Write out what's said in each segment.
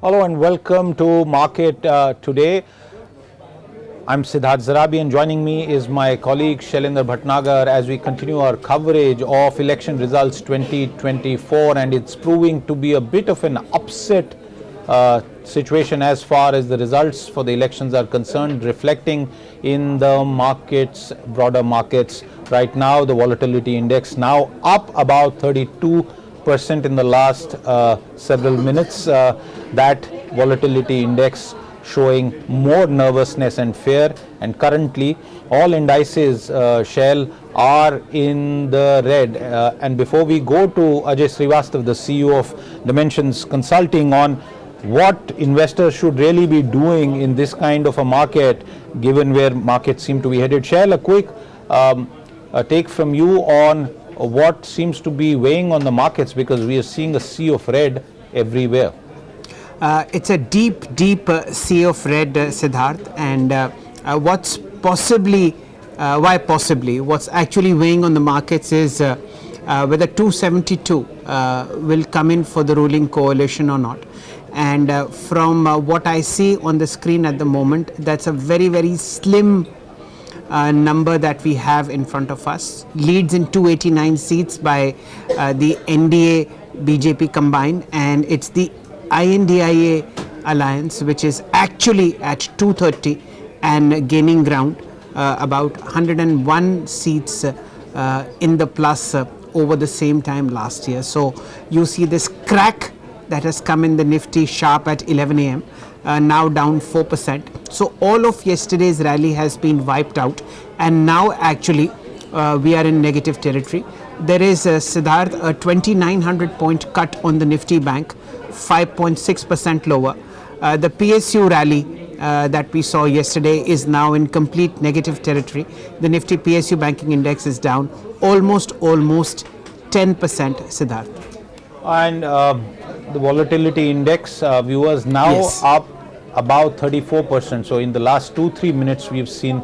Hello and welcome to Market Today. I'm Siddharth Zarabi and joining me is my colleague Shailendra Bhatnagar as we continue our coverage of election results 2024, and it's proving to be a bit of an upset situation as far as the results for the elections are concerned, reflecting in the markets, broader markets. Right now, the volatility index now up about 32% in the last several minutes. That volatility index showing more nervousness and fear, and currently all indices Shell are in the red. And before we go to Ajay Srivastav, the CEO of Dimensions Consulting, on what investors should really be doing in this kind of a market, given where markets seem to be headed, Shell, a quick take from you on what seems to be weighing on the markets, because we are seeing a sea of red everywhere. It's a deep sea of red, Siddharth, and what's possibly, why possibly, what's actually weighing on the markets is whether 272 will come in for the ruling coalition or not. And from what I see on the screen at the moment, that's a very slim number that we have in front of us. Leads in 289 seats by the NDA BJP combined, and it's the INDIA alliance which is actually at 230 and gaining ground, about 101 seats in the plus over the same time last year. So you see this crack that has come in the Nifty sharp at 11 a.m. Now down 4%. So all of yesterday's rally has been wiped out, and now actually we are in negative territory. There is, Siddharth, a 2,900 point cut on the Nifty Bank, 5.6% lower. The PSU rally that we saw yesterday is now in complete negative territory. The Nifty PSU banking index is down almost 10%, Siddharth. And the volatility index, viewers, now up about 34%. So in the last 2-3 minutes, we've seen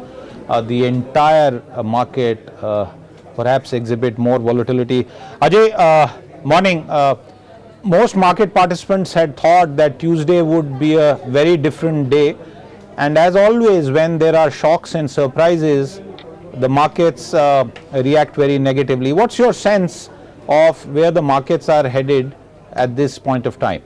the entire market perhaps exhibit more volatility. Ajay, morning. Most market participants had thought that Tuesday would be a very different day, and as always when there are shocks and surprises, the markets react very negatively. What's your sense of where the markets are headed at this point of time?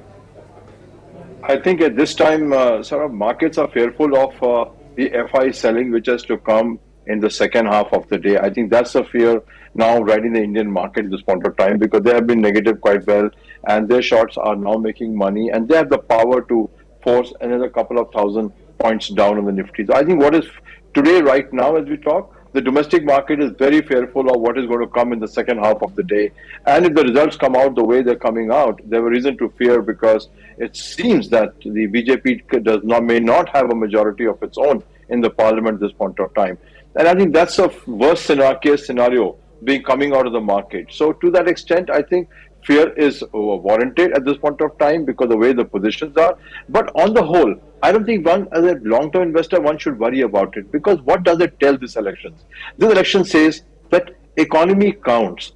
I think at this time, sort of markets are fearful of the FI selling which has to come in the second half of the day. I think that's a fear now riding the Indian market at this point of time, because they have been negative quite well and their shorts are now making money, and they have the power to force another couple of thousand points down on the Nifty. So I think what is today, right now as we talk, the domestic market is very fearful of what is going to come in the second half of the day. And if the results come out the way they're coming out, they have a reason to fear, because it seems that the BJP may not have a majority of its own in the parliament at this point of time. And I think that's a worst case scenario being coming out of the market. So to that extent, I think fear is warranted at this point of time because of the way the positions are. But on the whole, I don't think one, as a long-term investor, one should worry about it, because what does it tell this election? This election says that economy counts,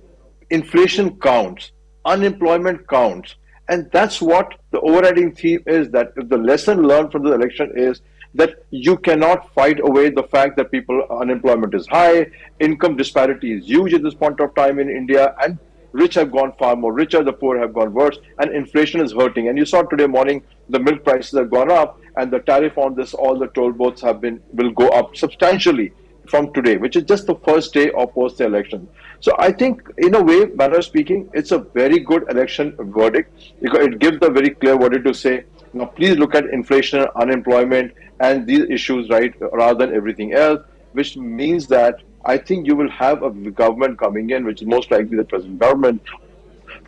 inflation counts, unemployment counts, and that's what the overriding theme is, that if the lesson learned from the election is that you cannot fight away the fact that unemployment is high, income disparity is huge at this point of time in India, and rich have gone far more richer, the poor have gone worse, and inflation is hurting. And you saw today morning the milk prices have gone up, and the tariff on this, all the toll booths will go up substantially from today, which is just the first day of post the election. So I think, in a way, manner of speaking, it's a very good election verdict, because it gives a very clear verdict to say, now please look at inflation, unemployment, and these issues, right, rather than everything else, which means that I think you will have a government coming in, which is most likely the present government,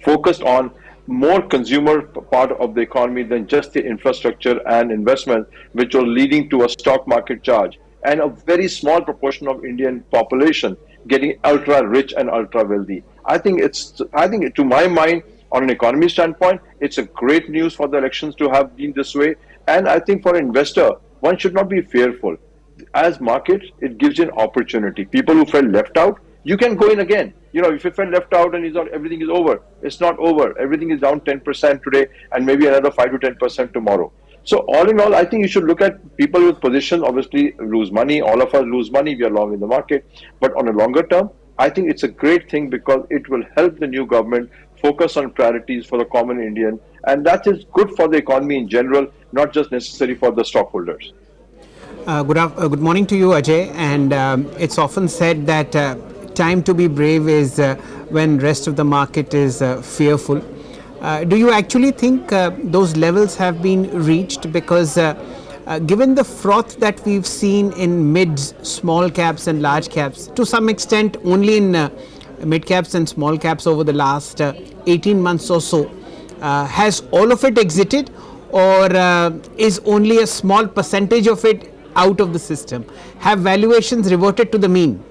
focused on more consumer part of the economy than just the infrastructure and investment, which are leading to a stock market charge, and a very small proportion of Indian population getting ultra rich and ultra wealthy. I think to my mind, on an economy standpoint, it's a great news for the elections to have been this way. And I think for an investor, one should not be fearful. As markets, it gives you an opportunity. People who felt left out, you can go in again. If you felt left out and everything is over, it's not over. Everything is down 10% today and maybe another 5 to 10% tomorrow. So all in all, I think you should look at people with position, obviously lose money. All of us lose money. We are long in the market. But on a longer term, I think it's a great thing because it will help the new government focus on priorities for the common Indian. And that is good for the economy in general, not just necessary for the stockholders. Good morning to you, Ajay. And it's often said that time to be brave is when rest of the market is fearful. Do you actually think those levels have been reached? Because given the froth that we've seen in mids, small caps and large caps, to some extent only in mid caps and small caps over the last 18 months or so, has all of it exited, or is only a small percentage of it out of the system? Have valuations reverted to the mean?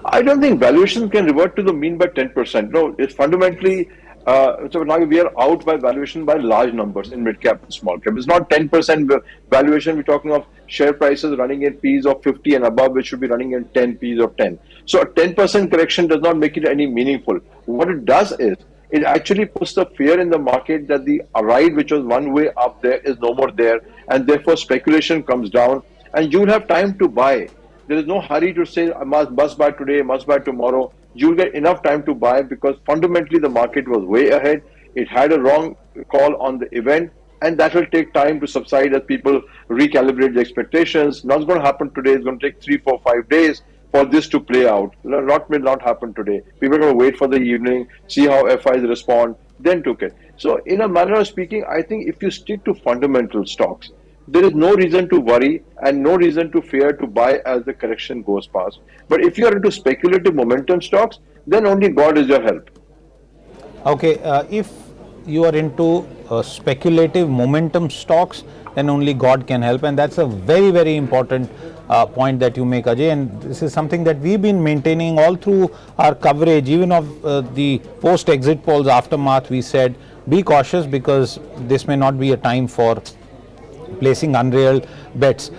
I don't think valuations can revert to the mean by 10%. No, it's fundamentally, so now we are out by valuation by large numbers in mid cap and small cap. It's not 10% valuation. We're talking of share prices running in P's of 50 and above, which should be running in 10 P's of 10. So a 10% correction does not make it any meaningful. What it does is, it actually puts the fear in the market that the ride which was one way up there is no more there, and therefore speculation comes down and you'll have time to buy. There is no hurry to say I must buy today, must buy tomorrow. You'll get enough time to buy because fundamentally the market was way ahead. It had a wrong call on the event, and that will take time to subside as people recalibrate the expectations. Not going to happen today. It's going to take 3, 4, 5 days for this to play out. A lot will not happen today. People are going to wait for the evening, see how FIs respond, then took it. So in a manner of speaking, I think if you stick to fundamental stocks, there is no reason to worry and no reason to fear to buy as the correction goes past. But if you are into speculative momentum stocks, then only God is your help. Okay, if you are into speculative momentum stocks, then only God can help, and that's a very, very important point that you make, Ajay, and this is something that we've been maintaining all through our coverage, even of the post-exit polls aftermath. We said, be cautious because this may not be a time for placing unreal bets.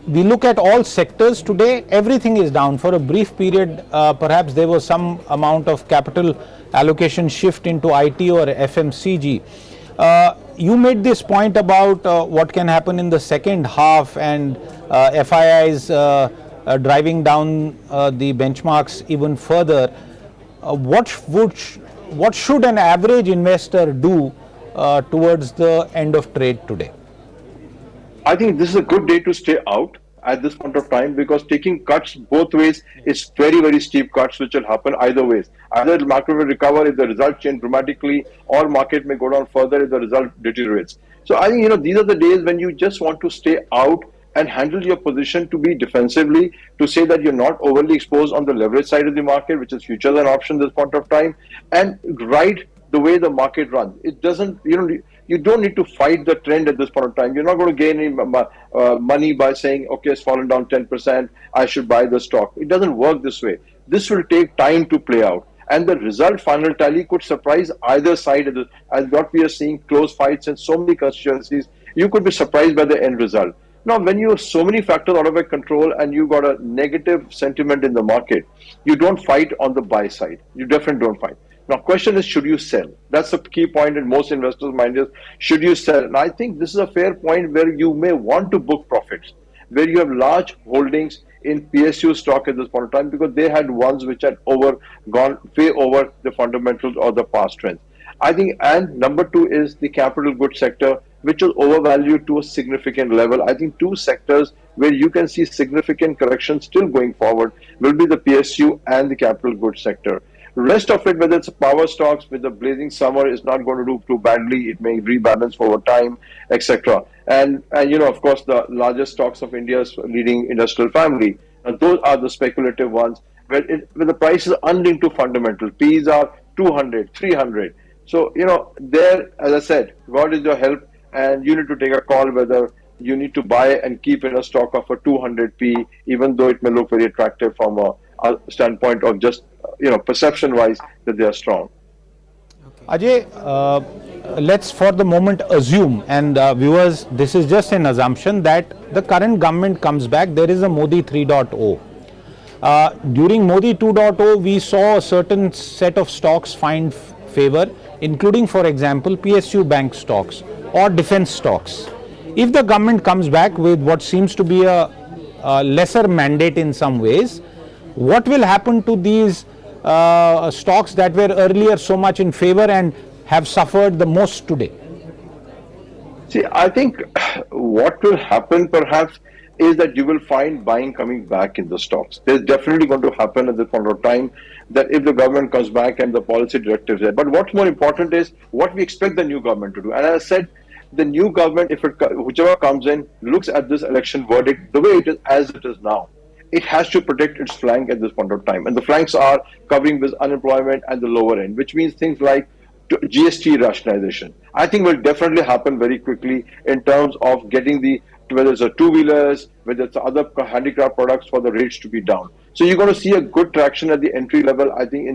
We look at all sectors today, everything is down. For a brief period, perhaps there was some amount of capital allocation shift into IT or FMCG. You made this point about what can happen in the second half and FIIs driving down the benchmarks even further. What should an average investor do towards the end of trade today? I think this is a good day to stay out at this point of time because taking cuts both ways is very, very steep cuts which will happen either ways. Either the market will recover if the result change dramatically, or market may go down further if the result deteriorates. So I think, these are the days when you just want to stay out and handle your position to be defensively, to say that you're not overly exposed on the leverage side of the market, which is futures and options at this point of time, and ride the way the market runs. It doesn't, you don't need to fight the trend at this point of time. You're not going to gain any money by saying, okay, it's fallen down 10%, I should buy the stock. It doesn't work this way. This will take time to play out. And the result final tally could surprise either side. As what we are seeing, close fights in so many constituencies, you could be surprised by the end result. Now, when you have so many factors out of your control and you got a negative sentiment in the market, you don't fight on the buy side. You definitely don't fight. Now, question is, should you sell? That's the key point in most investors' mind is, should you sell? And I think this is a fair point where you may want to book profits, where you have large holdings in PSU stock at this point of time because they had ones which had gone way over the fundamentals or the past trends. I think, and number two is the capital goods sector, which was overvalued to a significant level. I think two sectors where you can see significant corrections still going forward will be the PSU and the capital goods sector. Rest of it, whether it's power stocks with the blazing summer, is not going to do too badly. It may rebalance over time, etc. And of course, the largest stocks of India's leading industrial family. Those are the speculative ones where the price is unlinked to fundamental. P's are 200, 300. So, there, as I said, God is your help, and you need to take a call whether you need to buy and keep in a stock of a 200p, even though it may look very attractive from a standpoint of just perception wise that they are strong. Ajay, let's for the moment assume, and viewers, this is just an assumption, that the current government comes back. There is a Modi 3.0. During Modi 2.0, we saw a certain set of stocks find favor, including, for example, PSU bank stocks or defense stocks. If the government comes back with what seems to be a lesser mandate in some ways, what will happen to these stocks that were earlier so much in favor and have suffered the most today? See, I think what will happen perhaps is that you will find buying coming back in the stocks. There's definitely going to happen at this point of time that if the government comes back and the policy directives there. But what's more important is what we expect the new government to do. And as I said, the new government, whichever comes in, looks at this election verdict the way it is as it is now. It has to protect its flank at this point of time. And the flanks are covering with unemployment and the lower end, which means things like GST rationalization. I think will definitely happen very quickly in terms of getting whether it's a two-wheelers, whether it's other handicraft products for the rates to be down. So you're going to see a good traction at the entry level, I think,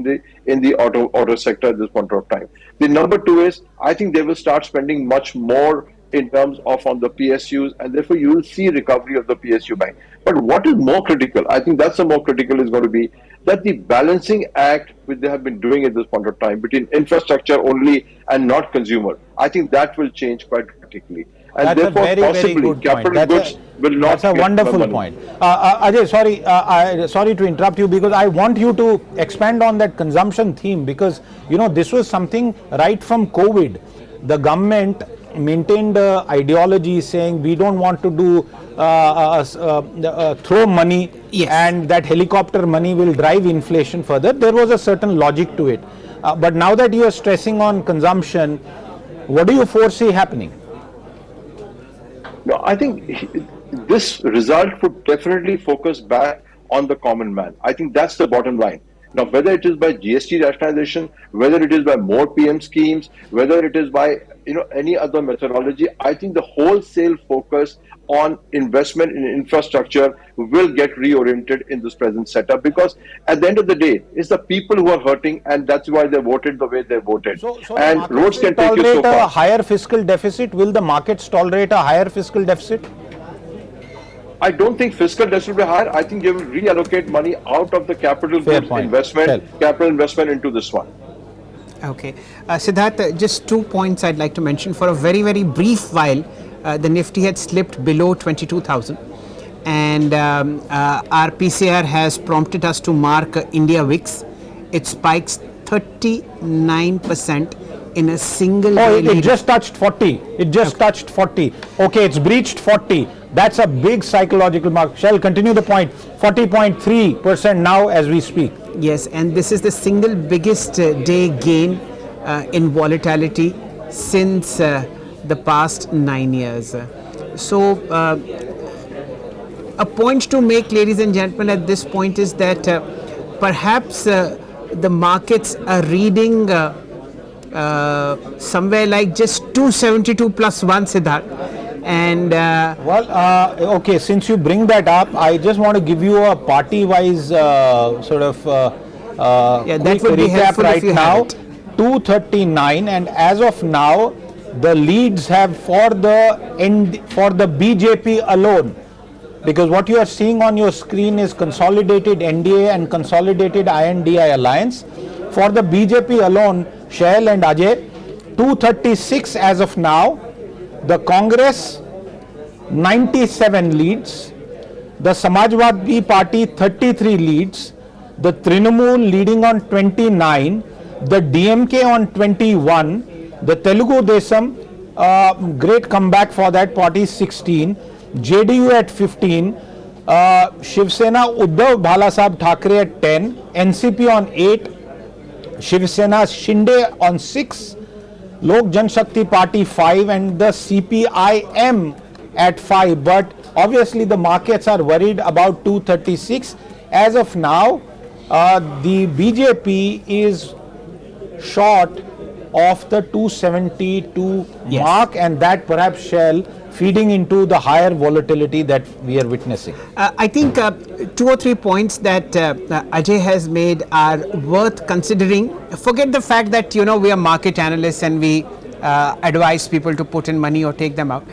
in the auto sector at this point of time. The number two is, I think they will start spending much more in terms of on the PSUs, and therefore you will see recovery of the PSU bank. But what is more critical, I think that's the more critical is going to be that the balancing act which they have been doing at this point of time between infrastructure only and not consumer, I think that will change quite dramatically. And that's therefore, a very, possibly, very good capital point. goods will not. That's a wonderful point. Ajay, sorry to interrupt you, because I want you to expand on that consumption theme, because this was something right from COVID. The government maintained ideology saying we don't want to do throw money, yes, and that helicopter money will drive inflation further. There was a certain logic to it. But now that you are stressing on consumption, what do you foresee happening? No, I think this result would definitely focus back on the common man. I think that's the bottom line. Now, whether it is by GST rationalization, whether it is by more PM schemes, whether it is by any other methodology, I think the wholesale focus on investment in infrastructure will get reoriented in this present setup, because at the end of the day, it's the people who are hurting, and that's why they voted the way they voted. So and roads can take you so far. A higher fiscal deficit? Will the markets tolerate a higher fiscal deficit? I don't think fiscal deficit will be higher. I think they will reallocate money out of the capital goods capital investment into this one. Okay. Siddharth, just 2 points I'd like to mention. For a very, very brief while, the Nifty had slipped below 22,000. And our PCR has prompted us to mark India VIX. It spikes 39% in a single day. It just touched 40. It just touched 40. Okay, it's breached 40. That's a big psychological mark. Shall continue the point. 40.3% now as we speak. Yes, and this is the single biggest day gain in volatility since the past 9 years. So, a point to make, ladies and gentlemen, at this point is that perhaps the markets are reading somewhere like just 272 plus 1, Siddharth. And okay, since you bring that up, I just want to give you a party-wise sort of that would be recap right now. 239, and as of now, the leads have for the BJP alone, because what you are seeing on your screen is consolidated NDA and consolidated INDI alliance. For the BJP alone, Shahil and Ajay, 236 as of now. The Congress, 97 leads. The Samajwadi Party, 33 leads. The Trinamool leading on 29. The DMK on 21. The Telugu Desam, great comeback for that party, 16. JDU at 15. Shiv Sena Uddhav Balasaheb Thackeray at 10. NCP on 8. Shiv Sena Shinde on 6. Lok Janshakti Party 5, and the CPIM at 5. But obviously the markets are worried about 236. As of now, the BJP is short of the 272 mark, and that perhaps shall feeding into the higher volatility that we are witnessing. I think 2 or 3 points that Ajay has made are worth considering. Forget the fact that we are market analysts and we advise people to put in money or take them out.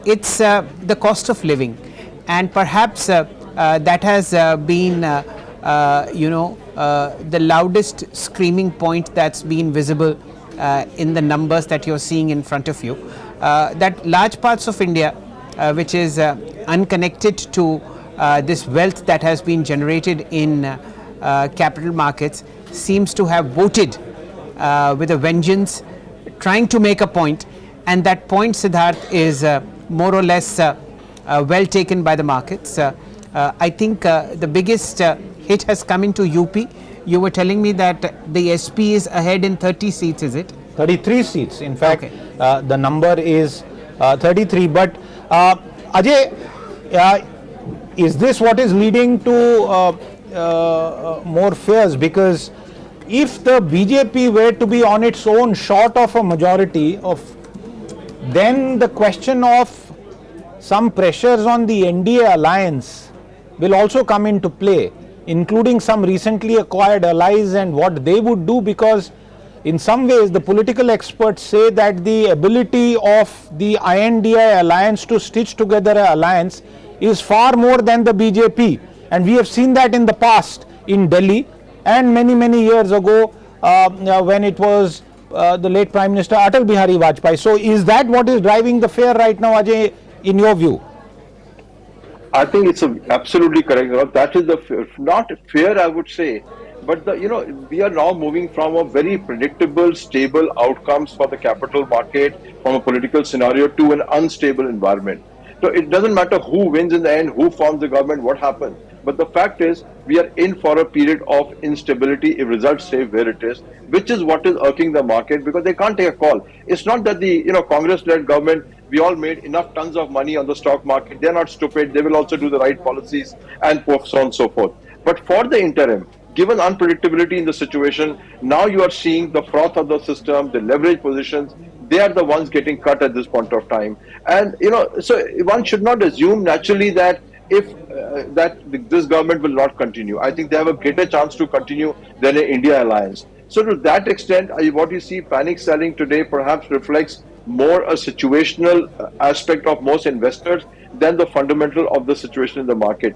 It's the cost of living, and perhaps that has been the loudest screaming point that's been visible in the numbers that you're seeing in front of you, that large parts of India, which is unconnected to this wealth that has been generated in capital markets, seems to have voted with a vengeance, trying to make a point, and that point, Siddharth, is more or less well taken by the markets. I think the biggest hit has come into UP. You were telling me that the SP is ahead in 30 seats, is it? 33 seats. In fact, Okay. the number is 33. But Ajay, is this what is leading to more fears? Because if the BJP were to be on its own short of a majority, then the question of some pressures on the NDA alliance will also come into play, including some recently acquired allies and what they would do, because in some ways the political experts say that the ability of the INDI alliance to stitch together an alliance is far more than the BJP, and we have seen that in the past in Delhi and many years ago when it was the late Prime Minister Atal Bihari Vajpayee. So is that what is driving the fear right now, Ajay, in your view? I think it's absolutely correct. That is the not fear, I would say, but we are now moving from a very predictable, stable outcomes for the capital market from a political scenario to an unstable environment. So it doesn't matter who wins in the end, who forms the government, what happens. But the fact is, we are in for a period of instability if results stay where it is, which is what is irking the market, because they can't take a call. It's not that the Congress-led government, we all made enough tons of money on the stock market. They're not stupid. They will also do the right policies and so on and so forth. But for the interim, given unpredictability in the situation, now you are seeing the froth of the system, the leverage positions. They are the ones getting cut at this point of time. And, so one should not assume naturally that if this government will not continue. I think they have a greater chance to continue than an India alliance. So to that extent, what you see panic selling today perhaps reflects more a situational aspect of most investors than the fundamental of the situation in the market.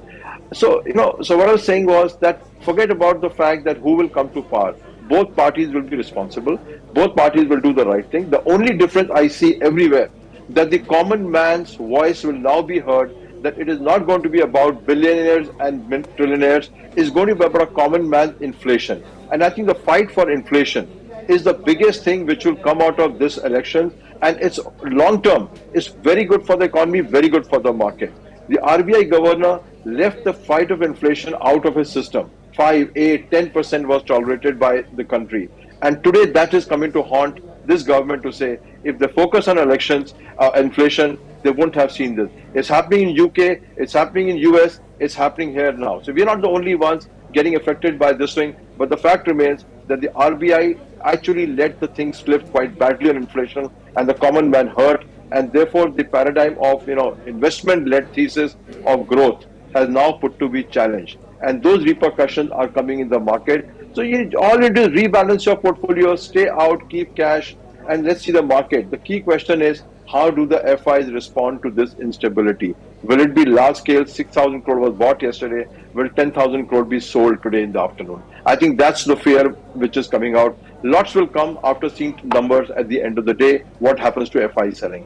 So, so what I was saying was that forget about the fact that who will come to power. Both parties will be responsible. Both parties will do the right thing. The only difference I see everywhere, that the common man's voice will now be heard, that it is not going to be about billionaires and trillionaires, it's going to be about a common man's inflation. And I think the fight for inflation is the biggest thing which will come out of this election, and it's long term. It's very good for the economy, very good for the market. The RBI governor left the fight of inflation out of his system. 5, 8, 10% was tolerated by the country. And today that is coming to haunt this government to say, if they focus on elections, inflation, they wouldn't have seen this. It's happening in UK, it's happening in US, it's happening here now. So we're not the only ones getting affected by this thing, but the fact remains that the RBI actually let the thing slip quite badly on inflation, and the common man hurt, and therefore the paradigm of investment-led thesis of growth has now put to be challenged, and those repercussions are coming in the market. So all it is rebalance your portfolio, stay out, keep cash, and let's see the market. The key question is, how do the FIs respond to this instability? Will it be large scale? 6,000 crore was bought yesterday. Will 10,000 crore be sold today in the afternoon? I think that's the fear which is coming out. Lots will come after seeing numbers at the end of the day. What happens to FI selling?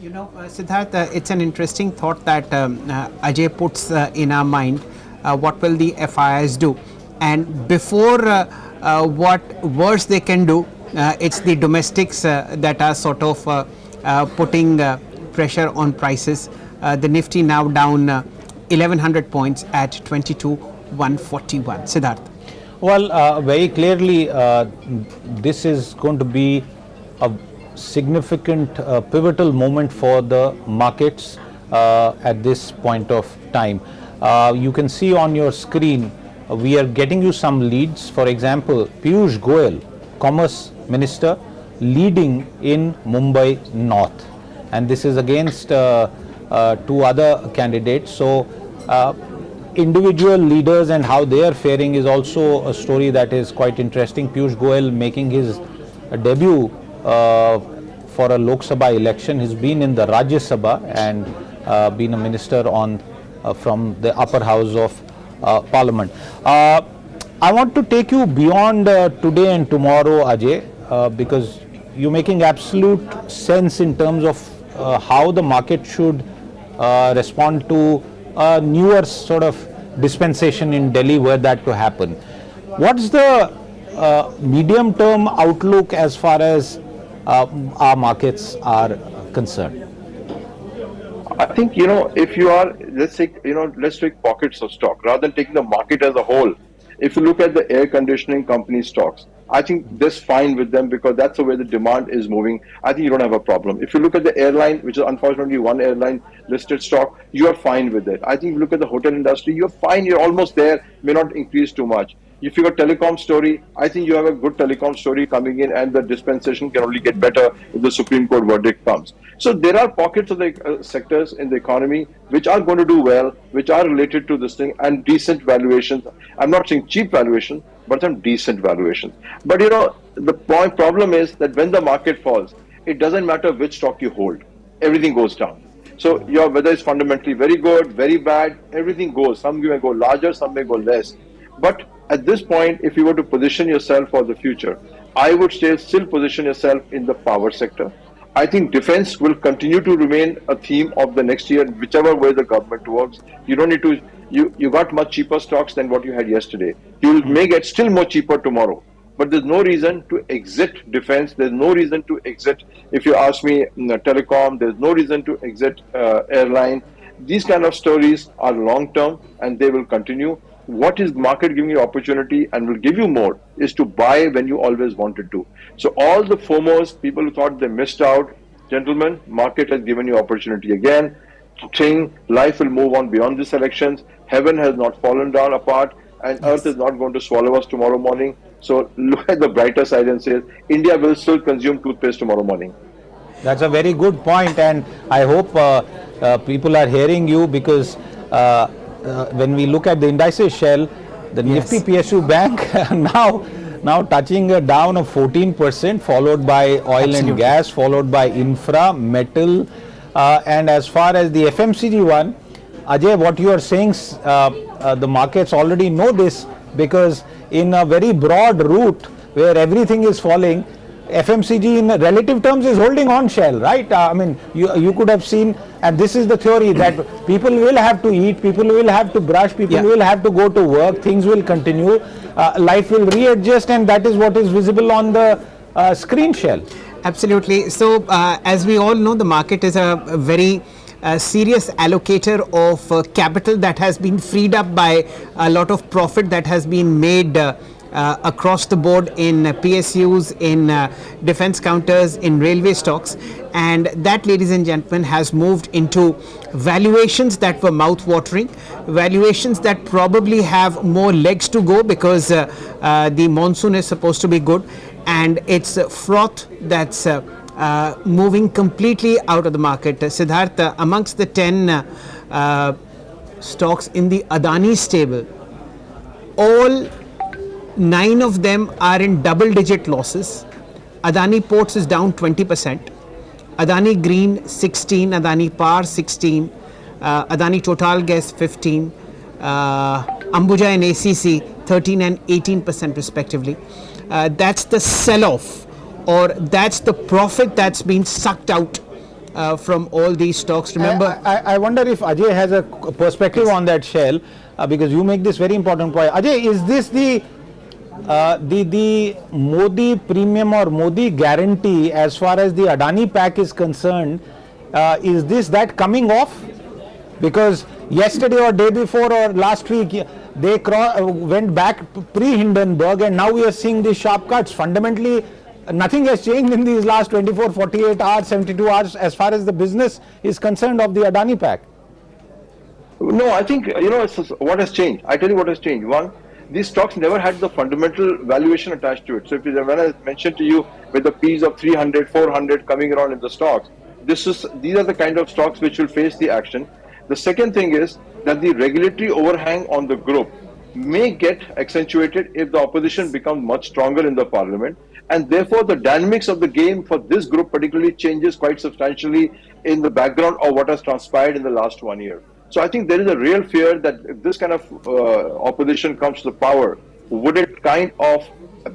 Siddharth, it's an interesting thought that Ajay puts in our mind. What will the FIs do? And before what worse they can do, it's the domestics that are sort of putting pressure on prices. The Nifty now down 1100 points at 22,141. Siddharth. Well, very clearly, this is going to be a significant pivotal moment for the markets at this point of time. You can see on your screen, we are getting you some leads. For example, Piyush Goyal, Commerce Minister, leading in Mumbai North, and this is against two other candidates. So individual leaders and how they are faring is also a story that is quite interesting. Piyush Goyal making his debut for a Lok Sabha election. He's been in the Rajya Sabha and been a minister on from the upper house of Parliament. I want to take you beyond today and tomorrow, Ajay, because you're making absolute sense in terms of how the market should respond to a newer sort of dispensation in Delhi were that to happen. What's the medium-term outlook as far as our markets are concerned? I think, if you are, let's take pockets of stock rather than taking the market as a whole. If you look at the air conditioning company stocks, I think that's fine with them because that's the way the demand is moving. I think you don't have a problem. If you look at the airline, which is unfortunately one airline listed stock, you are fine with it. I think if you look at the hotel industry, you're fine. You're almost there, may not increase too much. If you got telecom story, I think you have a good telecom story coming in, and the dispensation can only get better if the Supreme Court verdict comes. So there are pockets of the sectors in the economy which are going to do well, which are related to this thing, and decent valuations. I'm not saying cheap valuation, but some decent valuations. But the problem is that when the market falls, it doesn't matter which stock you hold, everything goes down. So whether it's fundamentally very good, very bad, everything goes. Some may go larger, some may go less. But at this point, if you were to position yourself for the future, I would still position yourself in the power sector. I think defense will continue to remain a theme of the next year, whichever way the government works. You don't need to, you got much cheaper stocks than what you had yesterday. You may get still more cheaper tomorrow. But there's no reason to exit defense. There's no reason to exit, if you ask me, telecom. There's no reason to exit airline. These kind of stories are long-term and they will continue. What is market giving you opportunity and will give you more is to buy when you always wanted to. So all the FOMOs, people who thought they missed out, gentlemen, market has given you opportunity again. Life will move on beyond these elections. Heaven has not fallen down apart, and earth is not going to swallow us tomorrow morning. So look at the brighter side and say, India will still consume toothpaste tomorrow morning. That's a very good point, and I hope people are hearing you, because when we look at the indices, Shell, the Nifty PSU Bank now touching a down of 14%, followed by oil and gas, followed by infra, metal, and as far as the FMCG one, Ajay, what you are saying, the markets already know this, because in a very broad route where everything is falling, FMCG in relative terms is holding on, Shell, right? I mean, you could have seen, and this is the theory, that people will have to eat, people will have to brush, people will have to go to work, things will continue, life will readjust, and that is what is visible on the screen, Shell. Absolutely. So, as we all know, the market is a very serious allocator of capital that has been freed up by a lot of profit that has been made across the board in PSUs, in defense counters, in railway stocks, and that, ladies and gentlemen, has moved into valuations that were mouth-watering, valuations that probably have more legs to go, because the monsoon is supposed to be good, and it's froth that's moving completely out of the market. Siddharth, amongst the 10 stocks in the Adani stable, all 9 of them are in double-digit losses. Adani Ports is down 20%, Adani Green 16, Adani Power 16, Adani Total Gas 15, Ambuja and ACC 13 and 18% respectively. That's the sell-off, or that's the profit that's been sucked out from all these stocks. Remember, I wonder if Ajay has a perspective on that, Shell, because you make this very important point. Ajay, is this the Modi premium or Modi guarantee as far as the Adani pack is concerned? Is this that coming off? Because yesterday or day before or last week, they went back pre-Hindenburg, and now we are seeing these sharp cuts. Fundamentally, nothing has changed in these last 24, 48 hours, 72 hours as far as the business is concerned of the Adani pack. No, I think, it's what has changed. I tell you what has changed. One, these stocks never had the fundamental valuation attached to it. So when I mentioned to you with the P's of 300, 400 coming around in the stocks, these are the kind of stocks which will face the action. The second thing is that the regulatory overhang on the group may get accentuated if the opposition becomes much stronger in the parliament, and therefore the dynamics of the game for this group particularly changes quite substantially in the background of what has transpired in the last 1 year. So I think there is a real fear that if this kind of opposition comes to power, would it kind of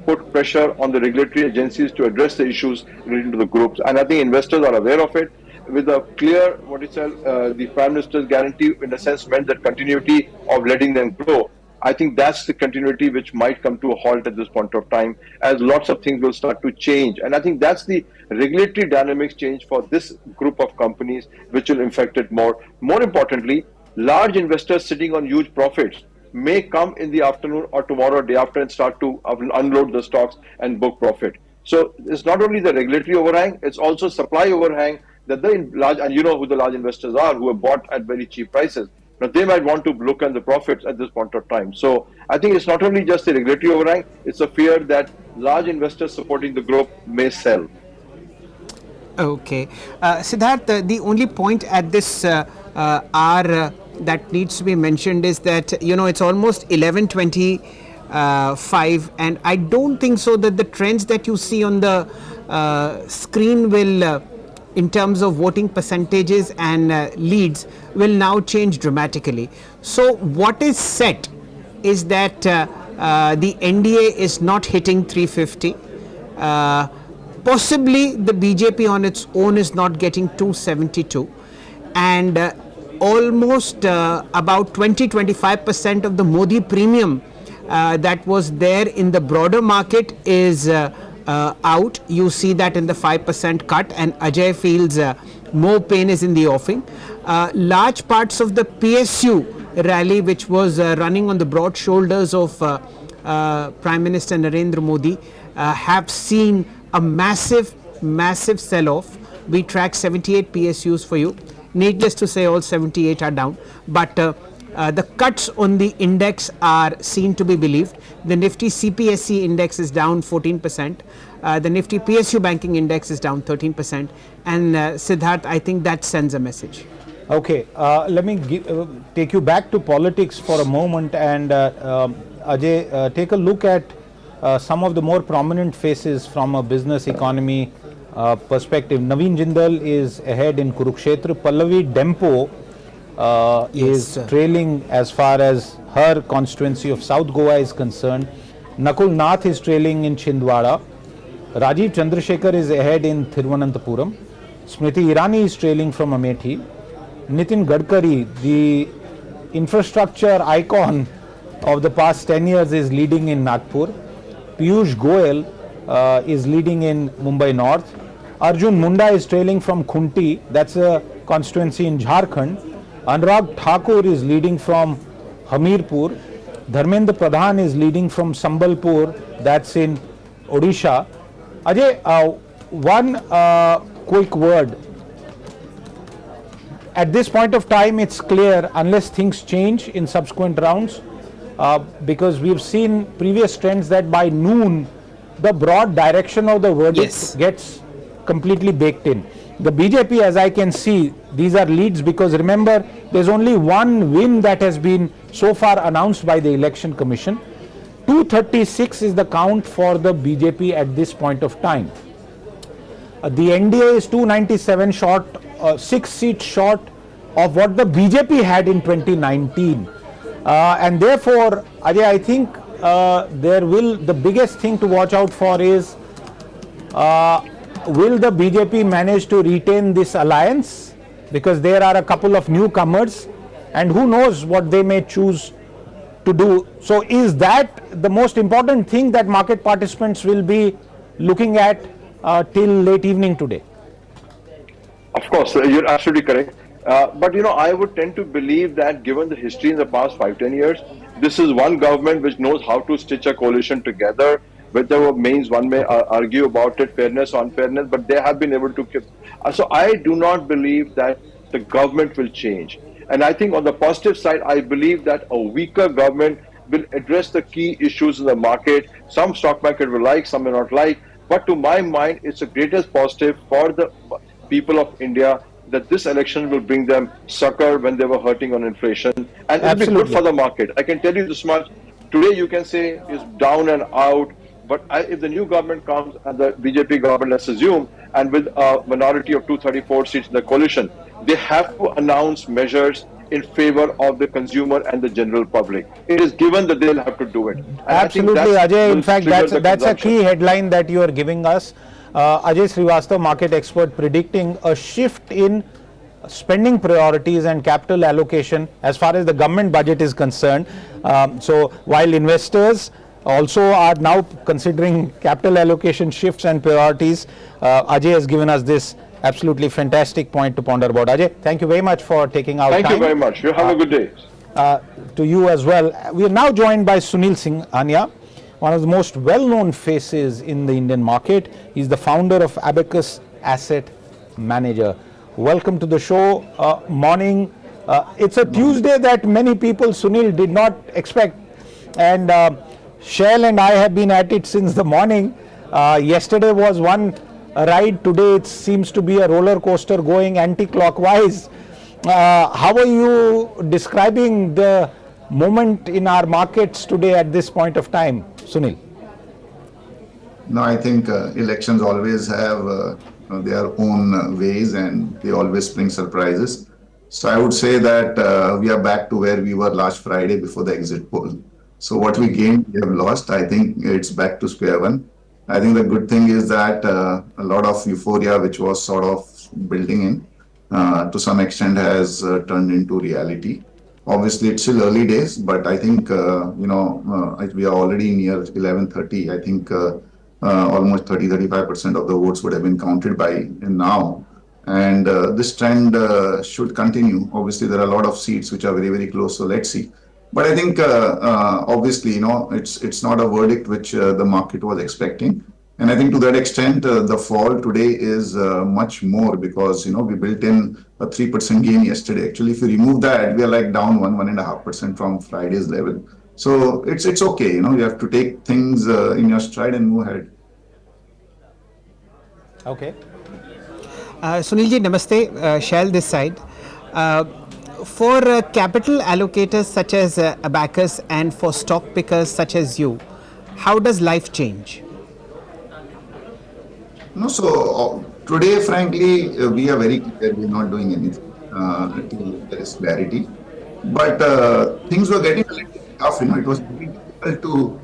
put pressure on the regulatory agencies to address the issues relating to the groups? And I think investors are aware of it. With a clear, the Prime Minister's guarantee, in a sense, meant that continuity of letting them grow. I think that's the continuity which might come to a halt at this point of time, as lots of things will start to change. And I think that's the regulatory dynamics change for this group of companies, which will affect it more. More importantly, large investors sitting on huge profits may come in the afternoon or tomorrow or day after and start to unload the stocks and book profit. So it's not only the regulatory overhang, it's also supply overhang that the large, and you know who the large investors are, who have bought at very cheap prices. Now they might want to look at the profits at this point of time. So I think it's not only just the regulatory overhang, it's a fear that large investors supporting the group may sell. Okay. Siddharth, the only point at this hour that needs to be mentioned is that, it's almost 11:25, and I don't think so that the trends that you see on the screen will, in terms of voting percentages and leads, will now change dramatically. So what is set is that the NDA is not hitting 350. Possibly the BJP on its own is not getting 272, and almost about 20-25% of the Modi premium that was there in the broader market is out. You see that in the 5% cut, and Ajay feels more pain is in the offing. Large parts of the PSU rally, which was running on the broad shoulders of Prime Minister Narendra Modi, have seen a massive sell-off. We track 78 PSUs for you. Needless to say, all 78 are down, but the cuts on the index are seen to be believed. The Nifty CPSE index is down 14%. The Nifty PSU banking index is down 13%. And Siddharth, I think that sends a message. Okay, let me take you back to politics for a moment, and Ajay, take a look at some of the more prominent faces from a business economy perspective. Naveen Jindal is ahead in Kurukshetra. Pallavi Dempo is trailing as far as her constituency of South Goa is concerned. Nakul Nath is trailing in Chhindwara. Rajiv Chandrasekhar is ahead in Thiruvananthapuram. Smriti Irani is trailing from Amethi. Nitin Gadkari, the infrastructure icon of the past 10 years, is leading in Nagpur. Piyush Goyal is leading in Mumbai North. Arjun Munda is trailing from Khunti, that's a constituency in Jharkhand. Anurag Thakur is leading from Hamirpur. Dharmendra Pradhan is leading from Sambalpur, that's in Odisha. Ajay, one quick word. At this point of time, it's clear, unless things change in subsequent rounds, because we've seen previous trends that by noon, the broad direction of the verdict gets completely baked in. The BJP, as I can see, these are leads, because remember, there's only one win that has been so far announced by the Election Commission. 236 is the count for the BJP at this point of time. The NDA is 297 short, 6 seats short of what the BJP had in 2019. And therefore, Ajay, I think the biggest thing to watch out for is, will the BJP manage to retain this alliance? Because there are a couple of newcomers, and who knows what they may choose to do. So is that the most important thing that market participants will be looking at till late evening today? Of course, you're absolutely correct. But I would tend to believe that given the history in the past 5-10 years, this is one government which knows how to stitch a coalition together. Whatever means one may argue about it, fairness or unfairness, but they have been able to keep. So I do not believe that the government will change. And I think on the positive side, I believe that a weaker government will address the key issues in the market. Some stock market will like, some may not like. But to my mind, it's the greatest positive for the people of India that this election will bring them succor when they were hurting on inflation. And it will be good for the market. I can tell you this much. Today you can say is down and out. But if the new government comes, and the BJP government, let's assume, and with a minority of 234 seats in the coalition, they have to announce measures in favor of the consumer and the general public. It is given that they'll have to do it. And Absolutely, I think Ajay. In will fact, trigger the that's a consumption. key headline that you are giving us. Ajay Srivastav, market expert, predicting a shift in spending priorities and capital allocation as far as the government budget is concerned. So while investors also are now considering capital allocation shifts and priorities, Ajay has given us this absolutely fantastic point to ponder about. Ajay, thank you very much for taking our time. Thank you very much. You have a good day. To you as well. We are now joined by Sunil Singhania, one of the most well-known faces in the Indian market. He's the founder of Abakkus Asset Manager. Welcome to the show. Morning. It's a Tuesday that many people, Sunil, did not expect. And Shell and I have been at it since the morning. Yesterday was one ride. Today it seems to be a roller coaster going anti-clockwise. How are you describing the moment in our markets today at this point of time, Sunil? No, I think elections always have their own ways, and they always bring surprises. So I would say that we are back to where we were last Friday before the exit poll. So what we gained, we have lost. I think it's back to square one. I think the good thing is that a lot of euphoria, which was sort of building in, to some extent has turned into reality. Obviously, it's still early days, but I think, we are already near 11:30. I think almost 30-35% of the votes would have been counted by now. And this trend should continue. Obviously, there are a lot of seats which are very, very close, so let's see. But I think, obviously, it's not a verdict which the market was expecting. And I think to that extent, the fall today is much more because, we built in a 3% gain yesterday. Actually, if you remove that, we are like down 1.5% from Friday's level. So it's okay, you have to take things in your stride and move ahead. Okay. Sunilji, namaste. Shall this side. For capital allocators such as Abakkus and for stock pickers such as you, how does life change? No, so today, frankly, we are very clear we are not doing anything until there is clarity. But things were getting a little tough. It was very difficult to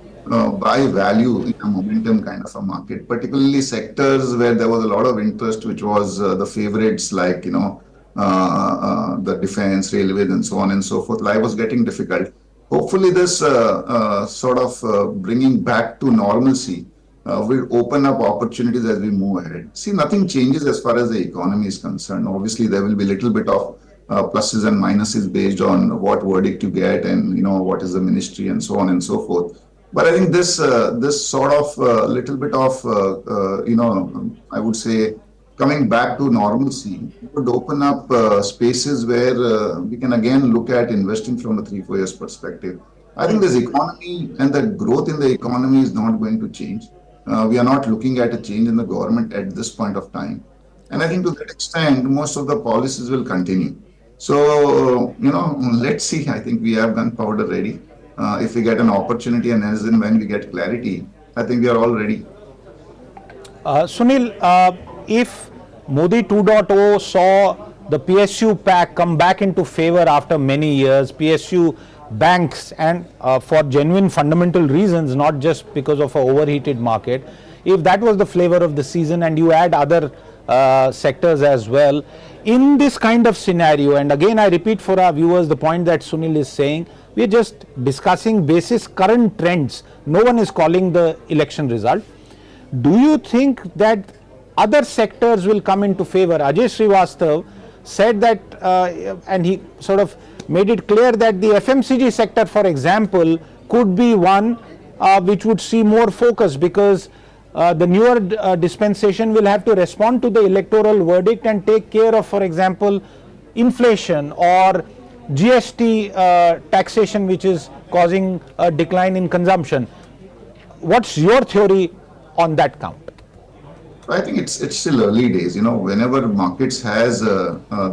buy value in a momentum kind of a market, particularly sectors where there was a lot of interest, which was the favorites like, the defense, railways, and so on and so forth. Life was getting difficult. Hopefully, this sort of bringing back to normalcy will open up opportunities as we move ahead. See, nothing changes as far as the economy is concerned. Obviously, there will be a little bit of pluses and minuses based on what verdict you get and, what is the ministry and so on and so forth. But I think this sort of little bit of, I would say, coming back to normalcy would open up spaces where we can again look at investing from a 3-4 years perspective. I think this economy and the growth in the economy is not going to change. We are not looking at a change in the government at this point of time. And I think to that extent, most of the policies will continue. So, let's see. I think we have gunpowder ready. If we get an opportunity and as and when we get clarity, I think we are all ready. Sunil, if Modi 2.0 saw the PSU pack come back into favor after many years, PSU banks and for genuine fundamental reasons, not just because of an overheated market, if that was the flavor of the season and you add other sectors as well, in this kind of scenario, and again I repeat for our viewers the point that Sunil is saying, we are just discussing basis current trends. No one is calling the election result. Do you think that other sectors will come into favor? Ajay Srivastav said that, and he sort of made it clear that the FMCG sector, for example, could be one which would see more focus because the newer dispensation will have to respond to the electoral verdict and take care of, for example, inflation or GST taxation, which is causing a decline in consumption. What's your theory on that count? I think it's still early days. Whenever markets has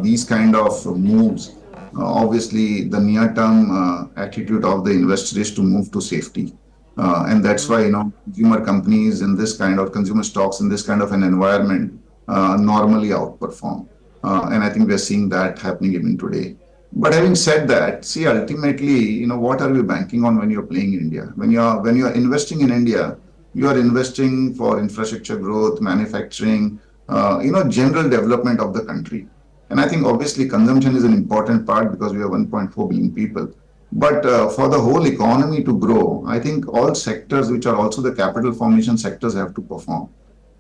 these kind of moves, obviously the near-term attitude of the investor is to move to safety. And that's why, consumer companies in this kind of consumer stocks in this kind of an environment normally outperform. And I think we're seeing that happening even today. But having said that, see, ultimately, what are we banking on when you're playing India? When you're investing in India, you are investing for infrastructure growth, manufacturing, general development of the country. And I think obviously consumption is an important part because we have 1.4 billion people. But for the whole economy to grow, I think all sectors, which are also the capital formation sectors, have to perform.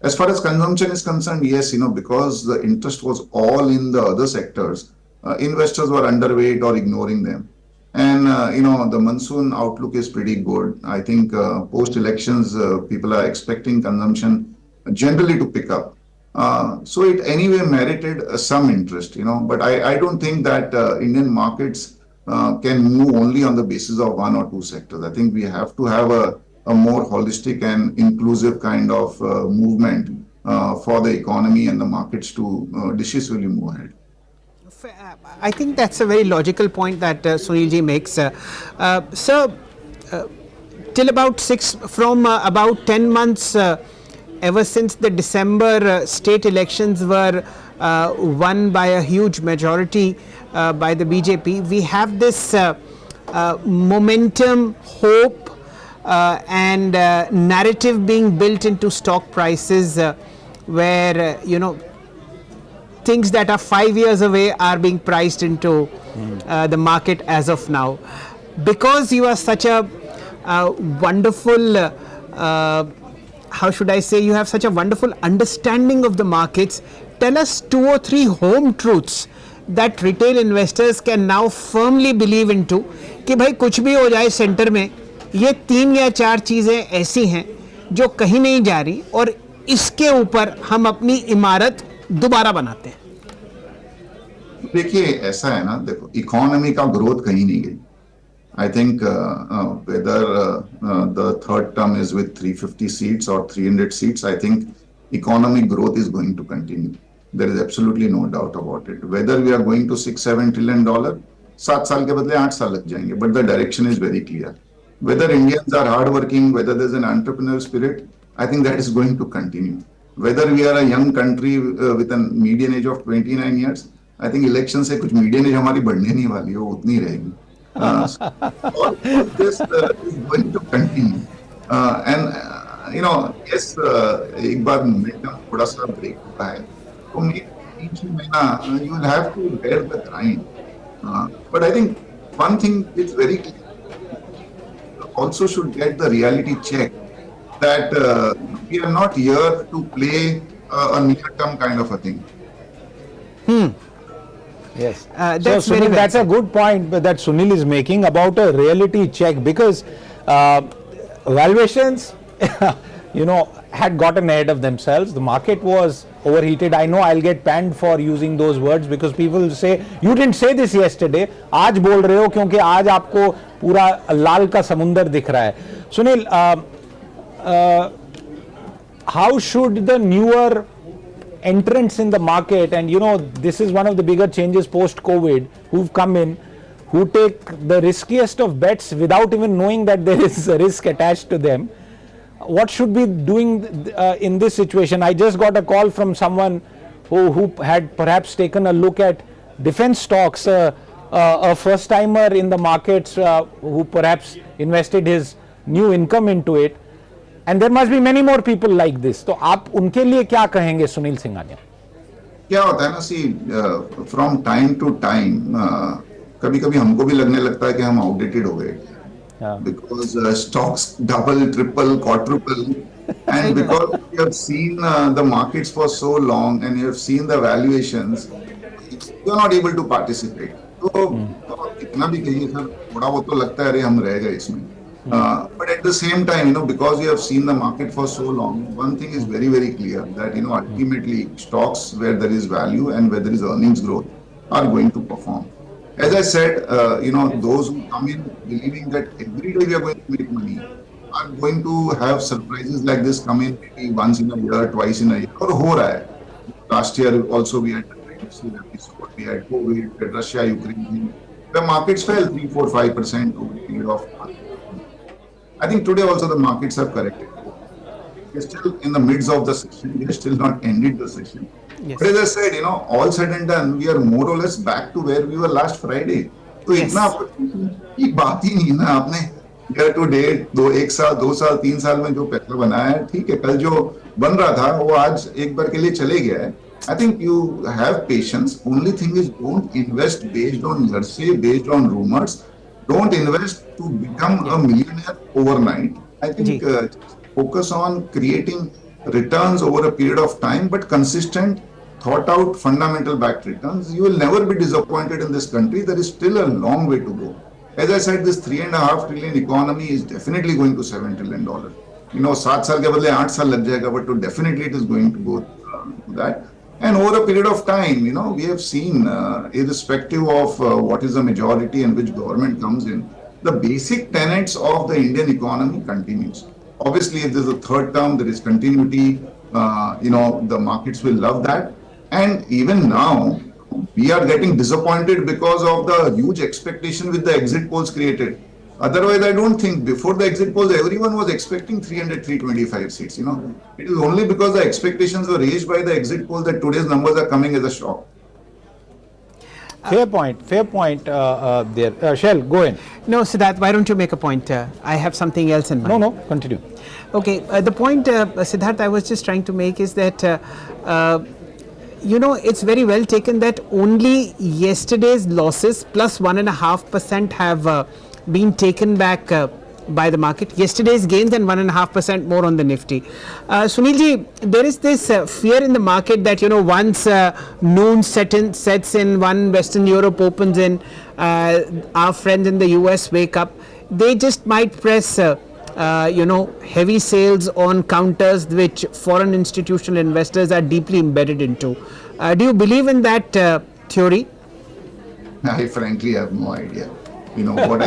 As far as consumption is concerned, yes, because the interest was all in the other sectors, investors were underweight or ignoring them. And, the monsoon outlook is pretty good. I think post elections, people are expecting consumption generally to pick up. So it anyway merited some interest, but I don't think that Indian markets can move only on the basis of one or two sectors. I think we have to have a more holistic and inclusive kind of movement for the economy and the markets to decisively move ahead. I think that's a very logical point that Sunil ji makes. Sir, till about about 10 months, ever since the December state elections were won by a huge majority by the BJP, we have this momentum, hope, and narrative being built into stock prices, where things that are 5 years away are being priced into the market as of now. Because you are such a wonderful, how should I say, you have such a wonderful understanding of the markets, tell us 2 or 3 home truths that retail investors can now firmly believe into कि भाई कुछ भी हो जाए centre में, ये 3 या 4 चीज़ें ऐसी हैं जो कहीं नहीं जा रही और इसके ऊपर हम अपनी इमारत दोबारा बनाते हैं. देखिए ऐसा है ना, देखो इकोनॉमी का ग्रोथ कहीं नहीं गई. I think whether the third term is with 350 seats or 300 seats, I think economic growth is going to continue. There is absolutely no doubt about it. Whether we are going to $6-7 trillion, 7 साल के बदले 8 साल लग जाएंगे, but the direction is very clear. Whether Indians are hardworking, whether there's an entrepreneurial spirit, I think that is going to continue. Whether we are a young country with a median age of 29 years, I think election से कुछ median age हमारी बढ़ने नहीं वाली है, वो उतनी रहेगी. All this is going to continue. Yes, एक बार momentum थोड़ा सा break होता है, तो maybe 3 महीना you will have to bear the grind. But I think one thing is very clear. Also should get the reality check that we are not here to play a near-term kind of a thing. Yes. That's so Sunil, very that's a good point that Sunil is making about a reality check, because valuations, had gotten ahead of themselves. The market was overheated. I know I'll get panned for using those words because people will say, you didn't say this yesterday. आज बोल रहे हो क्योंकि आज आपको पूरा लाल का समुंदर दिख रहा है. Sunil, how should the newer entrants in the market, and this is one of the bigger changes post COVID, who've come in, who take the riskiest of bets without even knowing that there is a risk attached to them, what should be doing in this situation? I just got a call from someone who had perhaps taken a look at defense stocks, a first timer in the markets who perhaps invested his new income into it. And there must be many more people like this. तो आप उनके लिए क्या कहेंगे सुनील सिंघानिया? क्या होता है ना, सी फ्रॉम टाइम टू टाइम कभी कभी हमको भी लगने लगता है कि हम आउटडेटेड हो गए, because stocks double, triple, quadruple, and because you have seen the markets for so long and you have seen the valuations, you are not able to participate. तो कितना भी कहिए सर, थोड़ा बहुत तो लगता है अरे हम रह गए इसमें. But at the same time, because you have seen the market for so long, one thing is very, very clear that, ultimately stocks where there is value and where there is earnings growth are going to perform. As I said, those who come in believing that every day we are going to make money are going to have surprises like this come in maybe once in a year, twice in a year, or हो रहा है. Last year also we had episode, we had COVID, we had Russia, Ukraine, the markets fell 3, 4, 5% over a period of time. I think today also the markets have corrected. We're still in the midst of the session. We have still not ended the session. Yes. But as I said, all said and done, we are more or less back to where we were last Friday. तो Yes. इतना की बात ही नहीं ना आपने year to date 1 साल 2 साल 3 साल में जो पैसा बनाया है, ठीक है, कल जो बन रहा था वो आज एक बार के लिए चले गया है. I think you have patience. Only thing is, don't invest based on hearsay, based on rumors. Don't invest to become a millionaire overnight. I think focus on creating returns over a period of time, but consistent, thought out, fundamental backed returns. You will never be disappointed in this country. There is still a long way to go. As I said, this $3.5 trillion economy is definitely going to $7 trillion. 7 साल के बदले 8 साल लग जाएगा, but definitely it is going to go to that. And over a period of time, we have seen, irrespective of what is the majority and which government comes in, the basic tenets of the Indian economy continues. Obviously, if there's a third term, there is continuity. The markets will love that. And even now, we are getting disappointed because of the huge expectation with the exit polls created. Otherwise, I don't think before the exit polls, everyone was expecting 300, 325 seats. It is only because the expectations were raised by the exit polls that today's numbers are coming as a shock. Fair point there. Shell, go in. No, Siddharth, why don't you make a point? I have something else in mind. No, continue. Okay, the point, Siddharth, I was just trying to make is that, it's very well taken that only yesterday's losses plus 1.5% have been taken back by the market. Yesterday's gains and 1.5% more on the Nifty. Sunilji, there is this fear in the market that once noon sets in, one Western Europe opens in, our friends in the US wake up, they just might press heavy sales on counters which foreign institutional investors are deeply embedded into. Do you believe in that theory? I frankly have no idea. What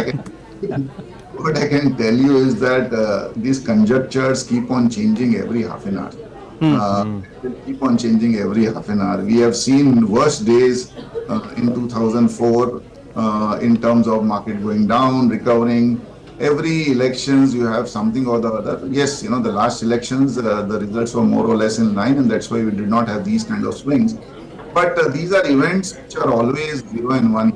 I can tell you is that these conjectures keep on changing every half an hour. They keep on changing every half an hour. We have seen worse days in 2004 in terms of market going down, recovering. Every elections you have something or the other. Yes, the last elections, the results were more or less in line, and that's why we did not have these kind of swings. But these are events which are always 0 and 1.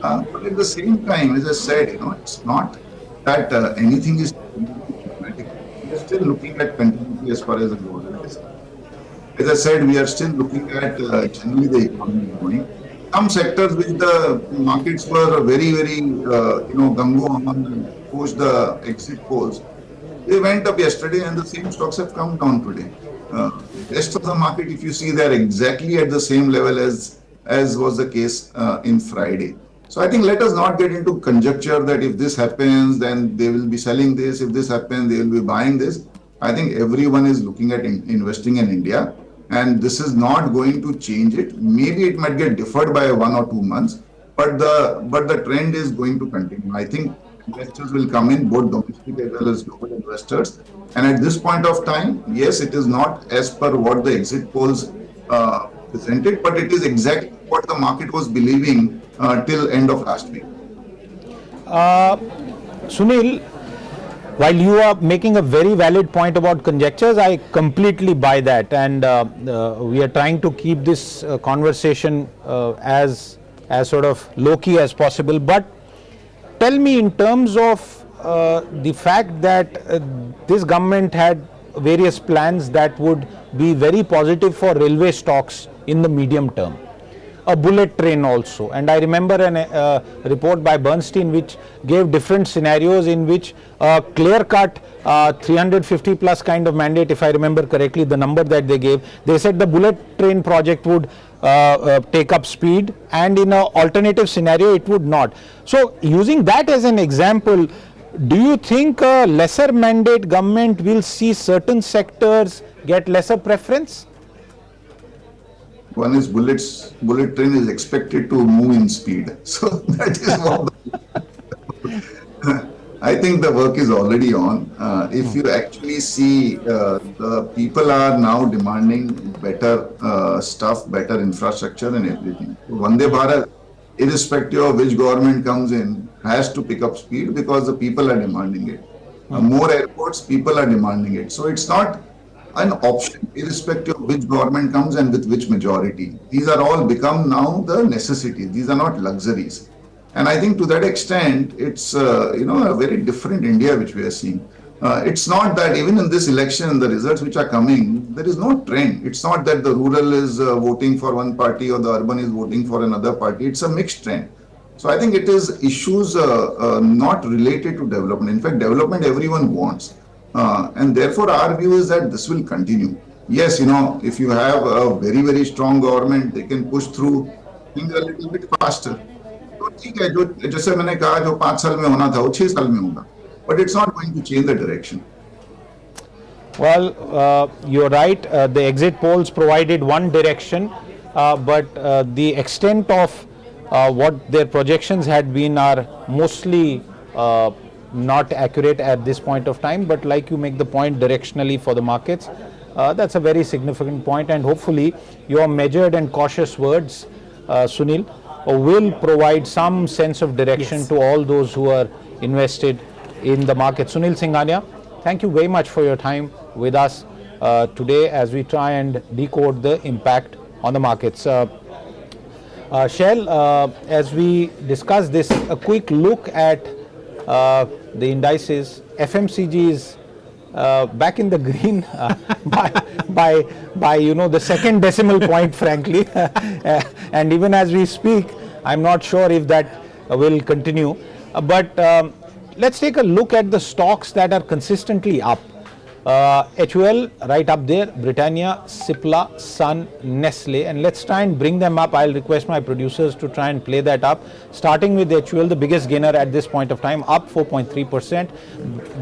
But at the same time, as I said, it's not that anything is dramatic. We are still looking at continuity as far as the growth is. As I said, we are still looking at generally the economy going. Some sectors which the markets were very, very, gung-ho on post the exit polls, they went up yesterday and the same stocks have come down today. Rest of the market, if you see, they're exactly at the same level as was the case in Friday. So I think let us not get into conjecture that if this happens, then they will be selling this. If this happens, they will be buying this. I think everyone is looking at investing in India, and this is not going to change it. Maybe it might get deferred by 1 or 2 months, but the trend is going to continue. I think investors will come in, both domestic as well as global investors. And at this point of time, yes, it is not as per what the exit polls presented, but it is exactly what the market was believing till end of last week. Sunil, while you are making a very valid point about conjectures, I completely buy that, and we are trying to keep this conversation as sort of low-key as possible. But tell me, in terms of the fact that this government had various plans that would be very positive for railway stocks in the medium term, a bullet train also, and I remember a report by Bernstein which gave different scenarios in which a clear-cut 350 plus kind of mandate, if I remember correctly the number that they gave, they said the bullet train project would take up speed, and in an alternative scenario it would not. So using that as an example, do you think a lesser mandate government will see certain sectors get lesser preference? One is bullet train is expected to move in speed. So that is what I think the work is already on. If you actually see, the people are now demanding better stuff, better infrastructure and everything. Vande Bharat, irrespective of which government comes in, has to pick up speed because the people are demanding it. More airports, people are demanding it. So it's not an option, irrespective of which government comes and with which majority. These are all become now the necessities. These are not luxuries. And I think to that extent, it's a very different India which we are seeing. It's not that even in this election, the results which are coming, there is no trend. It's not that the rural is voting for one party or the urban is voting for another party. It's a mixed trend. So I think it is issues not related to development. In fact, development everyone wants. And therefore, our view is that this will continue. Yes, if you have a very, very strong government, they can push through things a little bit faster. तो ठीक है, जो जैसे मैंने कहा, जो 5 साल में होना था वो 6 साल में होगा, but it's not going to change the direction. Well, you're right. The exit polls provided one direction, but the extent of what their projections had been are mostly not accurate at this point of time. But like you make the point directionally for the markets, that's a very significant point, and hopefully your measured and cautious words, Sunil, will provide some sense of direction to all those who are invested in the market. Sunil Singhania, thank you very much for your time with us today as we try and decode the impact on the markets. Shell, as we discuss this, a quick look at the indices. FMCG is back in the green by the second decimal point, frankly. And even as we speak, I'm not sure if that will continue. But let's take a look at the stocks that are consistently up. HUL right up there, Britannia, Cipla, Sun, Nestle, and let's try and bring them up. I'll request my producers to try and play that up. Starting with HUL, the biggest gainer at this point of time, up 4.3%.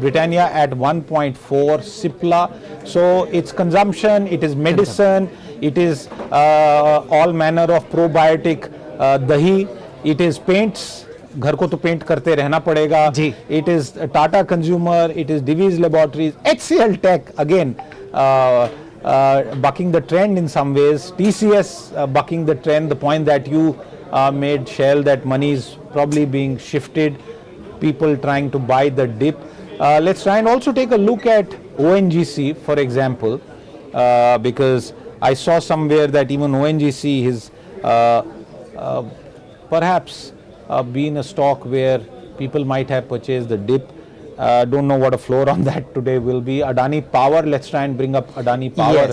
Britannia at 1.4%. Cipla, so it's consumption, it is medicine, it is all manner of probiotic dahi, it is paints. घर को तो paint करते रहना पड़ेगा. It is Tata Consumer, it is Divi's Laboratories, HCL Tech again bucking the trend in some ways, TCS bucking the trend, the point that you made, Shell, that money is probably being shifted, people trying to buy the dip. Let's try and also take a look at ONGC, for example, because I saw somewhere that even ONGC is perhaps been a stock where people might have purchased the dip. Don't know what a floor on that today will be. Adani Power, let's try and bring up Adani Power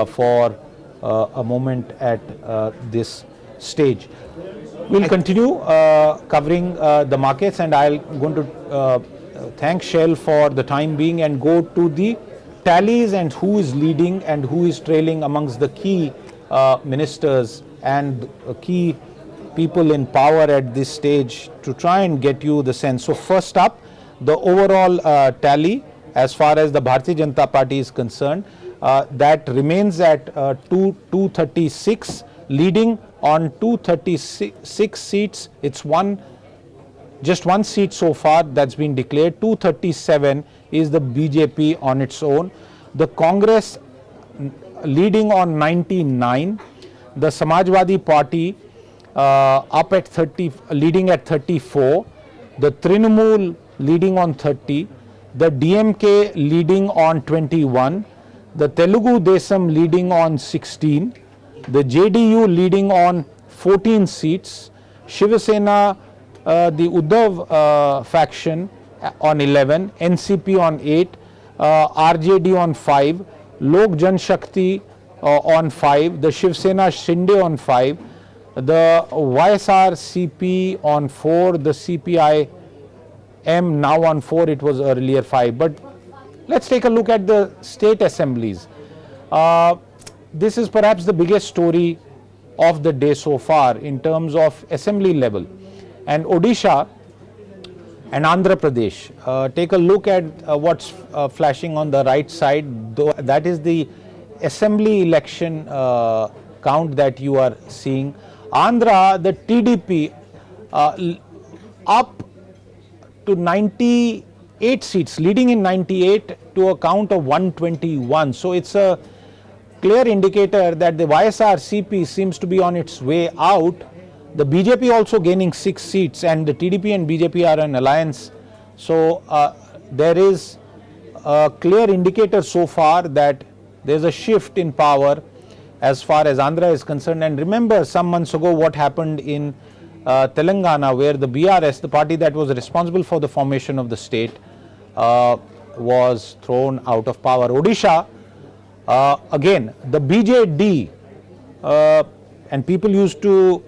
for a moment at this stage. We'll continue covering the markets, and I'm going to thank Shell for the time being and go to the tallies and who is leading and who is trailing amongst the key ministers and key people in power at this stage to try and get you the sense. So first up, the overall tally as far as the Bharatiya Janata Party is concerned, that remains at 236, leading on 236 seats. It's just one seat so far that's been declared. 237 is the BJP on its own. The Congress leading on 99. The Samajwadi Party up at 30, leading at 34, the Trinamool leading on 30, the DMK leading on 21, the Telugu Desam leading on 16, the JDU leading on 14 seats, Shiva Sena, the Uddhav faction on 11, NCP on 8, RJD on 5, Lok Jan Shakti on 5, the Shiv Sena Shinde on 5, the YSR CP on 4, the CPI M now on 4, it was earlier 5. But let's take a look at the state assemblies. This is perhaps the biggest story of the day so far in terms of assembly level. And Odisha and Andhra Pradesh, take a look at what's flashing on the right side. That is the assembly election count that you are seeing. Andhra, the TDP up to 98 seats, leading in 98 to a count of 121. So it's a clear indicator that the YSR CP seems to be on its way out. The BJP also gaining 6 seats, and the TDP and BJP are an alliance. So there is a clear indicator so far that there's a shift in power as far as Andhra is concerned. And remember some months ago what happened in Telangana, where the BRS, the party that was responsible for the formation of the state, was thrown out of power. Odisha, again, the BJD, and people used to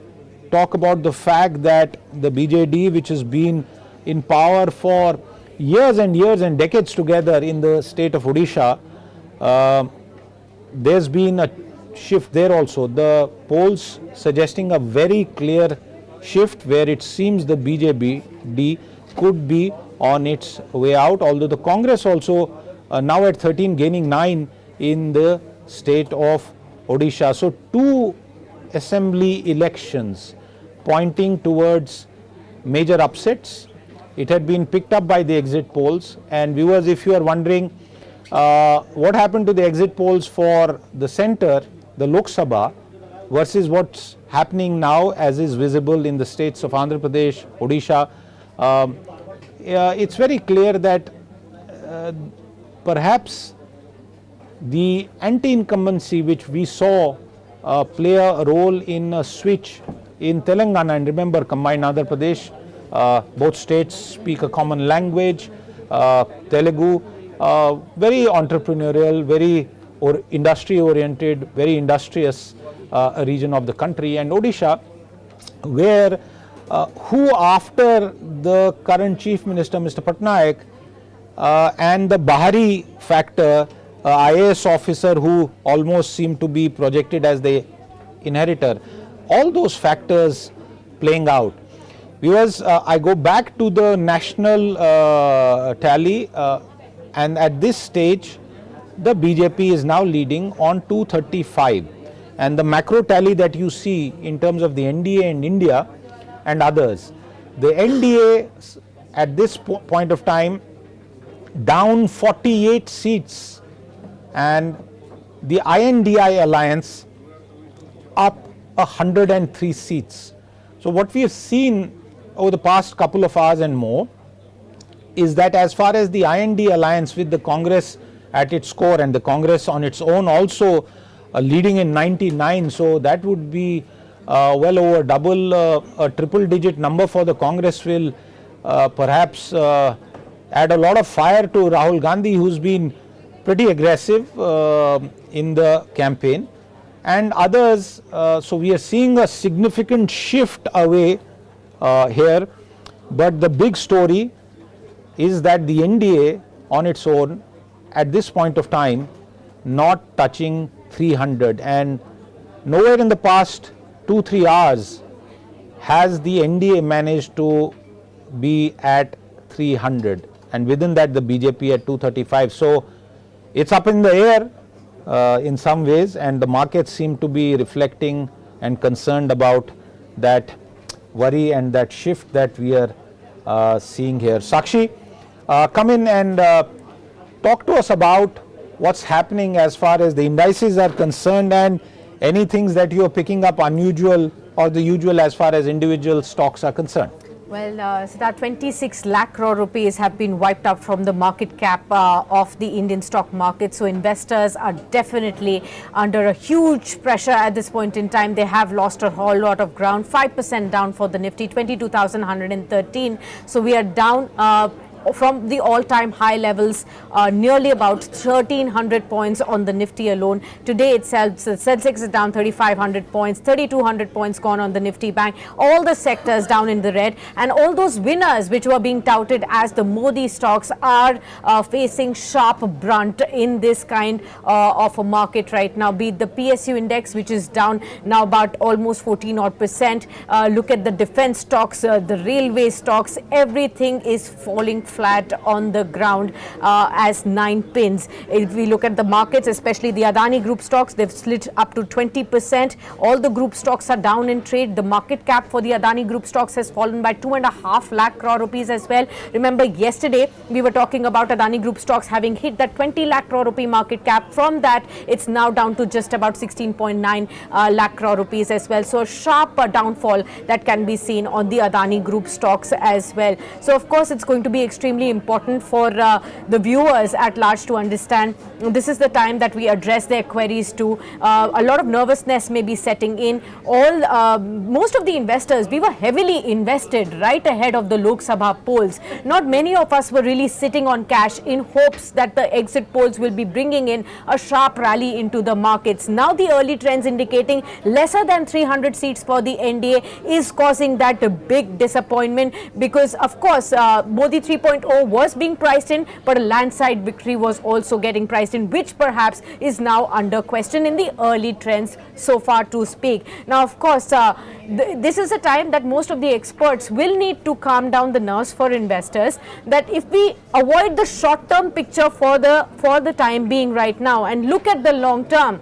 talk about the fact that the BJD, which has been in power for years and years and decades together in the state of Odisha, there's been a shift there also. The polls suggesting a very clear shift where it seems the BJD could be on its way out, although the Congress also now at 13 gaining 9 in the state of Odisha. So two assembly elections pointing towards major upsets. It had been picked up by the exit polls, and viewers, if you are wondering what happened to the exit polls for the center, the Lok Sabha, versus what's happening now as is visible in the states of Andhra Pradesh, Odisha, it's very clear that perhaps the anti-incumbency which we saw play a role in a switch in Telangana, and remember combined Andhra Pradesh, both states speak a common language, Telugu, very entrepreneurial, very industry oriented, very industrious region of the country, and Odisha, where who after the current Chief Minister Mr. Patnaik and the Bahari factor, IAS officer who almost seemed to be projected as the inheritor, all those factors playing out. Viewers, I go back to the national tally, and at this stage the BJP is now leading on 235, and the macro tally that you see in terms of the NDA in India and others, the NDA at this point of time down 48 seats, and the INDI alliance up 103 seats. So what we have seen over the past couple of hours and more is that as far as the IND alliance with the Congress at its core, and the Congress on its own also leading in 99, so that would be well over double, a triple digit number for the Congress will perhaps add a lot of fire to Rahul Gandhi, who's been pretty aggressive in the campaign, and others. So we are seeing a significant shift away here, but the big story is that the NDA on its own at this point of time not touching 300, and nowhere in the past 2-3 hours has the NDA managed to be at 300, and within that the BJP at 235. So it's up in the air in some ways, and the markets seem to be reflecting and concerned about that worry and that shift that we are seeing here. Sakshi, come in and talk to us about what's happening as far as the indices are concerned, and any things that you are picking up unusual or the usual as far as individual stocks are concerned. Well, so that 26 lakh crore rupees have been wiped out from the market cap of the Indian stock market. So investors are definitely under a huge pressure at this point in time. They have lost a whole lot of ground, 5% down for the Nifty, 22,113. So we are down from the all-time high levels, nearly about 1,300 points on the Nifty alone. Today itself, the Sensex is down 3,500 points, 3,200 points gone on the Nifty Bank. All the sectors down in the red, and all those winners which were being touted as the Modi stocks are facing sharp brunt in this kind of a market right now. Be it the PSU index, which is down now about almost 14%. Look at the defense stocks, the railway stocks, everything is falling flat on the ground as 9 pins. If we look at the markets, especially the Adani Group stocks, they've slid up to 20%. All the group stocks are down in trade. The market cap for the Adani Group stocks has fallen by 2.5 lakh crore rupees as well. Remember, yesterday we were talking about Adani Group stocks having hit that 20 lakh crore rupee market cap. From that, it's now down to just about 16.9 lakh crore rupees as well. So a sharp downfall that can be seen on the Adani Group stocks as well. So of course, it's going to be extremely important for the viewers at large to understand. This is the time that we address their queries to. A lot of nervousness may be setting in. Most of the investors, we were heavily invested right ahead of the Lok Sabha polls. Not many of us were really sitting on cash in hopes that the exit polls will be bringing in a sharp rally into the markets. Now the early trends indicating lesser than 300 seats for the NDA is causing that big disappointment, because of course Modi 3.0 was being priced in, but a landslide victory was also getting priced in, which perhaps is now under question in the early trends so far to speak. Now of course this is a time that most of the experts will need to calm down the nerves for investors, that if we avoid the short-term picture for the time being right now and look at the long term,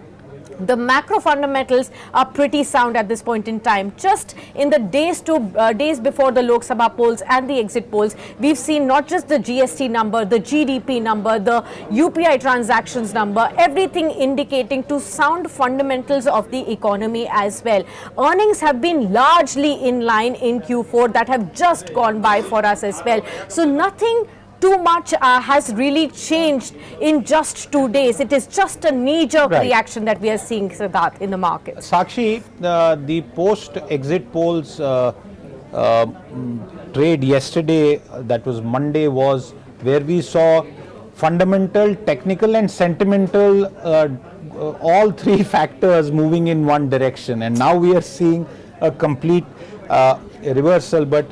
the macro fundamentals are pretty sound at this point in time. Just in the days before the Lok Sabha polls and the exit polls, we've seen not just the GST number, the GDP number, the UPI transactions number, everything indicating to sound fundamentals of the economy as well. Earnings have been largely in line in Q4 that have just gone by for us as well. So nothing too much has really changed in just 2 days. It is just a knee-jerk reaction that we are seeing, Siddharth, in the market. Sakshi, the post-exit polls trade yesterday, that was Monday, was where we saw fundamental, technical and sentimental, all three factors moving in one direction. And now we are seeing a complete reversal. But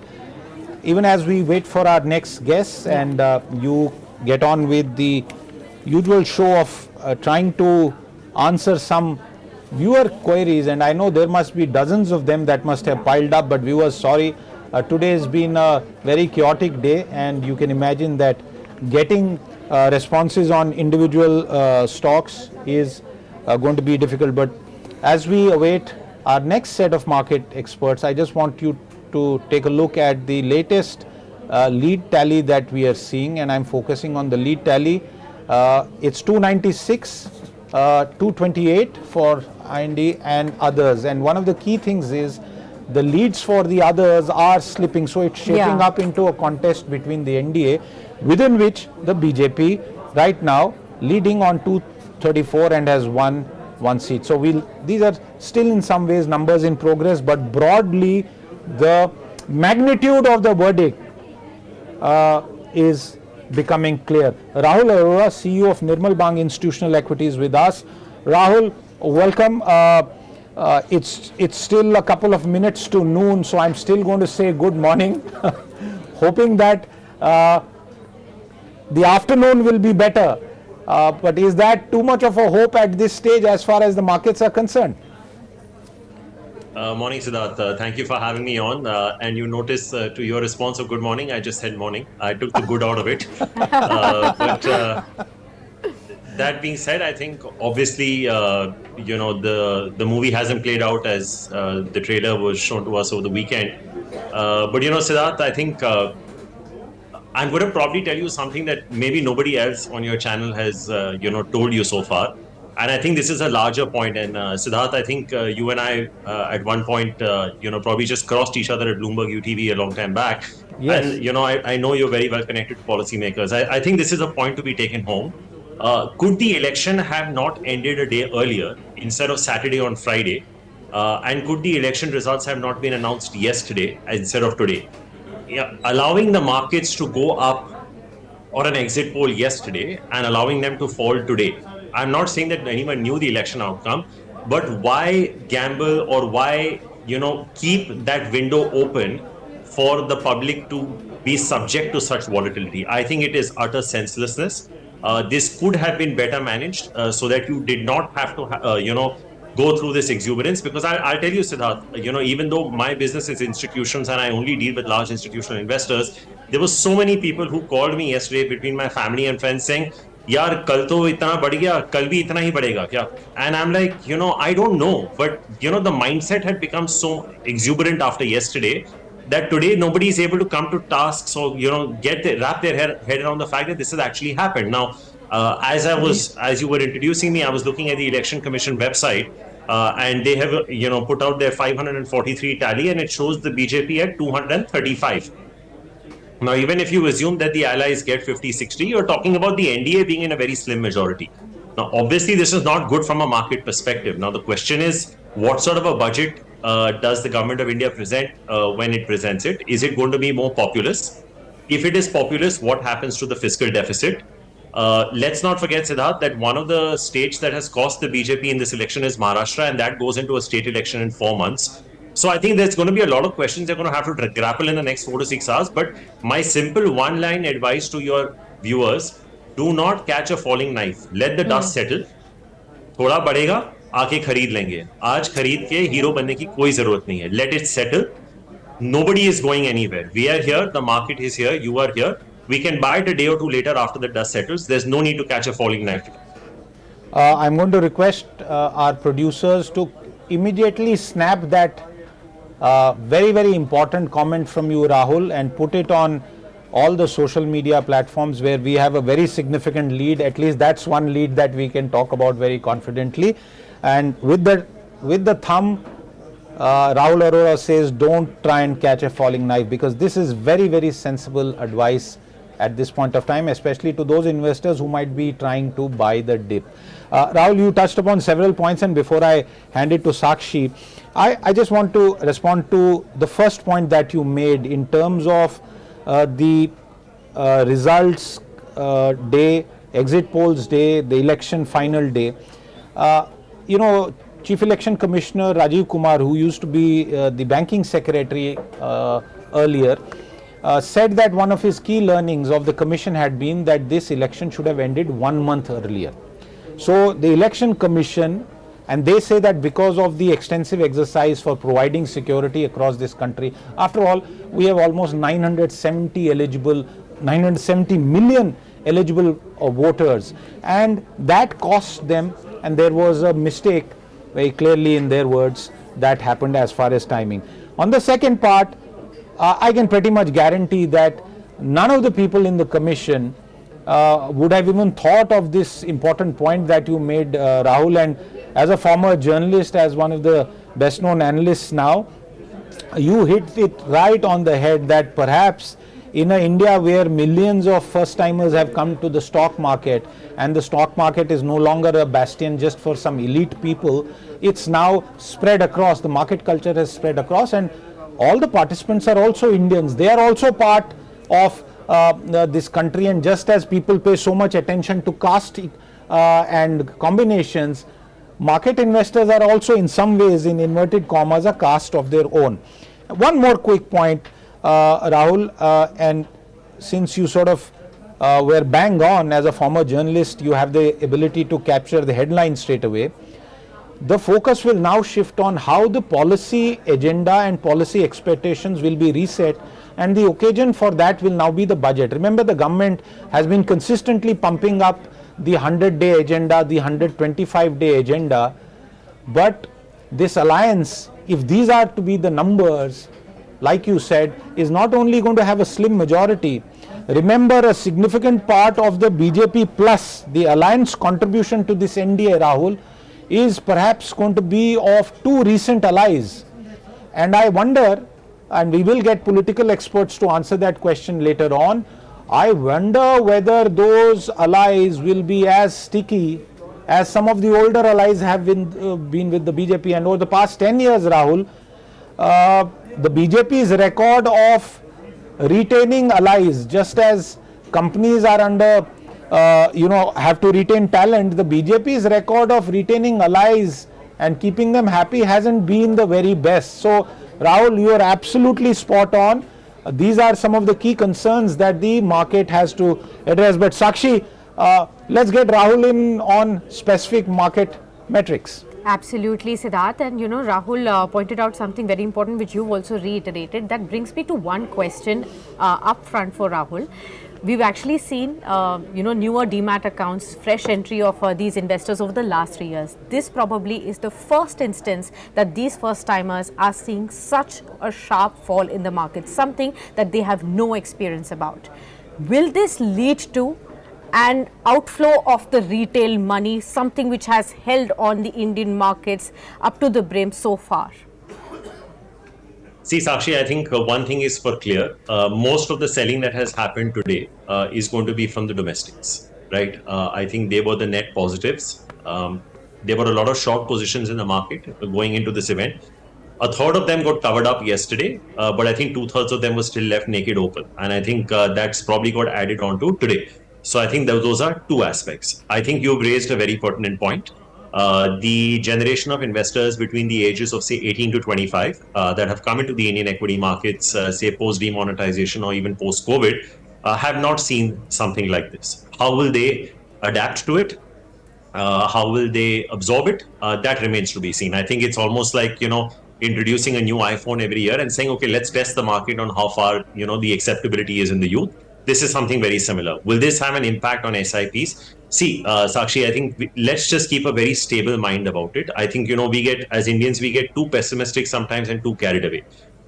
even as we wait for our next guest and you get on with the usual show of trying to answer some viewer queries, and I know there must be dozens of them that must have piled up, but viewers, sorry, today has been a very chaotic day, and you can imagine that getting responses on individual stocks is going to be difficult. But as we await our next set of market experts, I just want you to take a look at the latest lead tally that we are seeing, and I'm focusing on the lead tally. It's 296, 228 for IND and others, and one of the key things is the leads for the others are slipping, so it's shaping up into a contest between the NDA, within which the BJP right now leading on 234 and has won one seat. So these are still in some ways numbers in progress, but broadly the magnitude of the verdict is becoming clear. Rahul Arora, CEO of Nirmal Bang Institutional Equities, with us. Rahul, welcome. It's still a couple of minutes to noon, so I'm still going to say good morning, hoping that the afternoon will be better. But is that too much of a hope at this stage as far as the markets are concerned? Morning, Siddharth. Thank you for having me on. And you notice to your response of good morning, I just said morning. I took the good out of it. But that being said, I think obviously, the movie hasn't played out as the trailer was shown to us over the weekend. But Siddharth, I think I'm going to probably tell you something that maybe nobody else on your channel has, told you so far. And I think this is a larger point. And Siddharth, I think you and I at one point, probably just crossed each other at Bloomberg UTV a long time back. Yes. And, I know you're very well connected to policymakers. I think this is a point to be taken home. Could the election have not ended a day earlier instead of Saturday on Friday? And could the election results have not been announced yesterday instead of today? Yeah, allowing the markets to go up on an exit poll yesterday and allowing them to fall today. I'm not saying that anyone knew the election outcome, but why gamble or why, keep that window open for the public to be subject to such volatility? I think it is utter senselessness. This could have been better managed so that you did not have to, go through this exuberance. Because I'll tell you, Siddharth, even though my business is institutions and I only deal with large institutional investors, there were so many people who called me yesterday between my family and friends saying, यार कल तो इतना बढ़ गया, कल भी इतना ही बढ़ेगा क्या? And I'm like, I don't know, but the mindset had become so exuberant after yesterday that today nobody is able to come to task. So wrap their head around the fact that this has actually happened. Now, as you were introducing me, I was looking at the Election Commission website, and they have put out their 543 tally, and it shows the BJP at 235. Now, even if you assume that the allies get 50-60, you're talking about the NDA being in a very slim majority. Now, obviously, this is not good from a market perspective. Now, the question is, what sort of a budget does the government of India present when it presents it? Is it going to be more populist? If it is populist, what happens to the fiscal deficit? Let's not forget, Siddharth, that one of the states that has cost the BJP in this election is Maharashtra, and that goes into a state election in 4 months. So I think there's going to be a lot of questions they're going to have to grapple in the next 4 to 6 hours. But my simple one-line advice to your viewers, do not catch a falling knife. Let the dust settle. थोड़ा बढ़ेगा, आके खरीद लेंगे. आज खरीद के hero बनने की कोई जरूरत नहीं है. Let it settle. Nobody is going anywhere. We are here. The market is here. You are here. We can buy it a day or two later after the dust settles. There's no need to catch a falling knife. I'm going to request our producers to immediately snap that very, very important comment from you, Rahul, and put it on all the social media platforms where we have a very significant lead. At least that's one lead that we can talk about very confidently. And with the thumb, Rahul Arora says, don't try and catch a falling knife, because this is very, very sensible advice at this point of time, especially to those investors who might be trying to buy the dip. Rahul, you touched upon several points, and before I hand it to Sakshi, I just want to respond to the first point that you made in terms of the results day, exit polls day, the election final day. You know, Chief Election Commissioner Rajiv Kumar, who used to be the banking secretary earlier, said that one of his key learnings of the commission had been that this election should have ended 1 month earlier. So the election commission, and they say that because of the extensive exercise for providing security across this country, after all, we have almost 970 million eligible voters, and that cost them, and there was a mistake very clearly in their words that happened as far as timing. On the second part, I can pretty much guarantee that none of the people in the commission would have even thought of this important point that you made, Rahul. And as a former journalist, as one of the best known analysts now, you hit it right on the head that perhaps in a India where millions of first timers have come to the stock market, and the stock market is no longer a bastion just for some elite people, it's now spread across. The market culture has spread across, and all the participants are also Indians. They are also part of this country, and just as people pay so much attention to caste and combinations, market investors are also in some ways, in inverted commas, a caste of their own. One more quick point, Rahul, and since you sort of were bang on as a former journalist, you have the ability to capture the headline straight away. The focus will now shift on how the policy agenda and policy expectations will be reset, and the occasion for that will now be the budget. Remember, the government has been consistently pumping up the 100-day agenda, the 125-day agenda, but this alliance, if these are to be the numbers, like you said, is not only going to have a slim majority. Remember, a significant part of the BJP plus the alliance contribution to this NDA, Rahul, is perhaps going to be of two recent allies. And I wonder, and we will get political experts to answer that question later on, I wonder whether those allies will be as sticky as some of the older allies have been with the BJP. And over the past 10 years, Rahul, the BJP's record of retaining allies, just as companies are under have to retain talent, the BJP's record of retaining allies and keeping them happy hasn't been the very best. So, Rahul, you are absolutely spot on. These are some of the key concerns that the market has to address. But Sakshi, let's get Rahul in on specific market metrics. Absolutely, Siddharth. And you know, Rahul pointed out something very important, which you've also reiterated. That brings me to one question up front for Rahul. We've actually seen, newer demat accounts, fresh entry of these investors over the last 3 years. This probably is the first instance that these first timers are seeing such a sharp fall in the market, something that they have no experience about. Will this lead to an outflow of the retail money, something which has held on the Indian markets up to the brim so far? See, Sakshi, I think one thing is for clear. Most of the selling that has happened today is going to be from the domestics, right? I think they were the net positives. There were a lot of short positions in the market going into this event. A third of them got covered up yesterday, but I think 2/3 of them were still left naked open. And I think that's probably got added on to today. So I think those are two aspects. I think you've raised a very pertinent point. The generation of investors between the ages of say 18 to 25 that have come into the Indian equity markets, say post demonetization or even post COVID, have not seen something like this. How will they adapt to it? How will they absorb it? That remains to be seen. I think it's almost like, introducing a new iPhone every year and saying, okay, let's test the market on how far, the acceptability is in the youth. This is something very similar. Will this have an impact on SIPs? See, Sakshi, I think let's just keep a very stable mind about it. I think, as Indians, we get too pessimistic sometimes and too carried away.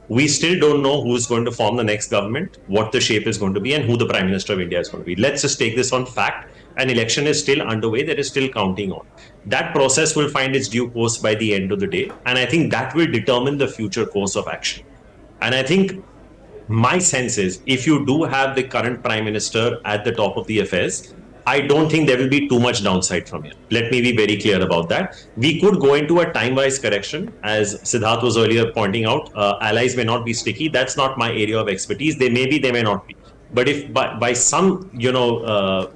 We still don't know who's going to form the next government, what the shape is going to be, and who the Prime Minister of India is going to be. Let's just take this on fact. An election is still underway, that is still counting on. That process will find its due course by the end of the day. And I think that will determine the future course of action. And I think my sense is, if you do have the current Prime Minister at the top of the affairs, I don't think there will be too much downside from here. Let me be very clear about that. We could go into a time-wise correction, as Siddharth was earlier pointing out. Allies may not be sticky. That's not my area of expertise. They may be, they may not be. But if by some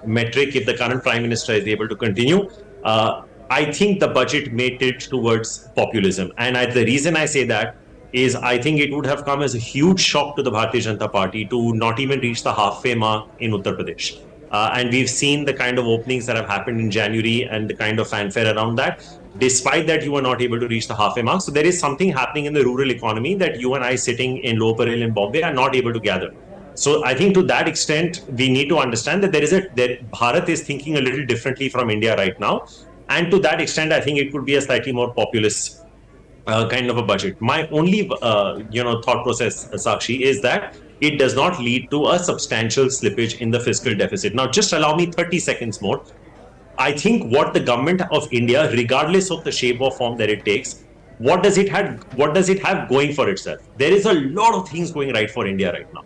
metric, if the current Prime Minister is able to continue, I think the budget may tilt towards populism. And the reason I say that is I think it would have come as a huge shock to the Bharatiya Janata Party to not even reach the halfway mark in Uttar Pradesh. And we've seen the kind of openings that have happened in January and the kind of fanfare around that. Despite that, you were not able to reach the halfway mark. So there is something happening in the rural economy that you and I sitting in Lower Parel in Bombay are not able to gather. So I think to that extent, we need to understand that Bharat is thinking a little differently from India right now. And to that extent, I think it could be a slightly more populist kind of a budget. My only, thought process, Sakshi, is that it does not lead to a substantial slippage in the fiscal deficit. Now, just allow me 30 seconds more. I think what the government of India, regardless of the shape or form that it takes, what does it have going for itself? There is a lot of things going right for India right now.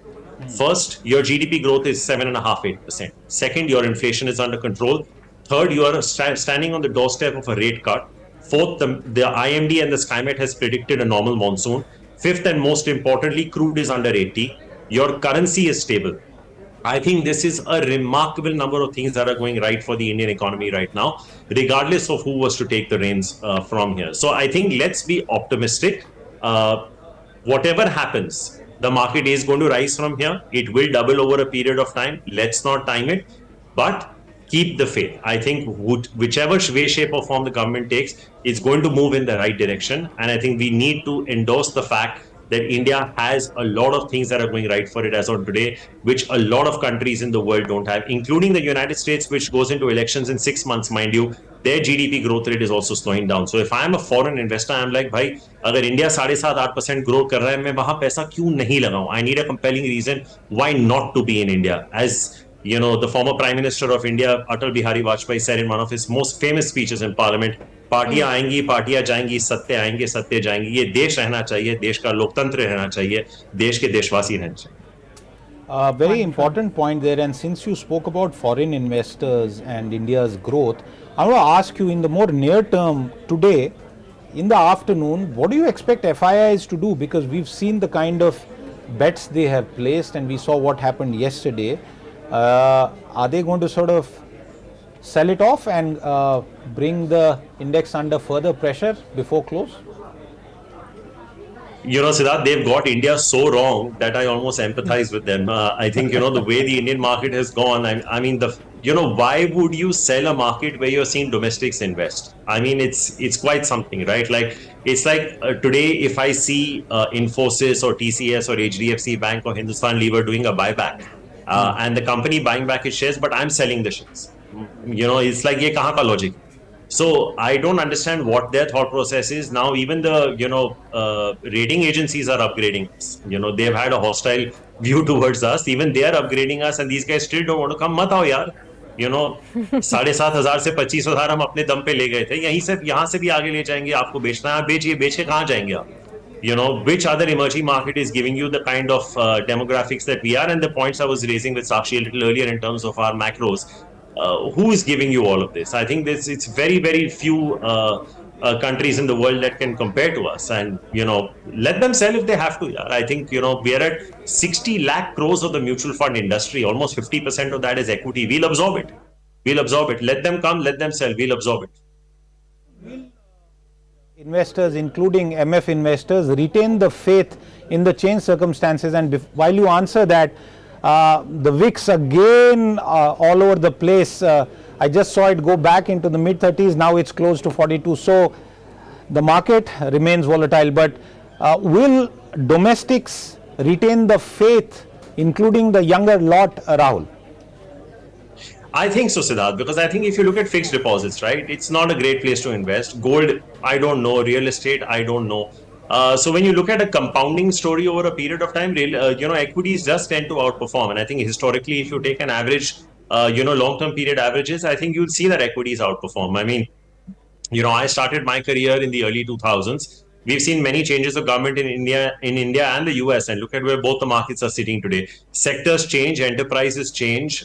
First, your GDP growth is 7.5-8%. Second, your inflation is under control. Third, you are standing on the doorstep of a rate cut. Fourth, the IMD and the SkyMet has predicted a normal monsoon. Fifth, and most importantly, crude is under 80. Your currency is stable. I think this is a remarkable number of things that are going right for the Indian economy right now, regardless of who was to take the reins from here. So I think let's be optimistic. Whatever happens, the market is going to rise from here. It will double over a period of time. Let's not time it, but keep the faith. I think whichever way, shape or form the government takes, it's going to move in the right direction. And I think we need to endorse the fact that India has a lot of things that are going right for it as of today, which a lot of countries in the world don't have, including the United States, which goes into elections in 6 months, mind you. Their GDP growth rate is also slowing down. So if I am a foreign investor, I'm like, bhai, agar India 7.5-8% growth kar raha hai, main wahan paisa kyun nahi lagaun? I need a compelling reason why not to be in India. As the former Prime Minister of India, Atal Bihari Vajpayee, said in one of his most famous speeches in Parliament, पार्टियां आएंगी, पार्टियां जाएंगी, सत्य आएंगे, सत्य जाएंगी. ये देश रहना चाहिए, देश का लोकतंत्र रहना चाहिए, देश के देशवासी रहना चाहिए. Very important point there, and since you spoke about foreign investors and India's growth, I want to ask you in the more near term today, in the afternoon, what do you expect FIIs to do? Because we've seen the kind of bets they have placed and we saw what happened yesterday. Are they going to sort of sell it off and bring the index under further pressure before close? Siddharth, they've got India so wrong that I almost empathize with them. I think, the way the Indian market has gone, I mean, why would you sell a market where you're seeing domestics invest? I mean, it's quite something, right? Like, it's like today, if I see Infosys or TCS or HDFC Bank or Hindustan Lever doing a buyback, and the company buying back its shares, but I'm selling the shares. It's like, ye kahan ka logic? So I don't understand what their thought process is. Now even the rating agencies are upgrading us. They've had a hostile view towards us. Even they are upgrading us, and these guys still don't want to come. मत आओ यार. 7,500 से 25,000 हम अपने दम पे ले गए थे. यहाँ से भी आगे ले जाएंगे. आपको बेचना है, बेचिए. बेच के कहाँ जाएंगे आप? which other emerging market is giving you the kind of demographics that we are, and the points I was raising with Sakshi a little earlier in terms of our macros. Who is giving you all of this? I think it's very, very few countries in the world that can compare to us, and let them sell if they have to. Yeah. I think we are at 60 lakh crores of the mutual fund industry. Almost 50% of that is equity. We'll absorb it. Let them come, let them sell. We'll absorb it. Investors, including MF investors, retain the faith in the changed circumstances? And while you answer that, the VIX again all over the place. I just saw it go back into the mid 30s. Now it's close to 42. So the market remains volatile. But will domestics retain the faith, including the younger lot, Rahul? I think so, Siddharth, because I think if you look at fixed deposits, right, it's not a great place to invest. Gold, I don't know. Real estate, I don't know. So when you look at a compounding story over a period of time, equities just tend to outperform. And I think historically, if you take an average, long-term period averages, I think you'll see that equities outperform. I mean, I started my career in the early 2000s. We've seen many changes of government in India and the US, and look at where both the markets are sitting today. Sectors change, enterprises change,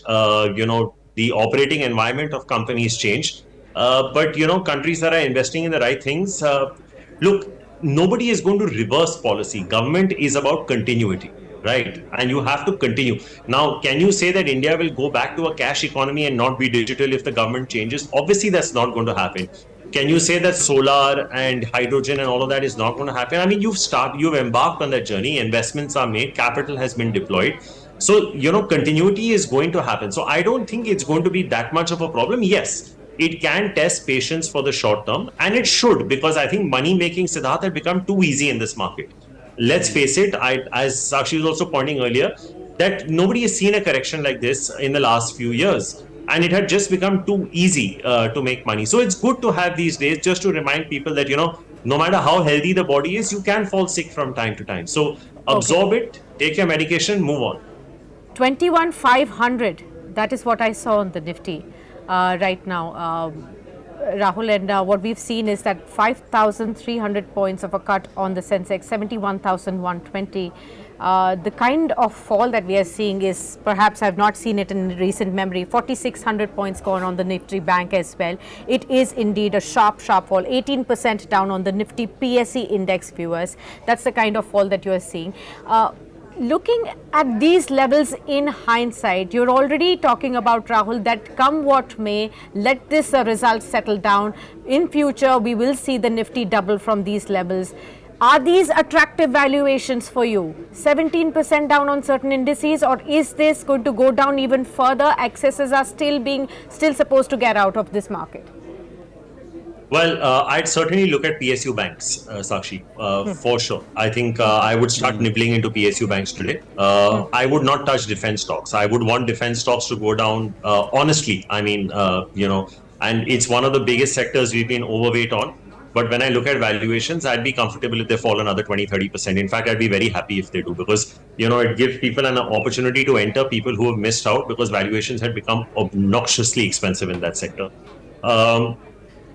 the operating environment of companies change. But countries that are investing in the right things, look, nobody is going to reverse policy. Government is about continuity, right? And you have to continue. Now, can you say that India will go back to a cash economy and not be digital if the government changes? Obviously, that's not going to happen. Can you say that solar and hydrogen and all of that is not going to happen? I mean, you've embarked on that journey. Investments are made. Capital has been deployed. So, continuity is going to happen. So I don't think it's going to be that much of a problem. Yes, it can test patience for the short term, and it should, because I think money making, Siddharth, had become too easy in this market. Let's face it, as Sakshi was also pointing earlier, that nobody has seen a correction like this in the last few years. And it had just become too easy to make money. So it's good to have these days just to remind people that, no matter how healthy the body is, you can fall sick from time to time. So absorb it, take your medication, move on. 21,500. That is what I saw on the Nifty right now, Rahul. And what we've seen is that 5,300 points of a cut on the Sensex, 71,120. The kind of fall that we are seeing is, perhaps I've not seen it in recent memory, 4,600 points gone on the Nifty Bank as well. It is indeed a sharp fall, 18% down on the Nifty PSE index, viewers. That's the kind of fall that you are seeing. Looking at these levels in hindsight, you're already talking about, Rahul, that come what may, let this result settle down. In future, we will see the Nifty double from these levels. Are these attractive valuations for you? 17% down on certain indices, or is this going to go down even further? Excesses are still supposed to get out of this market. Well, I'd certainly look at PSU banks, Sakshi, for sure. I think I would start nibbling into PSU banks today. I would not touch defense stocks. I would want defense stocks to go down, honestly. I mean, and it's one of the biggest sectors we've been overweight on. But when I look at valuations, I'd be comfortable if they fall another 20-30%. In fact, I'd be very happy if they do, because, it gives people an opportunity to enter, people who have missed out, because valuations had become obnoxiously expensive in that sector.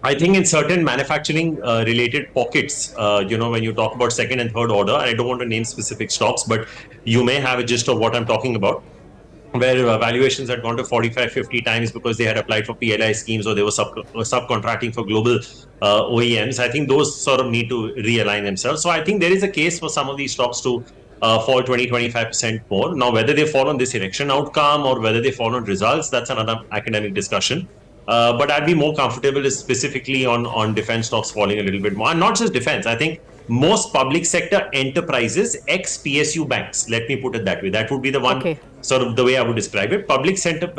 I think in certain manufacturing related pockets, when you talk about second and third order, I don't want to name specific stocks, but you may have a gist of what I'm talking about, where valuations had gone to 45-50 times because they had applied for PLI schemes, or they were subcontracting for global OEMs. I think those sort of need to realign themselves. So I think there is a case for some of these stocks to fall 20-25% more. Now, whether they fall on this election outcome or whether they fall on results, that's another academic discussion. But I'd be more comfortable specifically on defense stocks falling a little bit more. And not just defense. I think most public sector enterprises, ex-PSU banks, let me put it that way. That would be the one sort of the way I would describe it. Public sector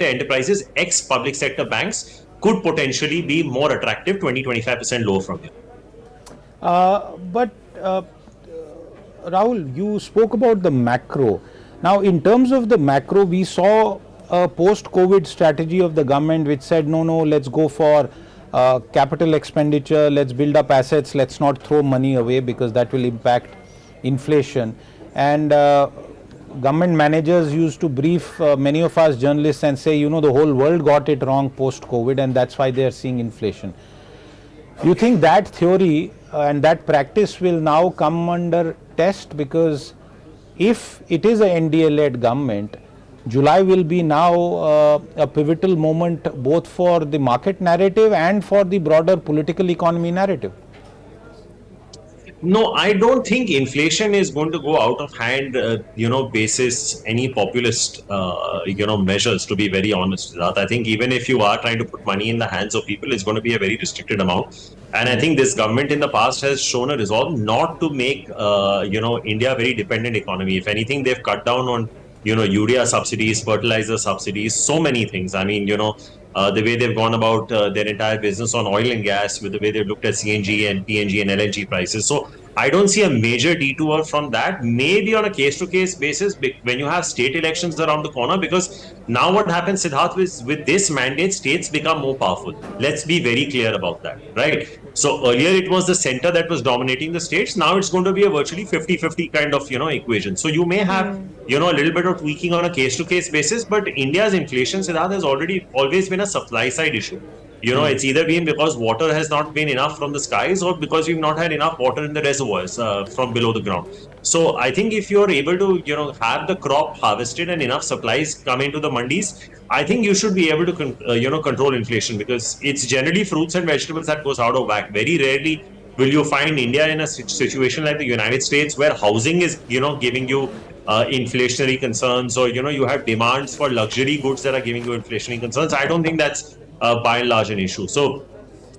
enterprises, ex-public sector banks could potentially be more attractive, 20-25% lower from here. But Rahul, you spoke about the macro. Now, in terms of the macro, we saw a post-COVID strategy of the government which said, no, let's go for capital expenditure, let's build up assets, let's not throw money away because that will impact inflation. And government managers used to brief many of us journalists and say, the whole world got it wrong post-COVID and that's why they are seeing inflation. You think that theory and that practice will now come under test, because if it is a NDA-led government, July will be now a pivotal moment both for the market narrative and for the broader political economy narrative. No, I don't think inflation is going to go out of hand, basis any populist, measures, to be very honest. Siddharth. I think even if you are trying to put money in the hands of people, it's going to be a very restricted amount. And I think this government in the past has shown a resolve not to make, India a very dependent economy. If anything, they've cut down on, urea subsidies, fertilizer subsidies, so many things. I mean, the way they've gone about their entire business on oil and gas, with the way they've looked at CNG and PNG and LNG prices. So I don't see a major detour from that. Maybe on a case-to-case basis when you have state elections around the corner, because now what happens, Siddharth, is with this mandate, states become more powerful. Let's be very clear about that, right? So earlier it was the center that was dominating the states. Now it's going to be a virtually 50-50 kind of, equation. So you may have, a little bit of tweaking on a case-to-case basis, but India's inflation, Siddharth, has always been a supply side issue. It's either been because water has not been enough from the skies, or because we've not had enough water in the reservoirs from below the ground. So I think if you're able to, have the crop harvested and enough supplies come into the mandis, I think you should be able to, control inflation, because it's generally fruits and vegetables that goes out of whack. Very rarely will you find India in a situation like the United States, where housing is, giving you inflationary concerns, or, you have demands for luxury goods that are giving you inflationary concerns. I don't think that's by and large an issue. So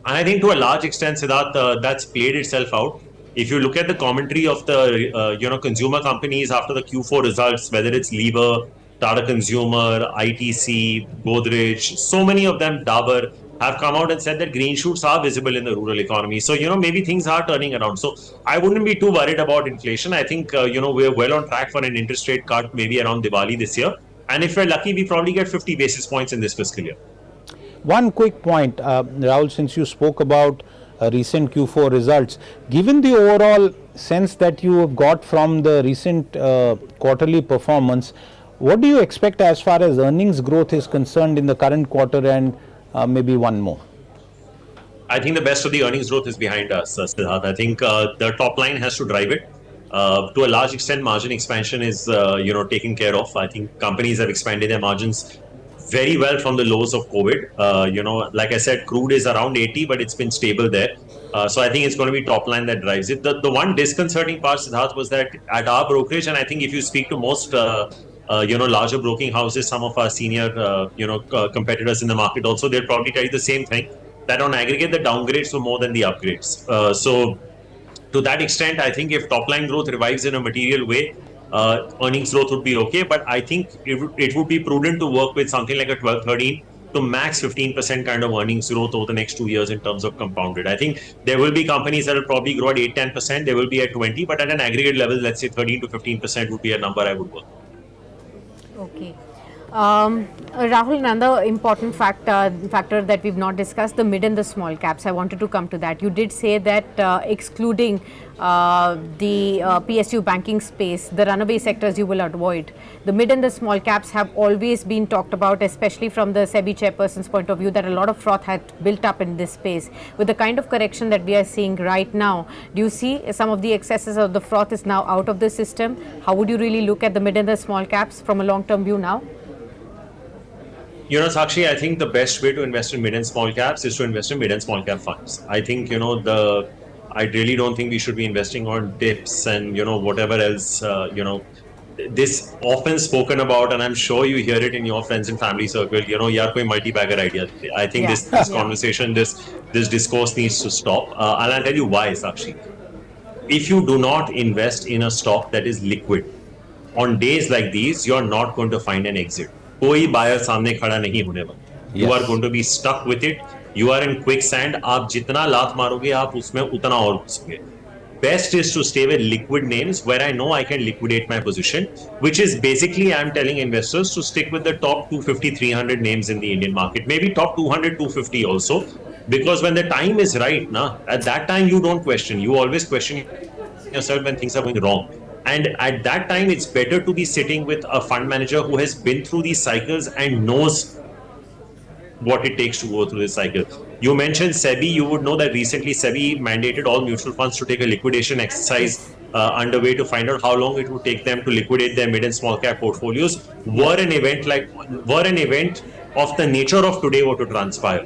I think to a large extent, Siddharth, that's played itself out. If you look at the commentary of the consumer companies after the Q4 results, whether it's Lever, Tata Consumer, ITC, Godrej, so many of them, Dabur, have come out and said that green shoots are visible in the rural economy. So, maybe things are turning around. So I wouldn't be too worried about inflation. I think, we're well on track for an interest rate cut maybe around Diwali this year. And if we're lucky, we probably get 50 basis points in this fiscal year. One quick point, Rahul, since you spoke about recent Q4 results, given the overall sense that you have got from the recent quarterly performance, what do you expect as far as earnings growth is concerned in the current quarter and maybe one more? I think the best of the earnings growth is behind us, Siddharth. I think the top line has to drive it. To a large extent, margin expansion is, taken care of. I think companies have expanded their margins very well from the lows of COVID. Like I said, crude is around 80, but it's been stable there. So I think it's going to be top line that drives it. The one disconcerting part, Siddharth, was that at our brokerage, and I think if you speak to most, larger broking houses, some of our senior, competitors in the market also, they'll probably tell you the same thing, that on aggregate, the downgrades were more than the upgrades. So to that extent, I think if top line growth revives in a material way, earnings growth would be okay, but I think it would be prudent to work with something like a 12-13 to max 15% kind of earnings growth over the next 2 years in terms of compounded. I think there will be companies that will probably grow at 8-10%, they will be at 20, but at an aggregate level, let's say 13 to 15% would be a number I would work. Okay. Rahul, another important factor that we've not discussed, the mid and the small caps. I wanted to come to that. You did say that excluding the PSU banking space, the runaway sectors you will avoid. The mid and the small caps have always been talked about, especially from the SEBI chairperson's point of view, that a lot of froth had built up in this space. With the kind of correction that we are seeing right now, do you see some of the excesses of the froth is now out of the system? How would you really look at the mid and the small caps from a long-term view now? Sakshi, I think the best way to invest in mid and small caps is to invest in mid and small cap funds. I think, I really don't think we should be investing on dips and, whatever else, this often spoken about, and I'm sure you hear it in your friends and family circle, yaar koi multi-bagger idea. I think this conversation, this discourse needs to stop. And I'll tell you why, Sakshi. If you do not invest in a stock that is liquid, on days like these, you're not going to find an exit. कोई buyer सामने खड़ा नहीं होने वाला. You are going to be stuck with it. You are in quicksand. आप जितना लात मारोगे आप उसमें उतना और घुसोगे. Best is to stay with liquid names where I know I can liquidate my position, which is basically I'm telling investors to stick with the top 250, 300 names in the Indian market, maybe top 200, 250 also, because when the time is right, at that time you don't question. You always question yourself when things are going wrong. And at that time, it's better to be sitting with a fund manager who has been through these cycles and knows what it takes to go through this cycle. You mentioned SEBI. You would know that recently SEBI mandated all mutual funds to take a liquidation exercise underway to find out how long it would take them to liquidate their mid and small cap portfolios. Were an event of the nature of today were to transpire.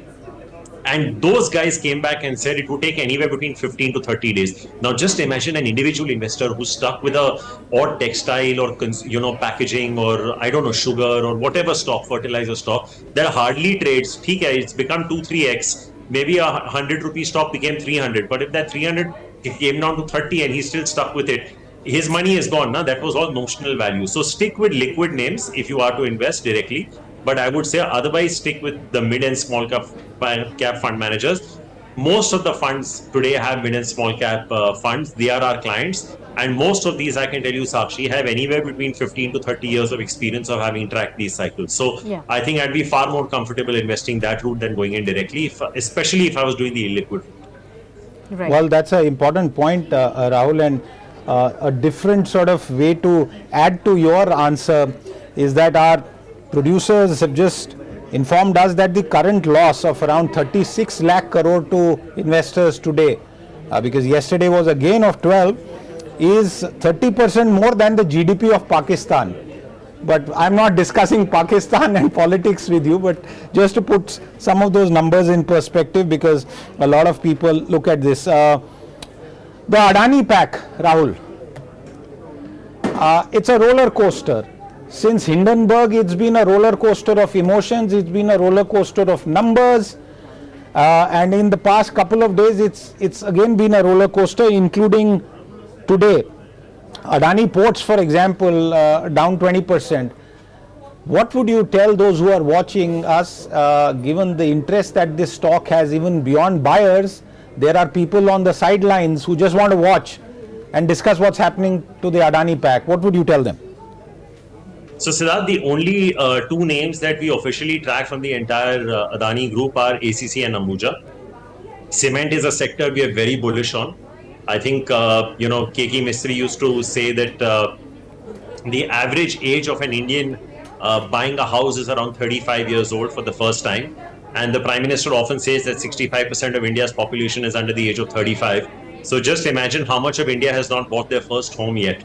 And those guys came back and said it would take anywhere between 15 to 30 days. Now, just imagine an individual investor who's stuck with a odd textile or packaging or I don't know sugar or whatever stock, fertilizer stock that hardly trades. It's become 2-3x. Maybe a 100 rupee stock became 300. But if that 300 came down to 30 and he's still stuck with it, his money is gone. Now that was all notional value. So stick with liquid names if you are to invest directly. But I would say otherwise stick with the mid and small cap fund managers. Most of the funds today have mid and small cap funds. They are our clients. And most of these, I can tell you, Sakshi, have anywhere between 15 to 30 years of experience of having tracked these cycles. So I think I'd be far more comfortable investing that route than going in directly, especially if I was doing the illiquid. Right. Well, that's an important point, Rahul, and a different sort of way to add to your answer is that our producers have just informed us that the current loss of around 36 lakh crore to investors today, because yesterday was a gain of 12, is 30% more than the GDP of Pakistan. But I'm not discussing Pakistan and politics with you, but just to put some of those numbers in perspective, because a lot of people look at this. The Adani pack, Rahul, it's a roller coaster. Since Hindenburg, it's been a roller coaster of emotions, it's been a roller coaster of numbers, and in the past couple of days, it's again been a roller coaster, including today. Adani Ports, for example, down 20%. What would you tell those who are watching us, given the interest that this stock has even beyond buyers? There are people on the sidelines who just want to watch and discuss what's happening to the Adani pack. What would you tell them? So, Siddharth, the only two names that we officially track from the entire Adani group are ACC and Ambuja. Cement is a sector we are very bullish on. I think, K.K. Mistry used to say that the average age of an Indian buying a house is around 35 years old for the first time. And the Prime Minister often says that 65% of India's population is under the age of 35. So just imagine how much of India has not bought their first home yet.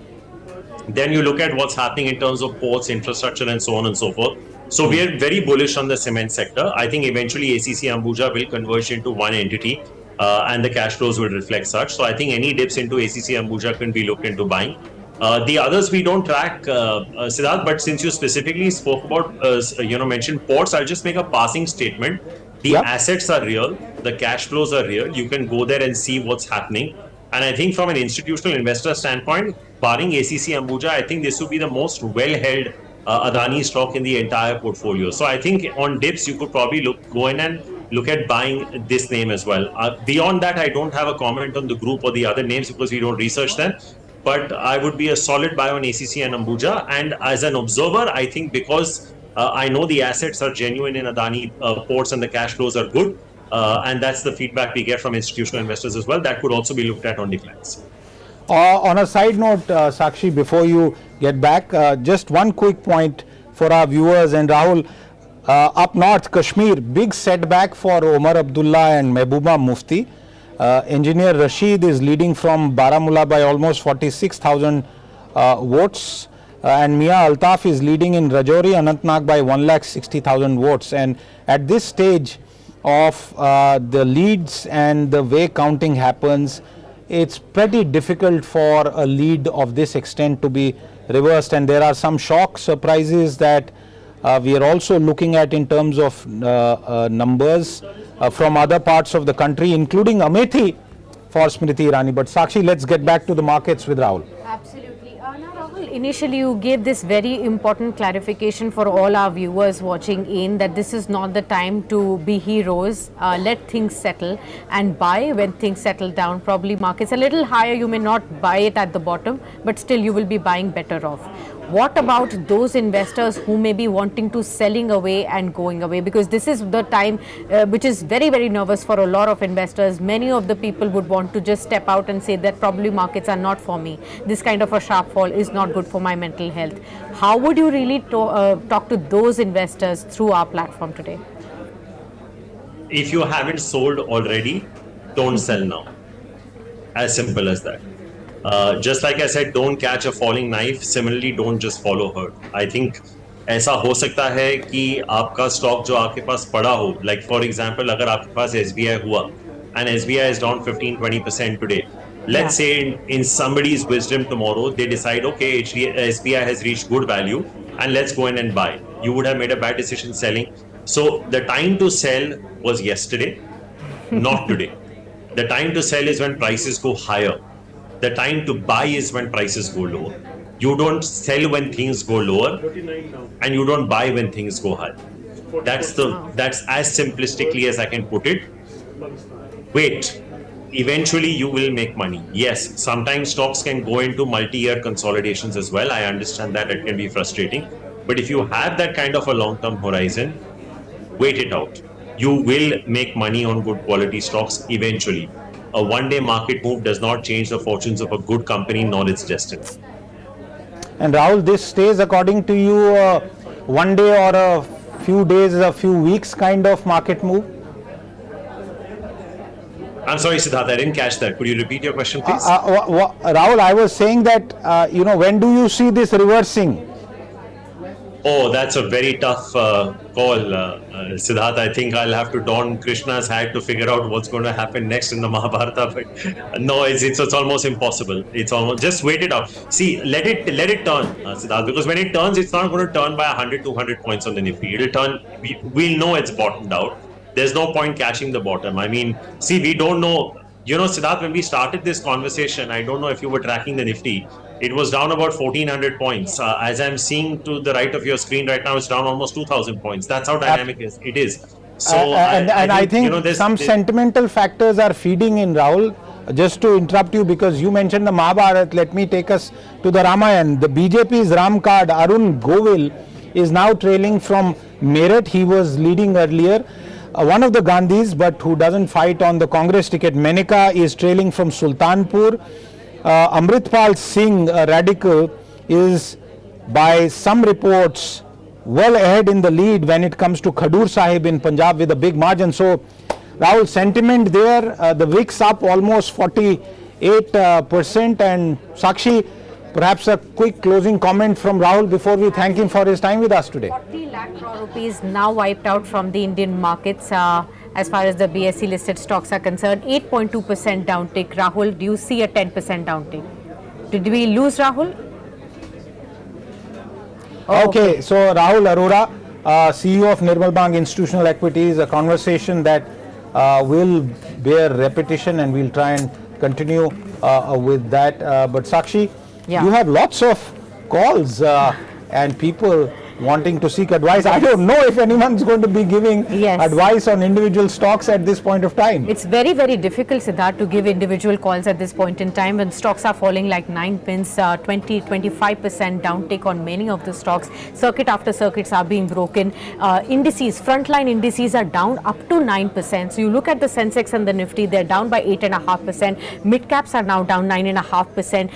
Then you look at what's happening in terms of ports, infrastructure, and so on and so forth. So we are very bullish on the cement sector. I think eventually ACC Ambuja will converge into one entity and the cash flows will reflect such. So I think any dips into ACC Ambuja can be looked into buying. The others we don't track, Siddharth, but since you specifically spoke about, mentioned ports, I'll just make a passing statement. The assets are real, the cash flows are real. You can go there and see what's happening. And I think from an institutional investor standpoint, barring ACC Ambuja, I think this would be the most well-held Adani stock in the entire portfolio. So I think on dips, you could probably go in and look at buying this name as well. Beyond that, I don't have a comment on the group or the other names because we don't research them. But I would be a solid buy on ACC and Ambuja. And as an observer, I think because I know the assets are genuine in Adani ports and the cash flows are good, and that's the feedback we get from institutional investors as well. That could also be looked at on declines. On a side note, Sakshi, before you get back, just one quick point for our viewers and Rahul. Up north, Kashmir, big setback for Omar Abdullah and Mehbooba Mufti. Engineer Rashid is leading from Baramulla by almost 46,000 votes. And Mia Altaf is leading in Rajouri, Anantnag by 160,000 votes. And at this stage of the leads and the way counting happens, it's pretty difficult for a lead of this extent to be reversed. And there are some shock surprises that we are also looking at in terms of numbers from other parts of the country, including Amethi for Smriti Irani. But Sakshi, let's get back to the markets with Rahul. Absolutely. Now, Rahul, initially you gave this very important clarification for all our viewers watching in that this is not the time to be heroes. Let things settle and buy when things settle down. Probably markets a little higher, you may not buy it at the bottom, but still you will be buying better off. What about those investors who may be wanting to selling away and going away? Because this is the time which is very, very nervous for a lot of investors. Many of the people would want to just step out and say that probably markets are not for me. This kind of a sharp fall is not good for my mental health. How would you really talk to those investors through our platform today? if you haven't sold already, don't sell now. As simple as that. Just like I said, don't catch a falling knife. Similarly, don't just follow her. I think ऐसा हो सकता है कि आपका stock जो आपके पास पड़ा हो, like for example, अगर आपके पास SBI हुआ and SBI is down 15-20% today. Let's say in somebody's wisdom tomorrow, they decide, okay, SBI has reached good value and let's go in and buy. You would have made a bad decision selling. So the time to sell was yesterday, not today. The time to sell is when prices go higher. The time to buy is when prices go lower. You don't sell when things go lower, and you don't buy when things go high. That's as simplistically as I can put it. Wait, eventually you will make money. Yes, sometimes stocks can go into multi-year consolidations as well. I understand that it can be frustrating, but if you have that kind of a long-term horizon, wait it out. You will make money on good quality stocks eventually. A one-day market move does not change the fortunes of a good company nor its destiny. And Rahul, this stays according to you one day or a few days, a few weeks kind of market move? I'm sorry, Siddharth, I didn't catch that. Could you repeat your question, please? Rahul, I was saying that, when do you see this reversing? Oh, that's a very tough call, Siddharth. I think I'll have to don Krishna's hat to figure out what's going to happen next in the Mahabharata. But no, it's almost impossible. It's almost, just wait it out. See, let it turn, Siddharth, because when it turns, it's not going to turn by 100, 200 points on the Nifty. It'll turn. We'll know it's bottomed out. There's no point catching the bottom. I mean, see, we don't know. Siddharth, when we started this conversation, I don't know if you were tracking the Nifty. It was down about 1,400 points. As I'm seeing to the right of your screen right now, it's down almost 2,000 points. That's how dynamic it is. So, I think some sentimental factors are feeding in, Rahul. Just to interrupt you, because you mentioned the Mahabharata, let me take us to the Ramayana. The BJP's Ram card, Arun Govil, is now trailing from Meerut. He was leading earlier. One of the Gandhis, but who doesn't fight on the Congress ticket, Menika, is trailing from Sultanpur. Amritpal Singh, a radical, is by some reports well ahead in the lead when it comes to Khadur Sahib in Punjab with a big margin. So, Rahul, sentiment there, the VIX up almost 48%. And Sakshi, perhaps a quick closing comment from Rahul before we thank him for his time with us today. 40 lakh crore rupees now wiped out from the Indian markets. As far as the BSE listed stocks are concerned, 8.2% downtick. Rahul, do you see a 10% downtick? Did we lose Rahul? Oh, okay, so Rahul Arora, CEO of Nirmal Bang Institutional Equities, a conversation that will bear repetition, and we'll try and continue with that. But Sakshi, you have lots of calls and people wanting to seek advice. I don't know if anyone's going to be giving advice on individual stocks at this point of time. It's very, very difficult, Siddharth, to give individual calls at this point in time when stocks are falling like 9 pins, 20-25% downtick on many of the stocks. Circuit after circuits are being broken. Indices, frontline indices are down up to 9%. So you look at the Sensex and the Nifty, they're down by 8.5%. Mid caps are now down 9.5%.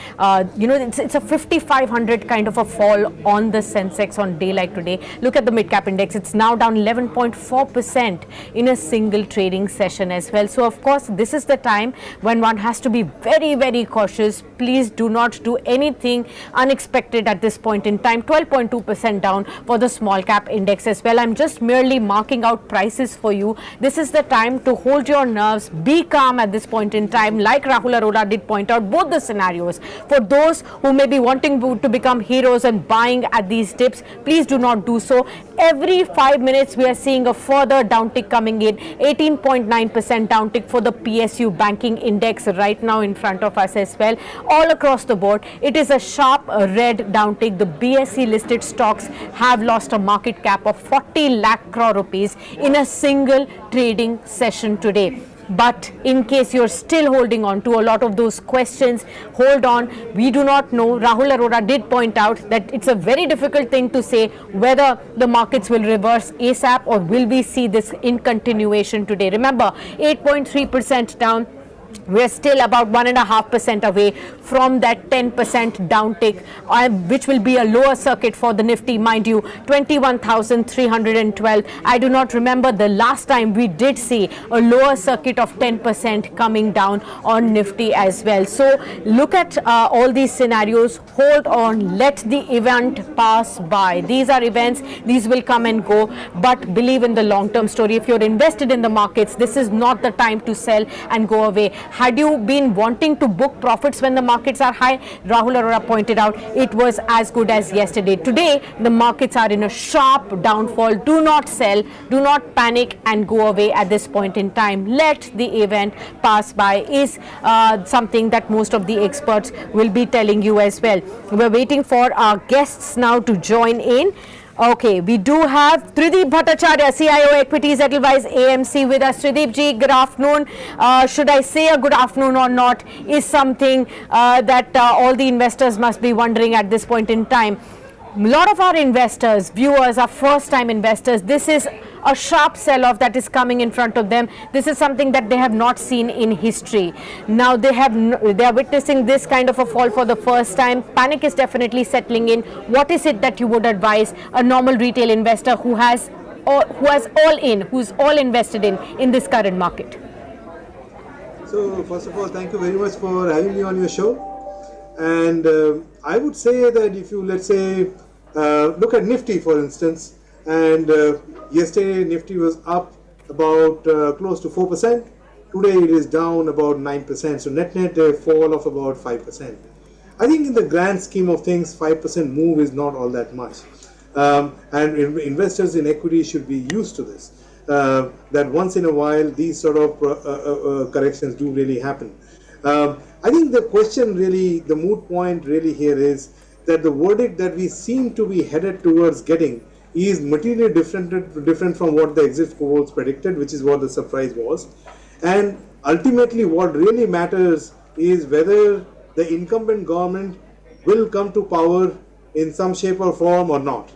It's a 5,500 kind of a fall on the Sensex on day like today. Look at the mid cap index, it's now down 11.4% in a single trading session as well. So of course this is the time when one has to be very, very cautious. Please do not do anything unexpected at this point in time. 12.2% down for the small cap index as well. I'm just merely marking out prices for you. This is the time to hold your nerves, be calm at this point in time. Like Rahul Arora did point out, both the scenarios for those who may be wanting to become heroes and buying at these dips, please do not do so. Every 5 minutes we are seeing a further downtick coming in. 18.9% downtick for the PSU banking index right now in front of us as well. All across the board, it is a sharp red downtick. The BSE listed stocks have lost a market cap of 40 lakh crore rupees in a single trading session today. But in case you're still holding on to a lot of those questions, hold on. We do not know. Rahul Arora did point out that it's a very difficult thing to say whether the markets will reverse ASAP or will we see this in continuation today. Remember, 8.3% down. We're still about 1.5% away from that 10% downtick, which will be a lower circuit for the Nifty, mind you, 21,312. I do not remember the last time we did see a lower circuit of 10% coming down on Nifty as well. So look at all these scenarios, hold on, let the event pass by. These are events, these will come and go, but believe in the long-term story. If you're invested in the markets, this is not the time to sell and go away. Had you been wanting to book profits when the markets are high, Rahul Arora pointed out, it was as good as yesterday. Today, the markets are in a sharp downfall. Do not sell, do not panic and go away at this point in time. Let the event pass by is something that most of the experts will be telling you as well. We're waiting for our guests now to join in. Okay, we do have Tridip Bhattacharya, CIO Equities Edelweiss AMC with us. Tridip ji, good afternoon. Should I say a good afternoon or not is something that all the investors must be wondering at this point in time. A lot of our investors, viewers, are first-time investors. This is a sharp sell-off that is coming in front of them. This is something that they have not seen in history. Now they are witnessing this kind of a fall for the first time. Panic is definitely settling in. What is it that you would advise a normal retail investor who's all invested in this current market? So first of all, thank you very much for having me on your show. And I would say that if you, let's say, look at Nifty for instance, and yesterday Nifty was up about close to 4%. Today it is down about 9%. So net a fall of about 5%. I think in the grand scheme of things, 5% move is not all that much. And investors in equity should be used to this. That once in a while these sort of corrections do really happen. I think the question really, the moot point really here is that the verdict that we seem to be headed towards getting is materially different from what the exit polls predicted, which is what the surprise was. And ultimately what really matters is whether the incumbent government will come to power in some shape or form or not.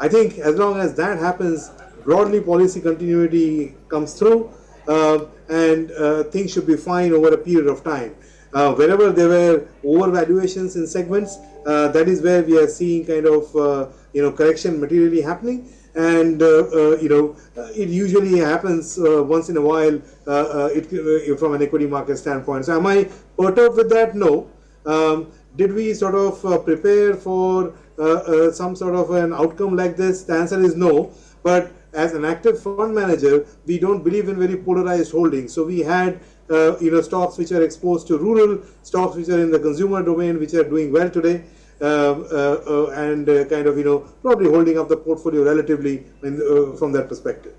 I think as long as that happens, broadly policy continuity comes through and things should be fine over a period of time. Wherever there were overvaluations in segments, that is where we are seeing kind of correction materially happening, and it usually happens once in a while from an equity market standpoint. So am I perturbed with that? No. Did we sort of prepare for some sort of an outcome like this? The answer is no. But as an active fund manager, we don't believe in very polarized holdings. So we had stocks which are exposed to rural, stocks which are in the consumer domain, which are doing well today, and probably holding up the portfolio relatively from that perspective.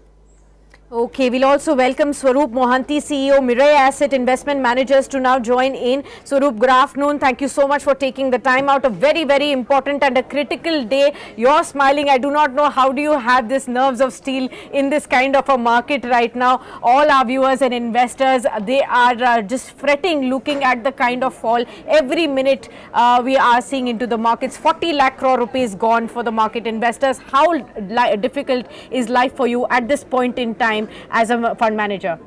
Okay, we'll also welcome Swaroop Mohanty, CEO, Mirai Asset Investment Managers, to now join in. Swaroop, good afternoon. Thank you so much for taking the time out. A very, very important and a critical day. You're smiling. I do not know how do you have this nerves of steel in this kind of a market right now. All our viewers and investors, they are just fretting looking at the kind of fall. Every minute we are seeing into the markets. 40 lakh crore rupees gone for the market investors. How difficult is life for you at this point in time as a fund manager?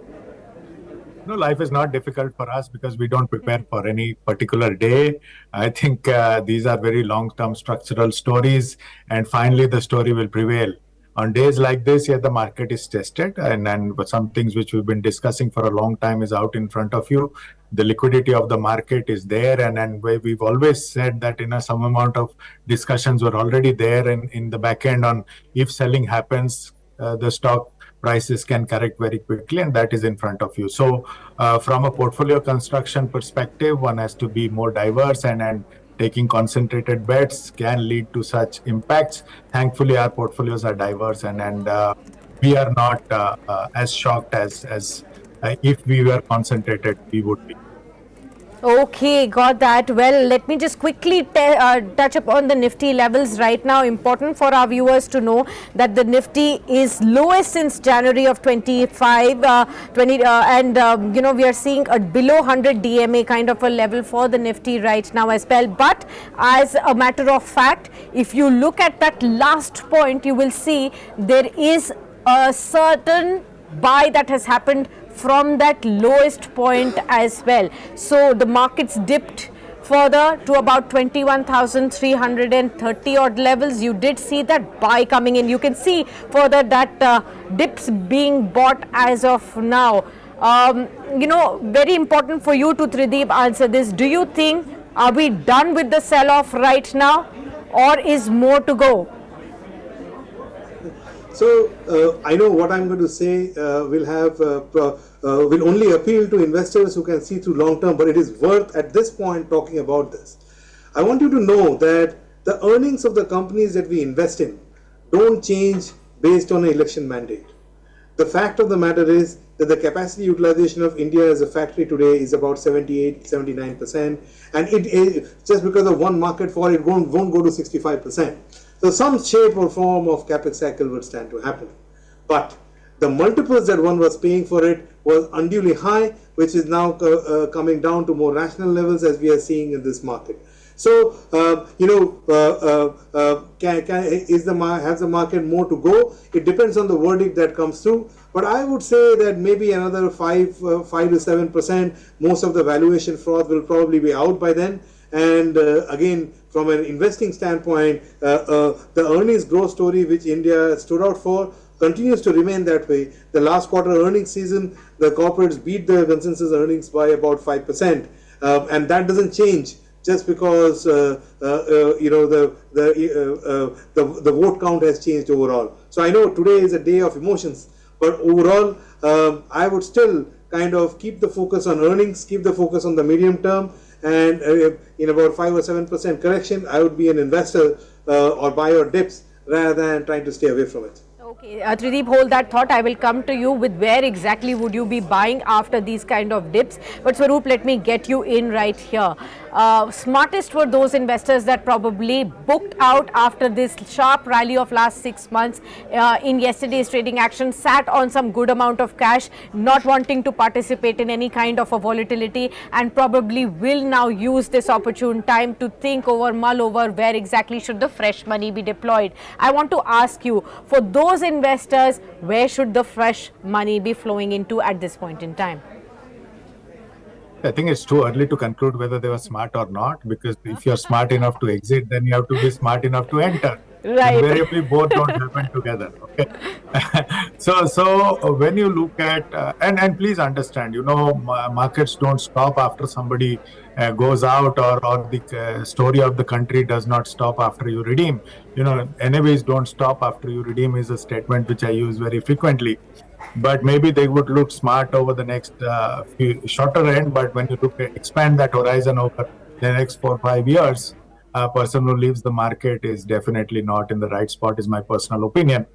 No, life is not difficult for us because we don't prepare for any particular day. I think these are very long-term structural stories, and finally the story will prevail. On days like this, the market is tested, and some things which we've been discussing for a long time is out in front of you. The liquidity of the market is there, and we've always said that some amount of discussions were already there in the back end on if selling happens, the stock prices can correct very quickly, and that is in front of you. So from a portfolio construction perspective, one has to be more diverse, and taking concentrated bets can lead to such impacts. Thankfully, our portfolios are diverse, and we are not as shocked as if we were concentrated, we would be. Okay, got that. Well, let me just quickly touch upon the Nifty levels right now. Important for our viewers to know that the Nifty is lowest since January of 25, we are seeing a below 100 DMA kind of a level for the Nifty right now as well. But as a matter of fact, if you look at that last point, you will see there is a certain buy that has happened from that lowest point as well. So the markets dipped further to about 21,330 odd levels. You did see that buy coming in. You can see further that dips being bought as of now. Very important for you to, Trideep, answer this. Do you think, are we done with the sell-off right now, or is more to go? So I know what I'm going to say will only appeal to investors who can see through long term, but it is worth at this point talking about this. I want you to know that the earnings of the companies that we invest in don't change based on an election mandate. The fact of the matter is that the capacity utilization of India as a factory today is about 78-79%, and just because of one market fall, it won't go to 65%. So some shape or form of capex cycle would stand to happen. But the multiples that one was paying for it was unduly high, which is now coming down to more rational levels as we are seeing in this market. So, has the market more to go? It depends on the verdict that comes through. But I would say that maybe another 5 to 7%, most of the valuation fraud will probably be out by then. And again, from an investing standpoint, the earnings growth story which India stood out for continues to remain that way. The last quarter earnings season, the corporates beat the consensus earnings by about 5%, and that doesn't change just because the vote count has changed overall. So I know today is a day of emotions, but overall, I would still kind of keep the focus on earnings, keep the focus on the medium term, and in about 5 or 7% correction, I would be an investor or buyer dips rather than trying to stay away from it. Okay, Trideep, hold that thought. I will come to you with where exactly would you be buying after these kind of dips. But Swaroop, let me get you in right here. Smartest were those investors that probably booked out after this sharp rally of last 6 months in yesterday's trading action, sat on some good amount of cash, not wanting to participate in any kind of a volatility, and probably will now use this opportune time to think over, mull over where exactly should the fresh money be deployed. I want to ask you, for those investors, where should the fresh money be flowing into at this point in time? I think it's too early to conclude whether they were smart or not, because if you're smart enough to exit, then you have to be smart enough to enter. Right. Invariably, both don't happen together. Okay. So when you look at and please understand, markets don't stop after somebody goes out, or the story of the country does not stop after you redeem. NAVs don't stop after you redeem is a statement which I use very frequently. But maybe they would look smart over the next shorter end. But when you expand that horizon over the next 4 or 5 years, a person who leaves the market is definitely not in the right spot, is my personal opinion.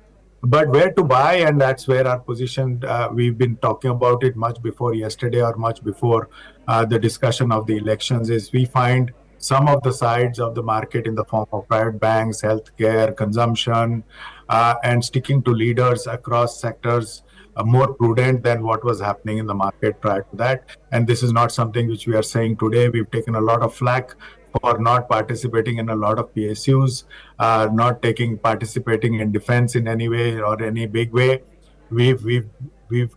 But where to buy, and that's where our position, we've been talking about it much before yesterday or much before the discussion of the elections, is we find some of the sides of the market in the form of private banks, healthcare, consumption, and sticking to leaders across sectors more prudent than what was happening in the market prior to that. And this is not something which we are saying today. We've taken a lot of flack for not participating in a lot of PSUs, not participating in defense in any way or any big way. We've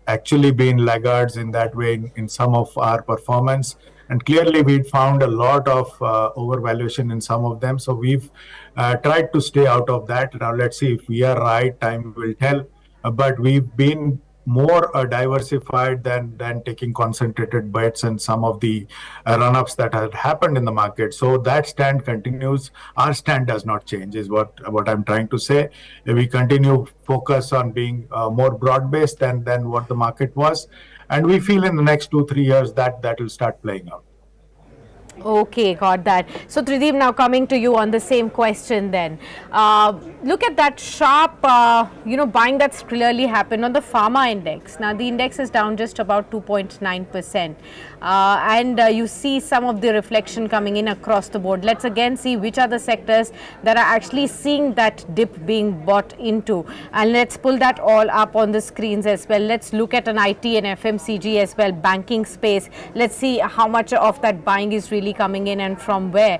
actually been laggards in that way in some of our performance. And clearly, we found a lot of overvaluation in some of them. So we've tried to stay out of that. Now, let's see if we are right. Time will tell. But we've been more diversified than taking concentrated bets in some of the run-ups that had happened in the market. So that stand continues. Our stand does not change, is what I'm trying to say. We continue focus on being more broad-based than what the market was. And we feel in the next 2-3 years that will start playing out. Okay, got that. So Trideep, now coming to you on the same question then. Look at that sharp, buying that's clearly happened on the pharma index. Now the index is down just about 2.9%. And you see some of the reflection coming in across the board. Let's again see which are the sectors that are actually seeing that dip being bought into. And let's pull that all up on the screens as well. Let's look at an IT and FMCG as well, banking space. Let's see how much of that buying is really really coming in and from where?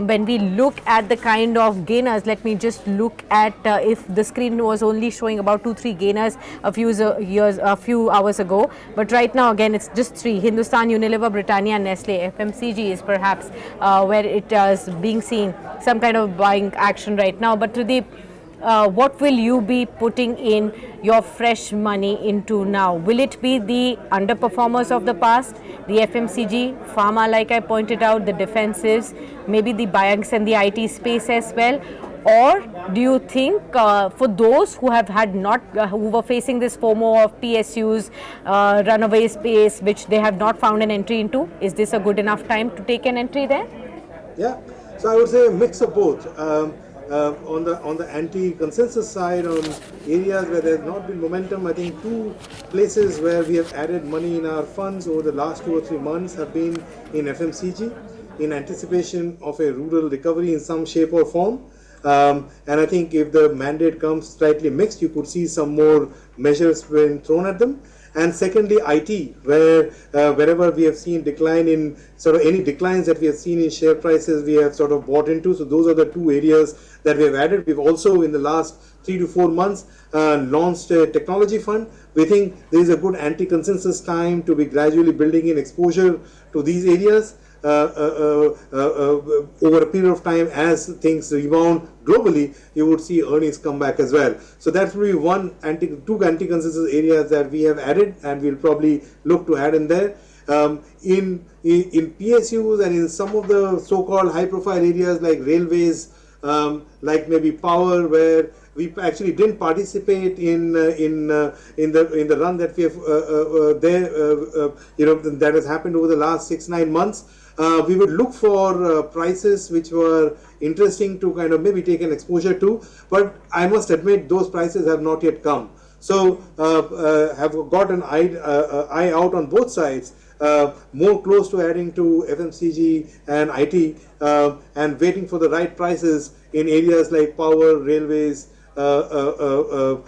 When we look at the kind of gainers, let me just look at if the screen was only showing about 2-3 gainers a few hours ago, but right now again it's just 3: Hindustan Unilever, Britannia, Nestle. FMCG is perhaps where it is being seen some kind of buying action right now. But Pradeep, what will you be putting in your fresh money into now? Will it be the underperformers of the past, the FMCG, pharma, like I pointed out, the defensives, maybe the banks and the IT space as well? Or do you think for those who have had who were facing this FOMO of PSUs, runaway space, which they have not found an entry into, is this a good enough time to take an entry there? Yeah, so I would say a mix of both. On the anti-consensus side, on areas where there has not been momentum, I think 2 places where we have added money in our funds over the last 2 or 3 months have been in FMCG, in anticipation of a rural recovery in some shape or form. And I think if the mandate comes slightly mixed, you could see some more measures being thrown at them. And secondly, IT, where wherever we have seen decline in sort of any declines that we have seen in share prices, we have sort of bought into. So those are the 2 areas that we have added. We've also in the last 3 to 4 months launched a technology fund. We think there is a good anti-consensus time to be gradually building in exposure to these areas. Over a period of time, as things rebound globally, you would see earnings come back as well. So that's really 2 anti-consensus areas that we have added, and we'll probably look to add in there. In PSUs and in some of the so-called high-profile areas like railways, like maybe power, where we actually didn't participate in the run that we have that has happened over the last 6-9 months. We would look for prices which were interesting to kind of maybe take an exposure to, but I must admit those prices have not yet come. So have got an eye out on both sides, more close to adding to FMCG and IT, and waiting for the right prices in areas like power, railways, to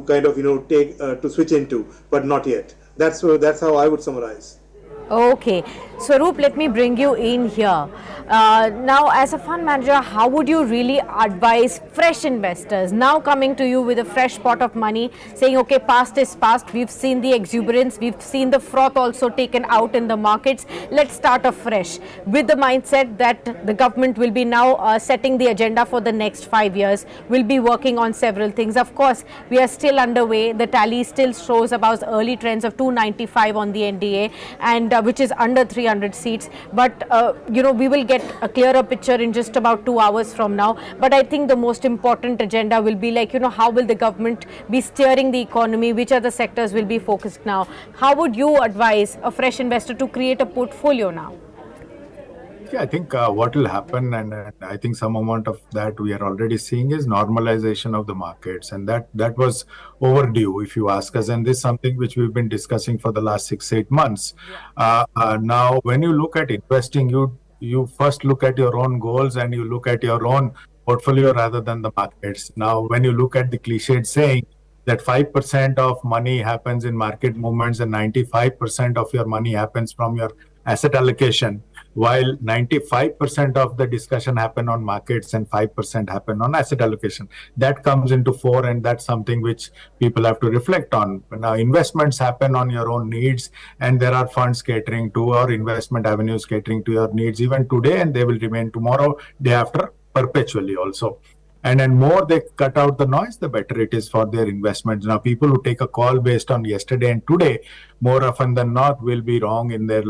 kind of take to switch into, but not yet. That's how I would summarize. Okay, Swaroop, let me bring you in here. Now, as a fund manager, how would you really advise fresh investors now coming to you with a fresh pot of money, saying, okay, past is past, we've seen the exuberance, we've seen the froth also taken out in the markets, let's start afresh, with the mindset that the government will be now setting the agenda for the next 5 years, will be working on several things. Of course, we are still underway, the tally still shows about early trends of 295 on the NDA, and which is under 300 seats, but we will get a clearer picture in just about 2 hours from now. But I think the most important agenda will be like, how will the government be steering the economy, which other sectors will be focused now. How would you advise a fresh investor to create a portfolio now? Yeah, I think what will happen, and I think some amount of that we are already seeing, is normalization of the markets, and that was overdue, if you ask us. And this is something which we've been discussing for the last 6-8 months. Now, when you look at investing, you first look at your own goals and you look at your own portfolio rather than the markets. Now, when you look at the cliched saying that 5% of money happens in market movements and 95% of your money happens from your asset allocation, while 95% of the discussion happen on markets and 5% happen on asset allocation. That comes into fore, and that's something which people have to reflect on. Now, investments happen on your own needs, and there are funds catering to, or investment avenues catering to your needs even today, and they will remain tomorrow, day after, perpetually also. And then more they cut out the noise, the better it is for their investments. Now, people who take a call based on yesterday and today, more often than not, will be wrong in their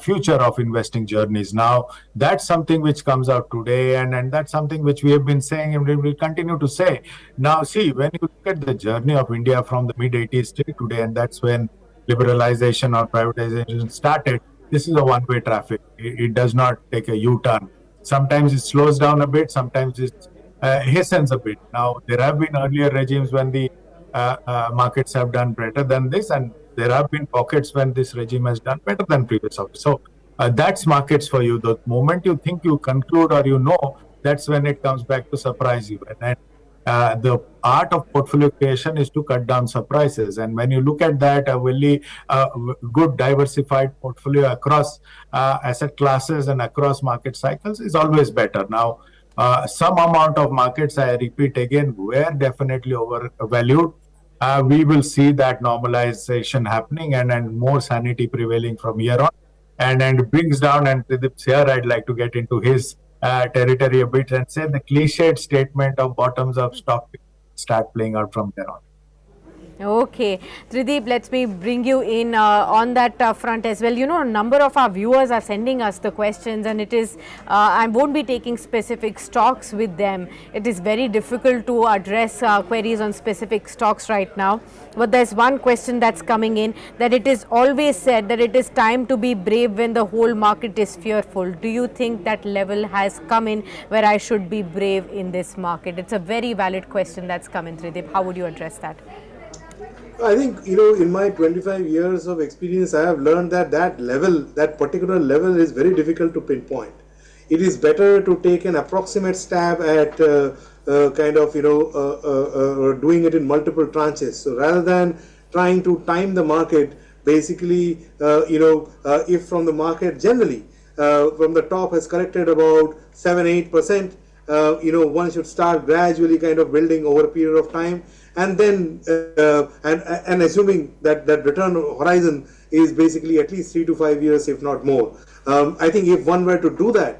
future of investing journeys. Now, that's something which comes out today, and that's something which we have been saying and we will continue to say. Now, see, when you look at the journey of India from the mid-80s till today, and that's when liberalization or privatization started, this is a one-way traffic. It does not take a U-turn. Sometimes it slows down a bit, sometimes it hastens a bit. Now, there have been earlier regimes when the markets have done better than this, and there have been pockets when this regime has done better than previous. So that's markets for you. The moment you think you conclude or that's when it comes back to surprise you. And The art of portfolio creation is to cut down surprises. And when you look at that, a really good diversified portfolio across asset classes and across market cycles is always better. Now, some amount of markets, I repeat again, were definitely overvalued. We will see that normalization happening and more sanity prevailing from here on. And it brings down, and Tridip's here, I'd like to get into his territory a bit and say the cliched statement of bottoms up stock start playing out from there on. Okay, Tridip, let me bring you in on that front as well. You know, a number of our viewers are sending us the questions, and it is, I won't be taking specific stocks with them. It is very difficult to address queries on specific stocks right now. But there's one question that's coming in, that it is always said that it is time to be brave when the whole market is fearful. Do you think that level has come in where I should be brave in this market? It's a very valid question that's come in, Tridip. How would you address that? I think, in my 25 years of experience, I have learned that that particular level is very difficult to pinpoint. It is better to take an approximate stab at doing it in multiple tranches. So rather than trying to time the market, basically, if from the market generally, from the top has corrected about 7-8%, one should start gradually kind of building over a period of time. And then, and assuming that return horizon is basically at least 3 to 5 years, if not more. I think if one were to do that,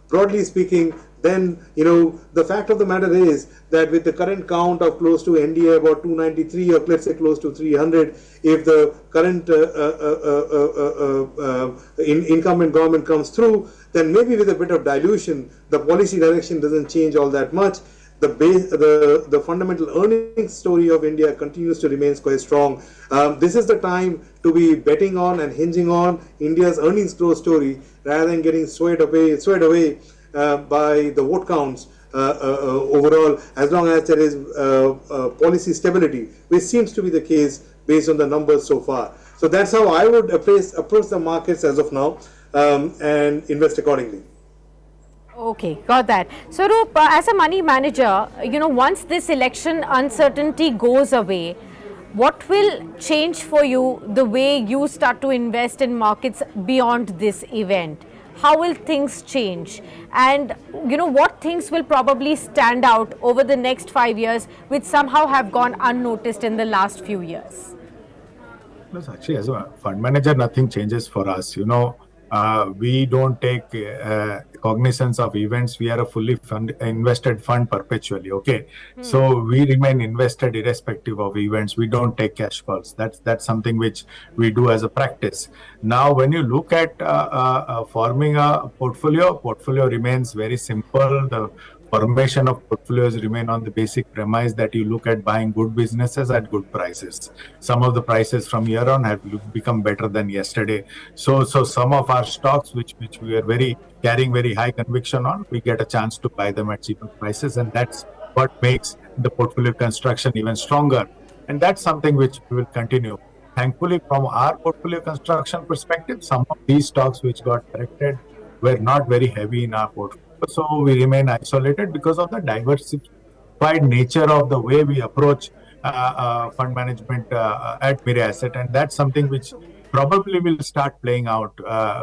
broadly speaking, then, the fact of the matter is that with the current count of close to NDA about 293 or let's say close to 300, if the current incumbent government comes through, then maybe with a bit of dilution, the policy direction doesn't change all that much. The fundamental earnings story of India continues to remain quite strong. This is the time to be betting on and hinging on India's earnings growth story rather than getting swayed away by the vote counts overall, as long as there is policy stability, which seems to be the case based on the numbers so far. So that's how I would approach the markets as of now, and invest accordingly. Okay, got that. So, Roop, as a money manager, once this election uncertainty goes away, what will change for you the way you start to invest in markets beyond this event? How will things change? And, what things will probably stand out over the next 5 years, which somehow have gone unnoticed in the last few years? No, actually, as a fund manager, nothing changes for us. We don't take cognizance of events. We are a fully invested fund perpetually. Okay, so we remain invested irrespective of events. We don't take cash calls. That's something which we do as a practice. Now, when you look at forming a portfolio remains very simple. The formation of portfolios remain on the basic premise that you look at buying good businesses at good prices. Some of the prices from here on have become better than yesterday. So some of our stocks, which we are carrying very high conviction on, we get a chance to buy them at cheaper prices, and that's what makes the portfolio construction even stronger. And that's something which we will continue. Thankfully, from our portfolio construction perspective, some of these stocks which got corrected were not very heavy in our portfolio. So we remain isolated because of the diversified nature of the way we approach fund management at Mirae Asset, and that's something which probably will start playing out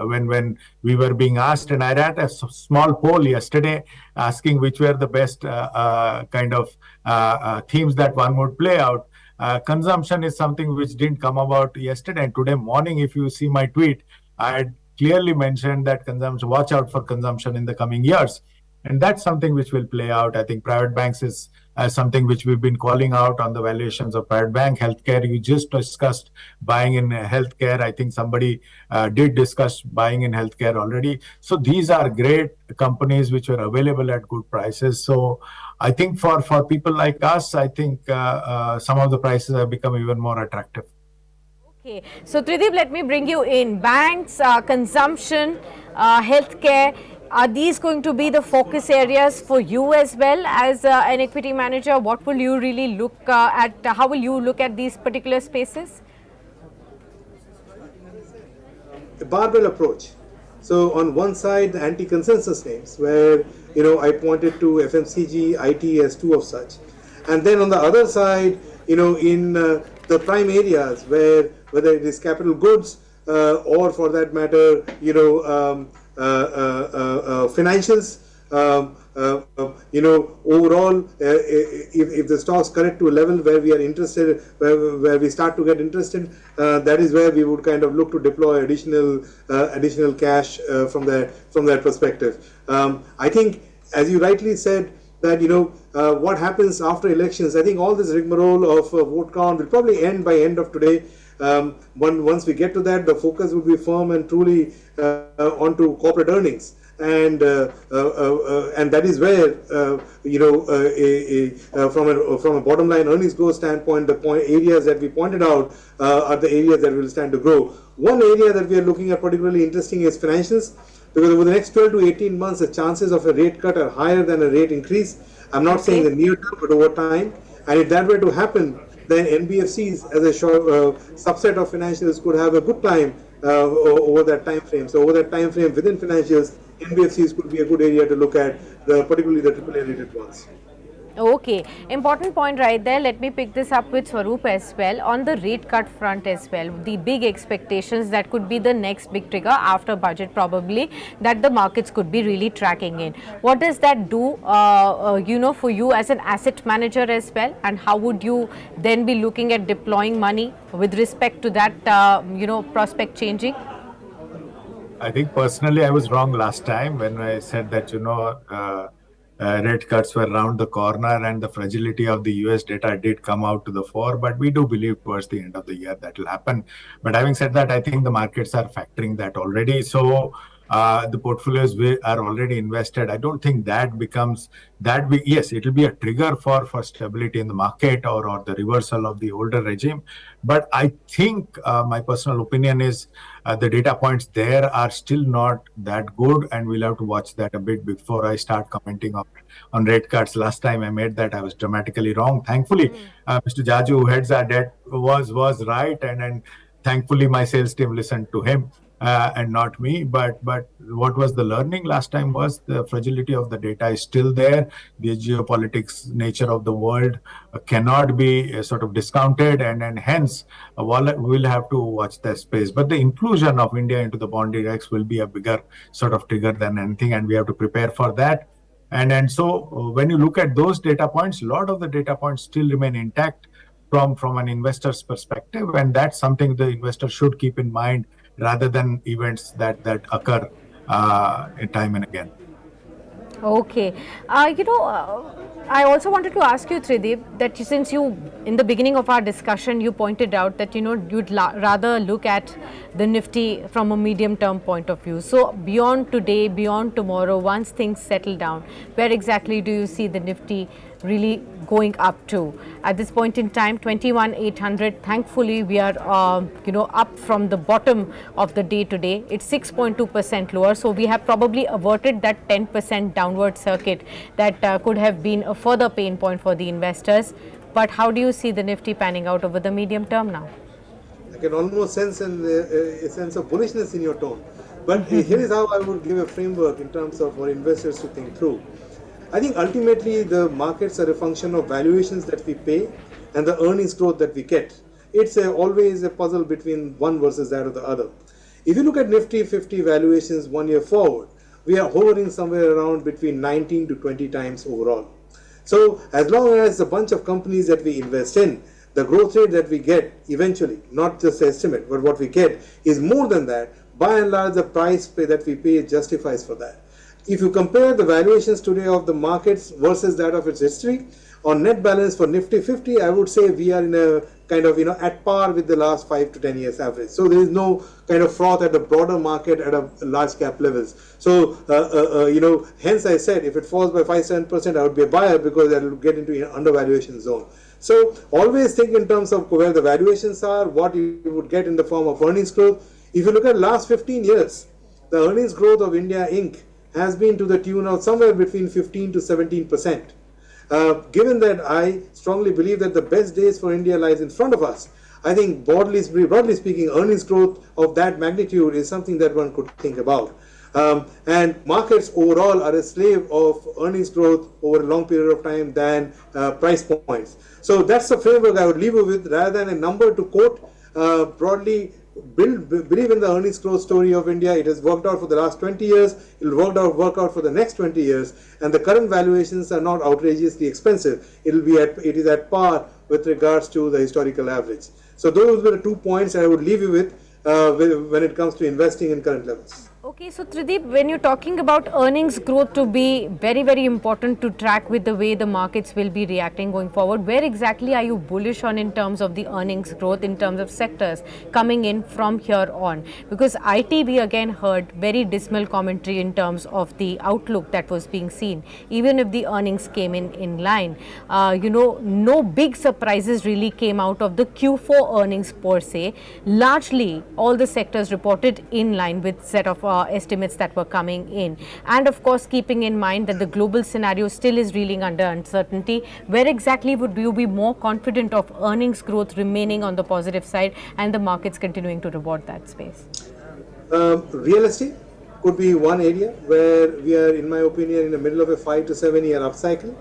when we were being asked, and I ran a small poll yesterday asking which were the best themes that one would play out. Consumption is something which didn't come about yesterday, and today morning, if you see my tweet, I had clearly mentioned that watch out for consumption in the coming years. And that's something which will play out. I think private banks is something which we've been calling out on the valuations of private bank. Healthcare, you just discussed buying in healthcare. I think somebody did discuss buying in healthcare already. So these are great companies which are available at good prices. So I think for people like us, I think some of the prices have become even more attractive. Okay, so Tridip, let me bring you in. Banks, consumption, healthcare, are these going to be the focus areas for you as well as an equity manager? What will you really look at? How will you look at these particular spaces? A barbell approach. So on one side, the anti-consensus names, where I pointed to FMCG, IT as two of such, and then on the other side, in the prime areas where whether it is capital goods or for that matter, financials. Overall, if the stocks correct to a level where we are interested, where we start to get interested, that is where we would kind of look to deploy additional cash from that perspective. I think, as you rightly said, that what happens after elections. I think all this rigmarole of vote count will probably end by end of today. Once we get to that, the focus will be firm and truly onto corporate earnings. And that is where from a bottom line earnings growth standpoint, the areas that we pointed out are the areas that will stand to grow. One area that we are looking at particularly interesting is financials, because over the next 12 to 18 months, the chances of a rate cut are higher than a rate increase. I'm not saying the near term, but over time. And if that were to happen, then NBFCs as a subset of financials could have a good time over that time frame. So over that time frame within financials, NBFCs could be a good area to look at, particularly the AAA rated ones. Okay, important point right there. Let me pick this up with Swaroop as well. On the rate cut front as well, the big expectations that could be the next big trigger after budget probably, that the markets could be really tracking in. What does that do, for you as an asset manager as well? And how would you then be looking at deploying money with respect to that, prospect changing? I think personally I was wrong last time when I said that, rate cuts were around the corner and the fragility of the US data did come out to the fore, but we do believe towards the end of the year that will happen. But having said that, I think the markets are factoring that already. So the portfolios are already invested. I don't think that becomes that big. Yes, it will be a trigger for stability in the market or the reversal of the older regime. But I think my personal opinion is the data points there are still not that good, and we'll have to watch that a bit before I start commenting on rate cuts. Last time I made that, I was dramatically wrong. Thankfully, Mr. Jaju, who heads our debt, was right, and thankfully my sales team listened to him. And not me, but what was the learning last time was the fragility of the data is still there. The geopolitics nature of the world cannot be sort of discounted, and hence we'll have to watch that space. But the inclusion of India into the bond index will be a bigger sort of trigger than anything, and we have to prepare for that. And so when you look at those data points, a lot of the data points still remain intact from an investor's perspective, and that's something the investor should keep in mind, rather than events that occur time and again. Okay. I also wanted to ask you, Trideep, that since you, in the beginning of our discussion, you pointed out that, you'd rather look at the Nifty from a medium-term point of view. So beyond today, beyond tomorrow, once things settle down, where exactly do you see the Nifty really going up to? At this point in time, 21,800. Thankfully, we are, up from the bottom of the day today. It's 6.2% lower. So we have probably averted that 10% downward circuit that could have been a further pain point for the investors. But how do you see the Nifty panning out over the medium term now? I can almost sense a sense of bullishness in your tone. But here is how I would give a framework in terms of for investors to think through. I think ultimately the markets are a function of valuations that we pay and the earnings growth that we get. It's always a puzzle between one versus that of the other. If you look at Nifty 50 valuations 1 year forward, we are hovering somewhere around between 19 to 20 times overall. So as long as a bunch of companies that we invest in, the growth rate that we get eventually, not just the estimate, but what we get is more than that, by and large the price that we pay justifies for that. If you compare the valuations today of the markets versus that of its history, on net balance for Nifty 50, I would say we are in a kind of, at par with the last 5 to 10 years average. So there is no kind of froth at the broader market at a large cap levels. So, hence I said if it falls by 5-7%, I would be a buyer because that will get into an undervaluation zone. So always think in terms of where the valuations are, what you would get in the form of earnings growth. If you look at last 15 years, the earnings growth of India Inc. has been to the tune of somewhere between 15 to 17%. Given that I strongly believe that the best days for India lies in front of us, I think broadly speaking, earnings growth of that magnitude is something that one could think about. And markets overall are a slave of earnings growth over a long period of time than price points. So that's the framework I would leave you with, rather than a number to quote. Broadly, believe in the earnings growth story of India. It has worked out for the last 20 years. It will work out for the next 20 years. And the current valuations are not outrageously expensive. It is at par with regards to the historical average. So those were the 2 points I would leave you with when it comes to investing in current levels. Okay, so Trideep, when you're talking about earnings growth to be very, very important to track with the way the markets will be reacting going forward, where exactly are you bullish on in terms of the earnings growth, in terms of sectors coming in from here on? Because IT, we again heard very dismal commentary in terms of the outlook that was being seen, even if the earnings came in line. No big surprises really came out of the Q4 earnings per se. Largely, all the sectors reported in line with set of estimates that were coming in, and of course keeping in mind that the global scenario still is reeling under uncertainty. Where exactly would you be more confident of earnings growth remaining on the positive side and the markets continuing to reward that space? Real estate could be one area where we are, in my opinion, in the middle of a 5 to 7 year upcycle,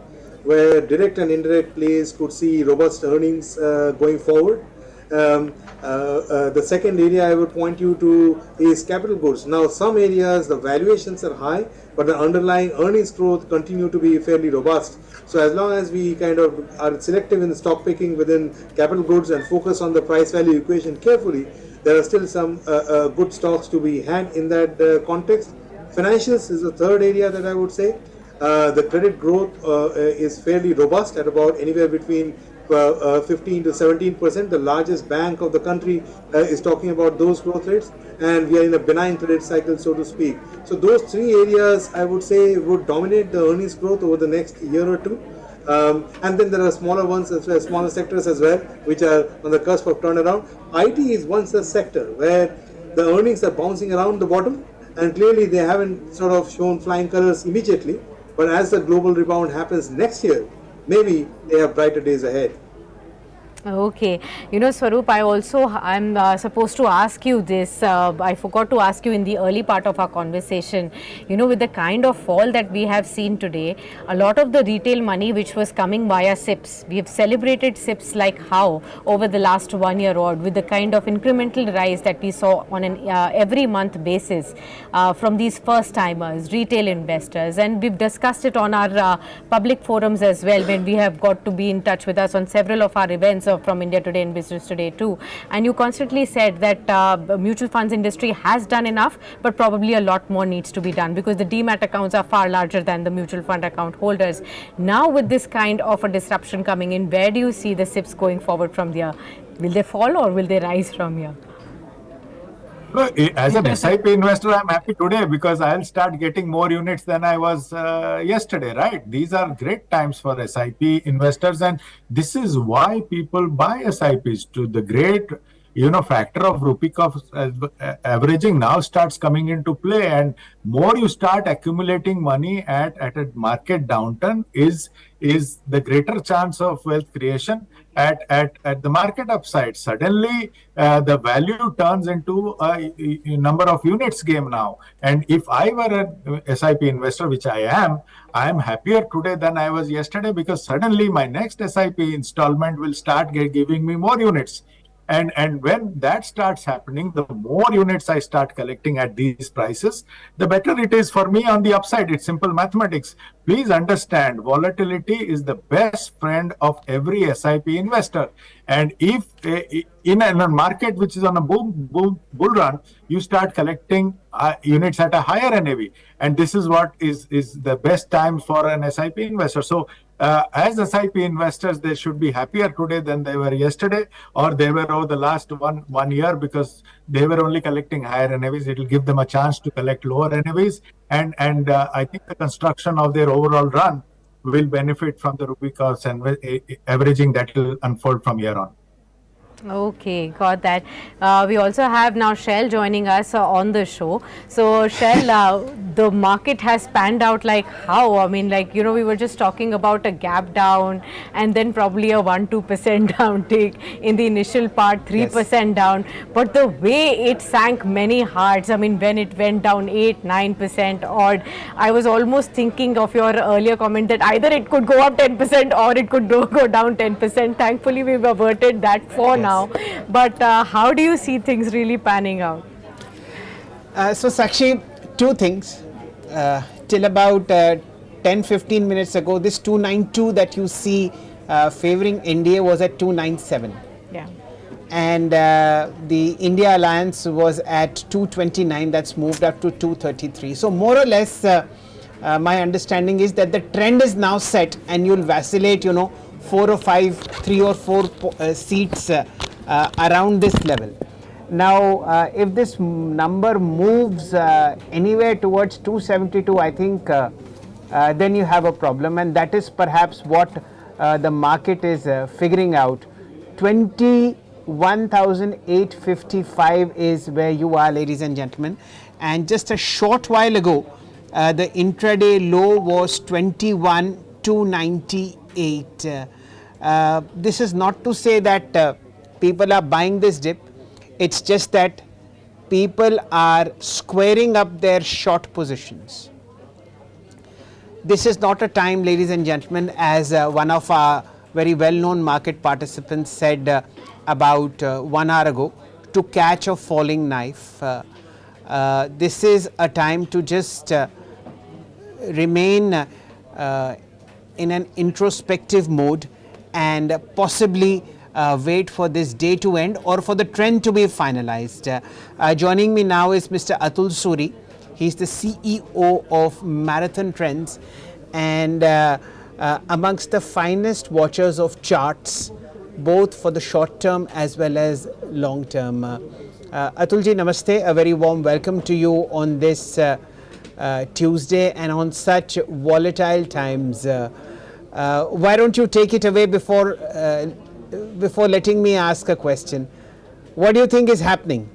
where direct and indirect plays could see robust earnings going forward. The second area I would point you to is capital goods. Now, some areas the valuations are high, but the underlying earnings growth continue to be fairly robust. So as long as we kind of are selective in the stock picking within capital goods and focus on the price value equation carefully, there are still some good stocks to be had in that context. Financials is the third area that I would say. The credit growth is fairly robust at about anywhere between 15 to 17%. The largest bank of the country is talking about those growth rates, and we are in a benign credit cycle, so to speak. So those three areas I would say would dominate the earnings growth over the next year or two. And then there are smaller ones as well, smaller sectors as well, which are on the cusp of turnaround. IT is one such sector where the earnings are bouncing around the bottom, and clearly they haven't sort of shown flying colors immediately. But as the global rebound happens next year, maybe they have brighter days ahead. Okay, Swaroop, I'm supposed to ask you this. I forgot to ask you in the early part of our conversation. With the kind of fall that we have seen today, a lot of the retail money which was coming via SIPs, we have celebrated SIPs like how over the last 1 year odd, with the kind of incremental rise that we saw on an every month basis from these first timers, retail investors, and we've discussed it on our public forums as well, when we have got to be in touch with us on several of our events from India Today and Business Today too. And you constantly said that the mutual funds industry has done enough, but probably a lot more needs to be done, because the demat accounts are far larger than the mutual fund account holders. Now with this kind of a disruption coming in, where do you see the SIPs going forward from here? Will they fall or will they rise from here? As an SIP investor, I'm happy today because I'll start getting more units than I was yesterday, right? These are great times for SIP investors, and this is why people buy SIPs. To the great, factor of rupee cost averaging now starts coming into play, and more you start accumulating money at a market downturn is the greater chance of wealth creation at the market upside. Suddenly, the value turns into a number of units game now. And if I were a SIP investor, which I am happier today than I was yesterday, because suddenly my next SIP installment will start giving me more units. And when that starts happening, the more units I start collecting at these prices, the better it is for me on the upside. It's simple mathematics. Please understand, volatility is the best friend of every SIP investor. And if in a market which is on a bull run, you start collecting units at a higher NAV. And this is what is the best time for an SIP investor. So as SIP investors, they should be happier today than they were yesterday, or they were over the last one year, because they were only collecting higher NAVs. It will give them a chance to collect lower NAVs, and I think the construction of their overall run will benefit from the rupee cost and averaging that will unfold from here on. Okay, got that. We also have now Shell joining us on the show. So, Shell, the market has panned out like how? I mean, like, we were just talking about a gap down and then probably a 1-2% downtick in the initial part, 3% down. But the way it sank many hearts, I mean, when it went down 8-9% odd, I was almost thinking of your earlier comment that either it could go up 10% or it could go down 10%. Thankfully, we've averted that for now. But how do you see things really panning out? So Sakshi, two things. Till about 10-15 minutes ago, this 292 that you see favoring India was at 297. Yeah. And the India Alliance was at 229, that's moved up to 233. So more or less, my understanding is that the trend is now set and you'll vacillate, 4 or 5, 3 or 4 seats around this level. Now, if this number moves anywhere towards 272, I think then you have a problem, and that is perhaps what the market is figuring out. 21,855 is where you are, ladies and gentlemen, and just a short while ago, the intraday low was 21,298. This is not to say that people are buying this dip, it's just that people are squaring up their short positions. This is not a time, ladies and gentlemen, as one of our very well-known market participants said about 1 hour ago, to catch a falling knife. This is a time to just remain in an introspective mode and possibly wait for this day to end or for the trend to be finalized. Joining me now is Mr. Atul Suri. He's the CEO of Marathon Trends and amongst the finest watchers of charts, both for the short term as well as long term. Atulji, namaste. A very warm welcome to you on this Tuesday and on such volatile times. Why don't you take it away before letting me ask a question? What do you think is happening?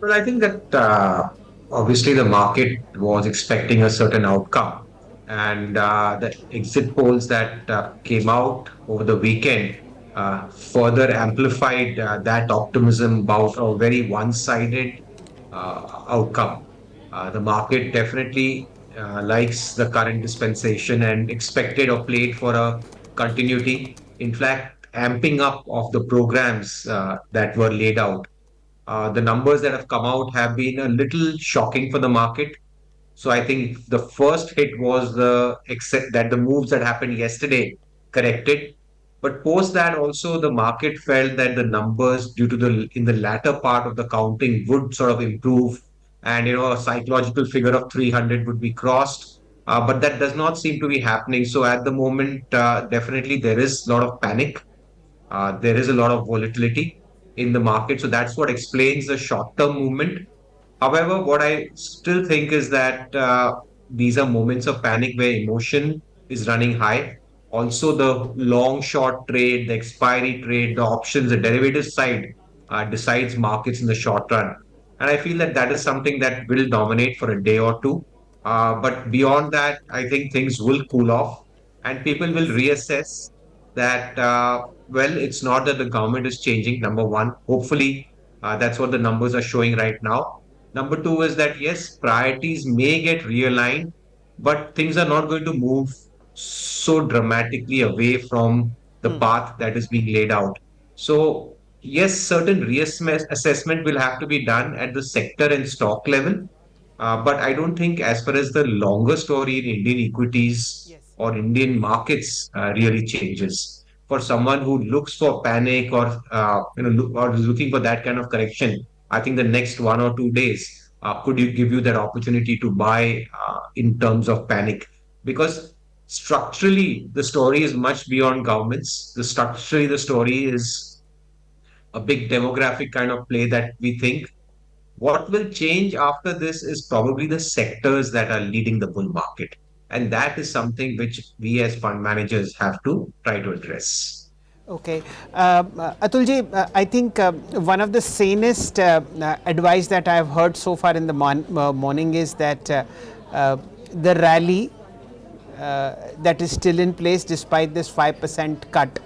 Well, I think that obviously the market was expecting a certain outcome, and the exit polls that came out over the weekend further amplified that optimism about a very one-sided outcome. The market definitely likes the current dispensation and expected or played for a continuity. In fact, amping up of the programs that were laid out. The numbers that have come out have been a little shocking for the market. So I think the first hit was that the moves that happened yesterday corrected. But post that also the market felt that the numbers due to in the latter part of the counting would sort of improve, and a psychological figure of 300 would be crossed. But that does not seem to be happening. So at the moment, definitely there is a lot of panic. There is a lot of volatility in the market. So that's what explains the short-term movement. However, what I still think is that these are moments of panic where emotion is running high. Also, the long short trade, the expiry trade, the options, the derivative side decides markets in the short run. And I feel that that is something that will dominate for a day or two. But beyond that, I think things will cool off and people will reassess that, well, it's not that the government is changing, number one. Hopefully, that's what the numbers are showing right now. Number two is that, yes, priorities may get realigned, but things are not going to move so dramatically away from the path that is being laid out. So, yes, certain reassessment will have to be done at the sector and stock level. But I don't think, as far as the longer story in Indian equities or Indian markets really changes. For someone who looks for panic or or is looking for that kind of correction, I think the next 1 or 2 days could you give you that opportunity to buy in terms of panic, because structurally the story is much beyond governments. Structurally the story is a big demographic kind of play that we think. What will change after this is probably the sectors that are leading the bull market. And that is something which we as fund managers have to try to address. Okay. Atulji, I think one of the sanest advice that I have heard so far in the morning is that the rally that is still in place despite this 5% cut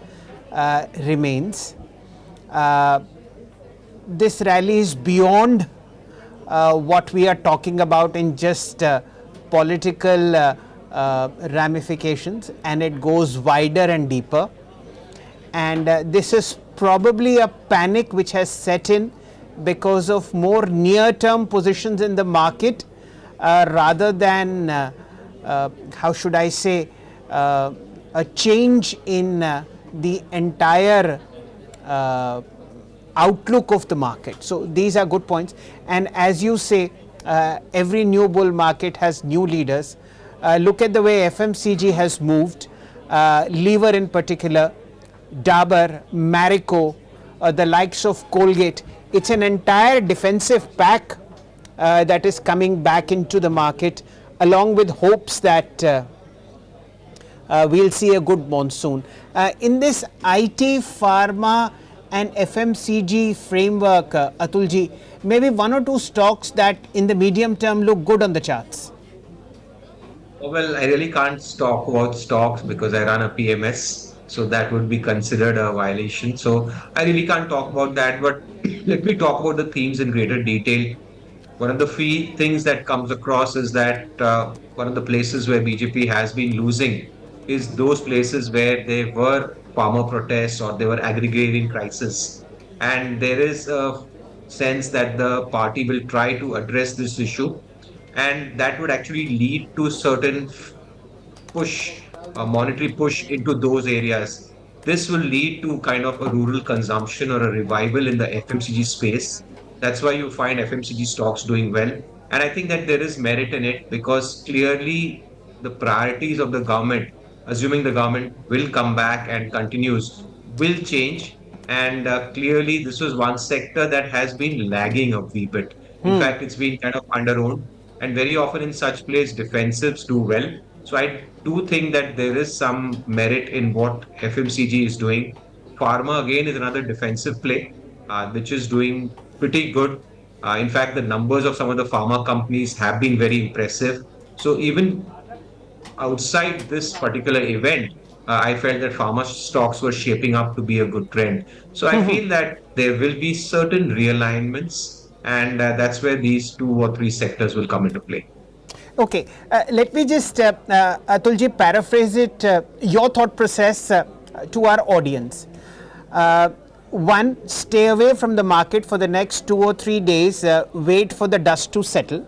remains. This rally is beyond what we are talking about in just political ramifications, and it goes wider and deeper. And this is probably a panic which has set in because of more near-term positions in the market rather than, how should I say, a change in the entire outlook of the market. So these are good points. And as you say, every new bull market has new leaders. Look at the way FMCG has moved, Lever in particular, Dabur, Marico, the likes of Colgate. It's an entire defensive pack that is coming back into the market, along with hopes that we'll see a good monsoon. In this IT, pharma and FMCG framework, Atulji, maybe one or two stocks that in the medium term look good on the charts. Well, I really can't talk about stocks because I run a PMS. So that would be considered a violation. So I really can't talk about that. But let me talk about the themes in greater detail. One of the things that comes across is that one of the places where BJP has been losing is those places where there were farmer protests or there were agrarian crisis. And there is a sense that the party will try to address this issue. And that would actually lead to certain push, a monetary push into those areas. This will lead to kind of a rural consumption or a revival in the FMCG space. That's why you find FMCG stocks doing well. And I think that there is merit in it because clearly the priorities of the government, assuming the government will come back and continues, will change. And clearly, this was one sector that has been lagging a wee bit. In fact, it's been kind of under-owned. And very often in such places, defensives do well. So I do think that there is some merit in what FMCG is doing. Pharma, again, is another defensive play, which is doing pretty good. In fact, the numbers of some of the pharma companies have been very impressive. So even outside this particular event, I felt that pharma stocks were shaping up to be a good trend. So I feel that there will be certain realignments, and that's where these 2 or 3 sectors will come into play. Okay, let me just, Atulji, paraphrase it, your thought process to our audience. One, stay away from the market for the next 2 or 3 days, wait for the dust to settle.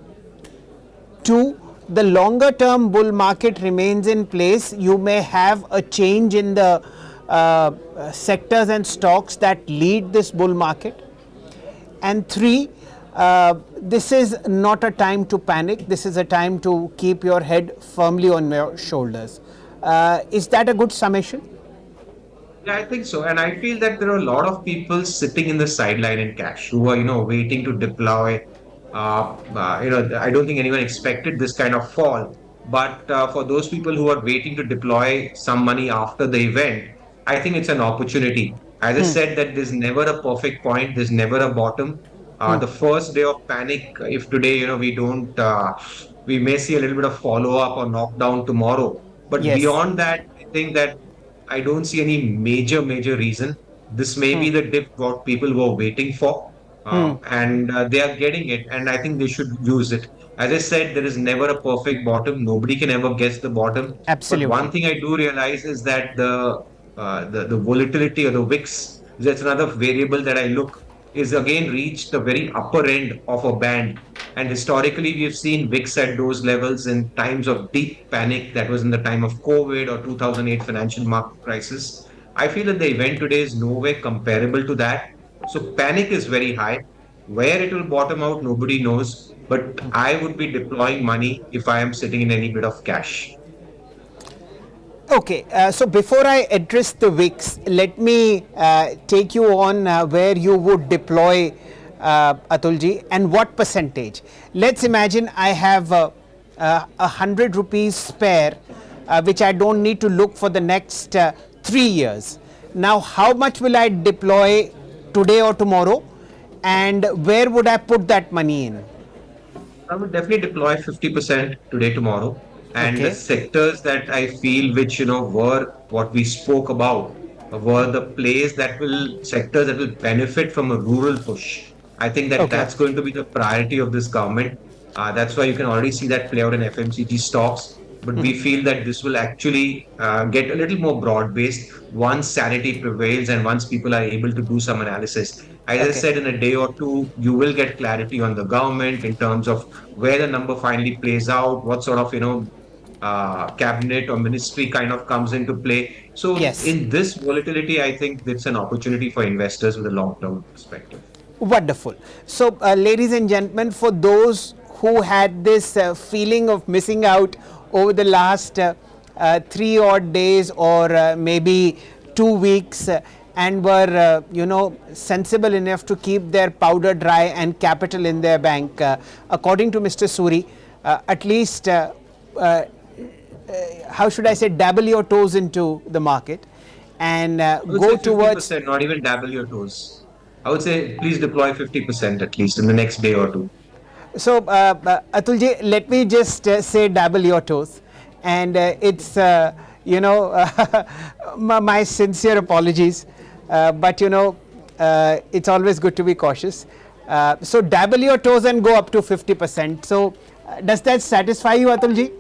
2, the longer term bull market remains in place. You may have a change in the sectors and stocks that lead this bull market. And 3, this is not a time to panic. This is a time to keep your head firmly on your shoulders. Is that a good summation? Yeah, I think so. And I feel that there are a lot of people sitting in the sideline in cash who are, waiting to deploy. I don't think anyone expected this kind of fall. But for those people who are waiting to deploy some money after the event, I think it's an opportunity. As I said, that there's never a perfect point. There's never a bottom. The first day of panic, if today, we don't, we may see a little bit of follow-up or knockdown tomorrow. But beyond that, I think that I don't see any major reason. This may be the dip what people were waiting for, and they are getting it, and I think they should use it. As I said, there is never a perfect bottom. Nobody can ever guess the bottom. Absolutely. But one thing I do realize is that the volatility or the VIX, that's another variable that I look, is again reached the very upper end of a band. And historically, we've seen VIX at those levels in times of deep panic. That was in the time of COVID or 2008 financial market crisis. I feel that the event today is nowhere comparable to that. So panic is very high. Where it will bottom out, nobody knows. But I would be deploying money if I am sitting in any bit of cash. Okay, so before I address the VIX, let me take you on where you would deploy, Atulji, and what percentage. Let's imagine I have 100 rupees spare, which I don't need to look for the next 3 years. Now, how much will I deploy today or tomorrow, and where would I put that money in? I would definitely deploy 50% today, tomorrow. And the Okay. sectors that I feel which, were what we spoke about were the sectors that will benefit from a rural push. I think that Okay. that's going to be the priority of this government. That's why you can already see that play out in FMCG stocks. But we feel that this will actually get a little more broad based once sanity prevails and once people are able to do some analysis. As I Okay. said, in a day or two, you will get clarity on the government in terms of where the number finally plays out, what sort of, cabinet or ministry kind of comes into play. So Yes. in this volatility, I think it's an opportunity for investors with a long-term perspective. Wonderful. So, ladies and gentlemen, for those who had this feeling of missing out over the last 3 odd days or maybe 2 weeks, and were sensible enough to keep their powder dry and capital in their bank, according to Mr. Suri, at least how should I say, dabble your toes into the market and I would go say towards. 50%, not even dabble your toes. I would say please deploy 50% at least in the next day or two. So, Atulji, let me just say dabble your toes, and it's my sincere apologies, but it's always good to be cautious. So dabble your toes and go up to 50%. So does that satisfy you, Atulji?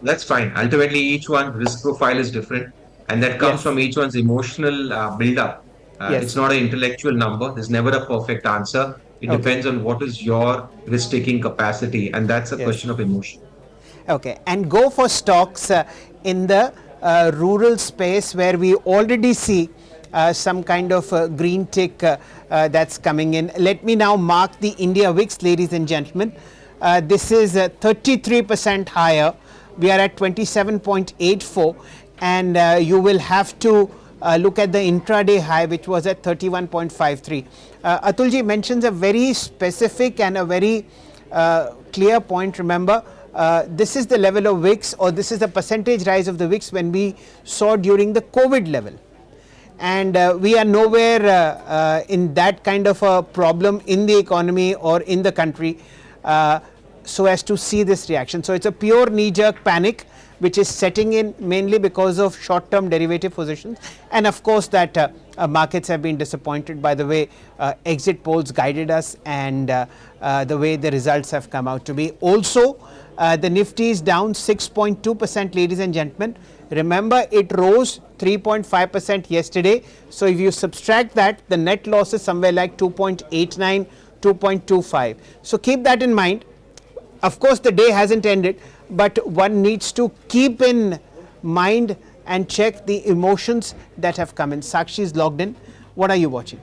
That's fine. Ultimately, each one risk profile is different, and that comes Yes. from each one's emotional build-up. It's Yes. not an intellectual number. There's never a perfect answer. It Okay. depends on what is your risk-taking capacity, and that's a Yes. question of emotion. Okay, and go for stocks in the rural space where we already see some kind of green tick that's coming in. Let me now mark the India VIX, ladies and gentlemen. This is 33% higher. We are at 27.84, and you will have to look at the intraday high, which was at 31.53. Atulji mentions a very specific and a very clear point. Remember, this is the level of VIX, or this is the percentage rise of the VIX when we saw during the COVID level. And we are nowhere in that kind of a problem in the economy or in the country so as to see this reaction. So it's a pure knee-jerk panic which is setting in mainly because of short-term derivative positions, and of course that markets have been disappointed by the way exit polls guided us and the way the results have come out to be. Also, the Nifty is down 6.2%, ladies and gentlemen. Remember, it rose 3.5% yesterday. So if you subtract that, the net loss is somewhere like 2.89, 2.25. So keep that in mind. Of course, the day hasn't ended, but one needs to keep in mind and check the emotions that have come in. Sakshi is logged in. What are you watching?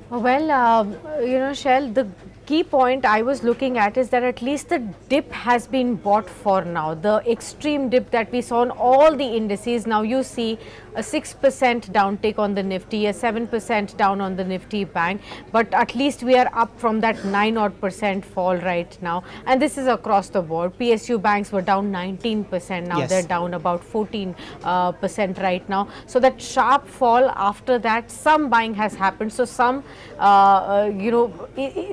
Well, Shell, the key point I was looking at is that at least the dip has been bought for now. The extreme dip that we saw on all the indices, now you see a 6% downtick on the Nifty, a 7% down on the Nifty Bank, but at least we are up from that 9% fall right now, and this is across the board. PSU banks were down 19%, now Yes. they're down about 14% right now. So that sharp fall, after that some buying has happened. So some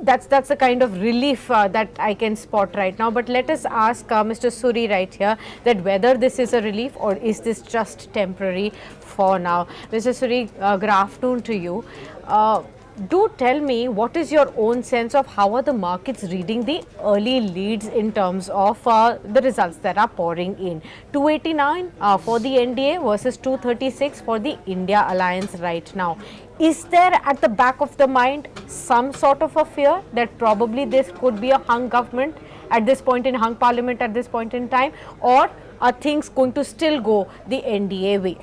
that's the kind of relief that I can spot right now. But let us ask Mr. Suri right here that whether this is a relief or is this just temporary for now. Mr. Suri, good afternoon to you. Do tell me, what is your own sense of how are the markets reading the early leads in terms of the results that are pouring in? 289 for the NDA versus 236 for the India Alliance right now. Is there at the back of the mind some sort of a fear that probably this could be a hung government at this point in hung parliament at this point in time, or are things going to still go the NDA way?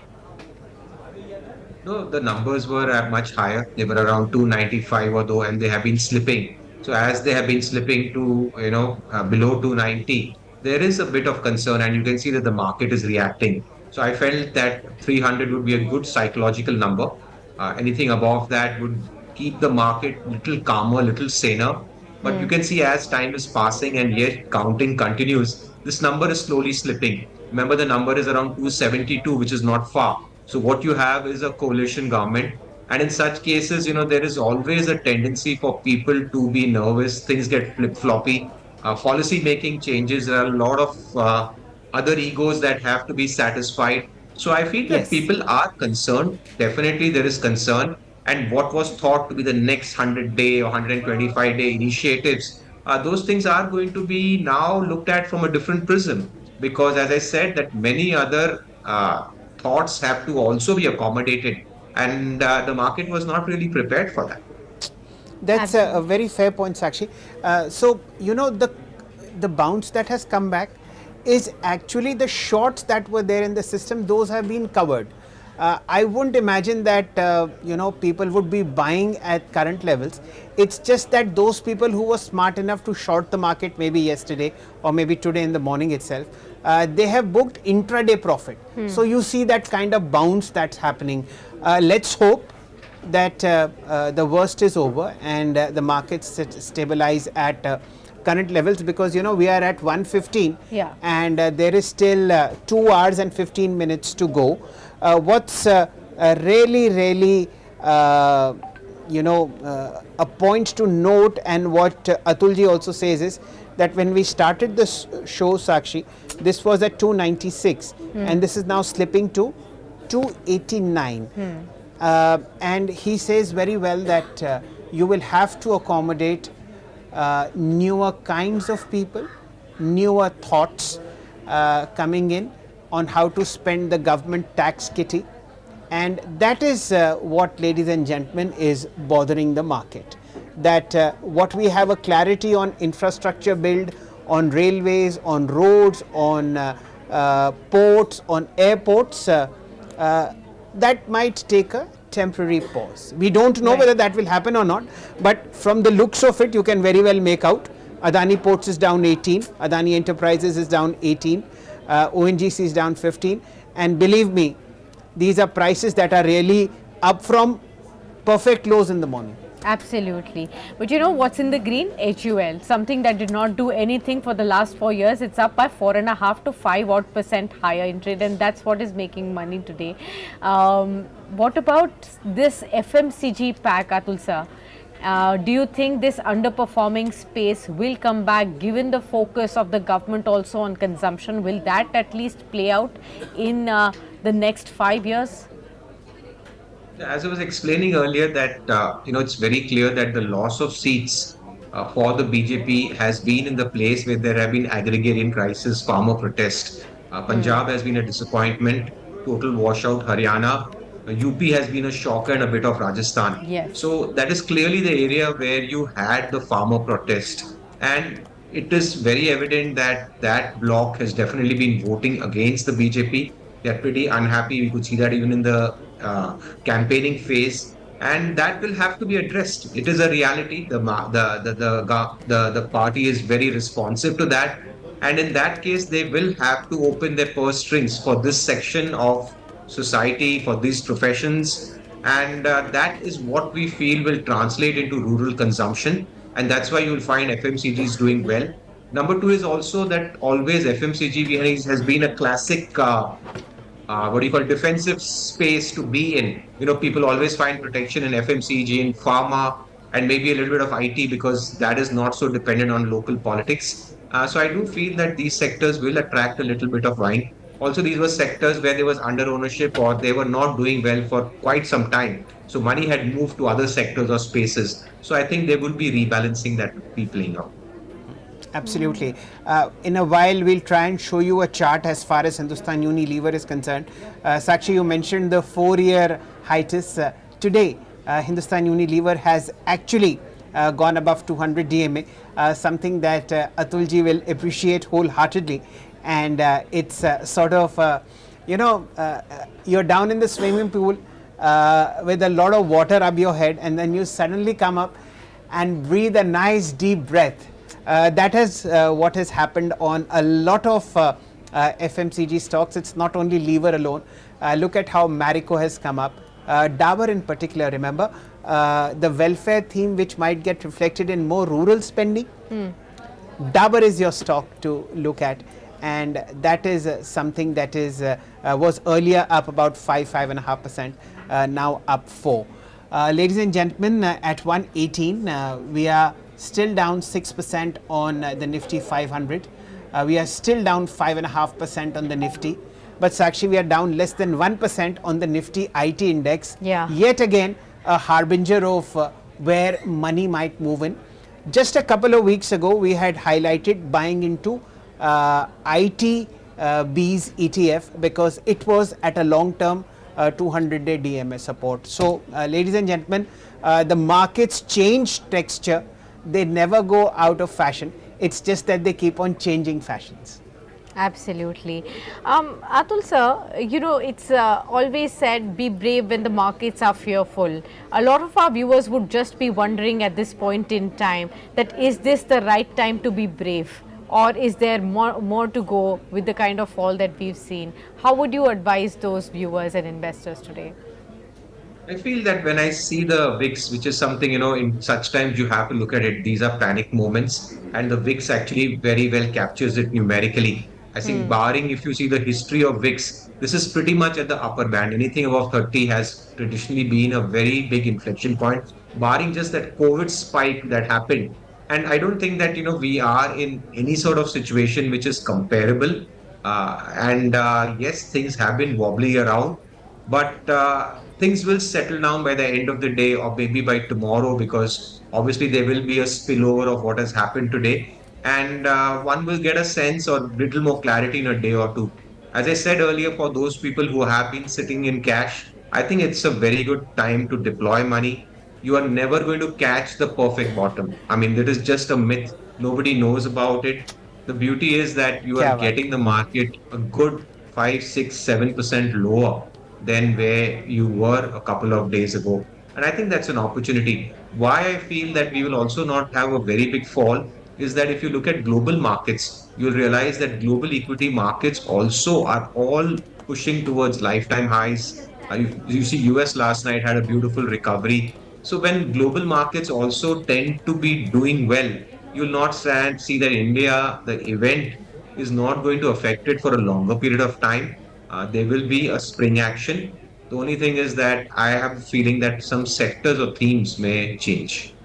No, the numbers were much higher. They were around 295 or though, and they have been slipping. So as they have been slipping to, below 290, there is a bit of concern, and you can see that the market is reacting. So I felt that 300 would be a good psychological number. Anything above that would keep the market little calmer, little saner. But you can see as time is passing and yet counting continues, this number is slowly slipping. Remember, the number is around 272, which is not far. So what you have is a coalition government. And in such cases, there is always a tendency for people to be nervous. Things get flip-floppy. Policy making changes. There are a lot of other egos that have to be satisfied. So I feel that Yes. people are concerned. Definitely, there is concern. And what was thought to be the next 100-day or 125-day initiatives, those things are going to be now looked at from a different prism. Because as I said, that many other thoughts have to also be accommodated. And the market was not really prepared for that. That's a Absolutely. very fair point, Sakshi. So, the bounce that has come back is actually the shorts that were there in the system, those have been covered. I wouldn't imagine that, people would be buying at current levels. It's just that those people who were smart enough to short the market maybe yesterday or maybe today in the morning itself, they have booked intraday profit. So you see that kind of bounce that's happening. Let's hope that the worst is over and the markets stabilize at current levels, because we are at 115 Yeah. and there is still 2 hours and 15 minutes to go. What's really a point to note, and what Atulji also says, is that when we started this show, Sakshi, this was at 296 and this is now slipping to 289. And he says very well that you will have to accommodate newer kinds of people, newer thoughts coming in on how to spend the government tax kitty, and that is what, ladies and gentlemen, is bothering the market. That what we have a clarity on infrastructure build, on railways, on roads, on ports, on airports, that might take a temporary pause. We don't know whether that will happen or not, but from the looks of it, you can very well make out Adani Ports is down 18, Adani Enterprises is down 18, ONGC is down 15, and believe me, these are prices that are really up from perfect lows in the morning. Absolutely. But you know what's in the green? HUL, something that did not do anything for the last 4 years. It's up by 4.5 to 5% higher in trade, and that's what is making money today. What about this FMCG pack, Atul sir? Do you think this underperforming space will come back, given the focus of the government also on consumption? Will that at least play out in the next 5 years? As I was explaining earlier, that it's very clear that the loss of seats for the BJP has been in the place where there have been agrarian crisis, farmer protest. Punjab has been a disappointment, total washout. Haryana, UP has been a shocker, and a bit of Rajasthan. Yes. So that is clearly the area where you had the farmer protest, and it is very evident that that bloc has definitely been voting against the BJP. They're pretty unhappy. We could see that even in the campaigning phase, and that will have to be addressed. It is a reality. The party is very responsive to that, and in that case, they will have to open their purse strings for this section of society, for these professions, and that is what we feel will translate into rural consumption, and that's why you will find FMCG is doing well. Number two is also that always FMCG has been a classic what do you call defensive space to be in. People always find protection in FMCG, in pharma, and maybe a little bit of IT, because that is not so dependent on local politics. So I do feel that these sectors will attract a little bit of buying. Also, these were sectors where there was under ownership, or they were not doing well for quite some time. So money had moved to other sectors or spaces. So I think there will be rebalancing that will be playing out. Absolutely. In a while, we'll try and show you a chart as far as Hindustan Unilever is concerned. Sakshi, you mentioned the 4-year hiatus. Today, Hindustan Unilever has actually gone above 200 DMA, something that Atulji will appreciate wholeheartedly. And it's sort of, you're down in the swimming pool with a lot of water up your head, and then you suddenly come up and breathe a nice deep breath. That is what has happened on a lot of FMCG stocks. It's not only lever alone. Look at how Marico has come up. Dabur in particular, remember, the welfare theme which might get reflected in more rural spending. Dabur is your stock to look at. and that is something that is was earlier up about 5.5%, now up 4. Ladies and gentlemen, at 118, we are still down 6% on the Nifty 500. We are still down 5.5% on the Nifty, but Sakshi, we are down less than 1% on the Nifty IT index. Yeah. Yet again, a harbinger of where money might move in. Just a couple of weeks ago, we had highlighted buying into IT B's ETF because it was at a long-term 200-day DMA support. So, ladies and gentlemen, the markets change texture. They never go out of fashion. It's just that they keep on changing fashions. Absolutely. Atul sir, you know, it's always said be brave when the markets are fearful. A lot of our viewers would just be wondering at this point in time that is this the right time to be brave, or is there more to go with the kind of fall that we've seen? How would you advise those viewers and investors today? I feel that when I see the VIX, which is something, in such times you have to look at it, these are panic moments, and the VIX actually very well captures it numerically. I think, barring if you see the history of VIX, this is pretty much at the upper band. Anything above 30 has traditionally been a very big inflection point, barring just that COVID spike that happened. And I don't think that, we are in any sort of situation which is comparable. And yes, things have been wobbly around, but things will settle down by the end of the day or maybe by tomorrow, because obviously there will be a spillover of what has happened today, and one will get a sense or little more clarity in a day or two. As I said earlier, for those people who have been sitting in cash, I think it's a very good time to deploy money. You are never going to catch the perfect bottom. I mean, that is just a myth. Nobody knows about it. The beauty is that you are getting the market a good 5, 6, 7% lower than where you were a couple of days ago. And I think that's an opportunity. Why I feel that we will also not have a very big fall is that if you look at global markets, you'll realize that global equity markets also are all pushing towards lifetime highs. You see, US last night had a beautiful recovery. So when global markets also tend to be doing well, you'll not see that India, the event, is not going to affect it for a longer period of time. There will be a spring action. The only thing is that I have a feeling that some sectors or themes may change.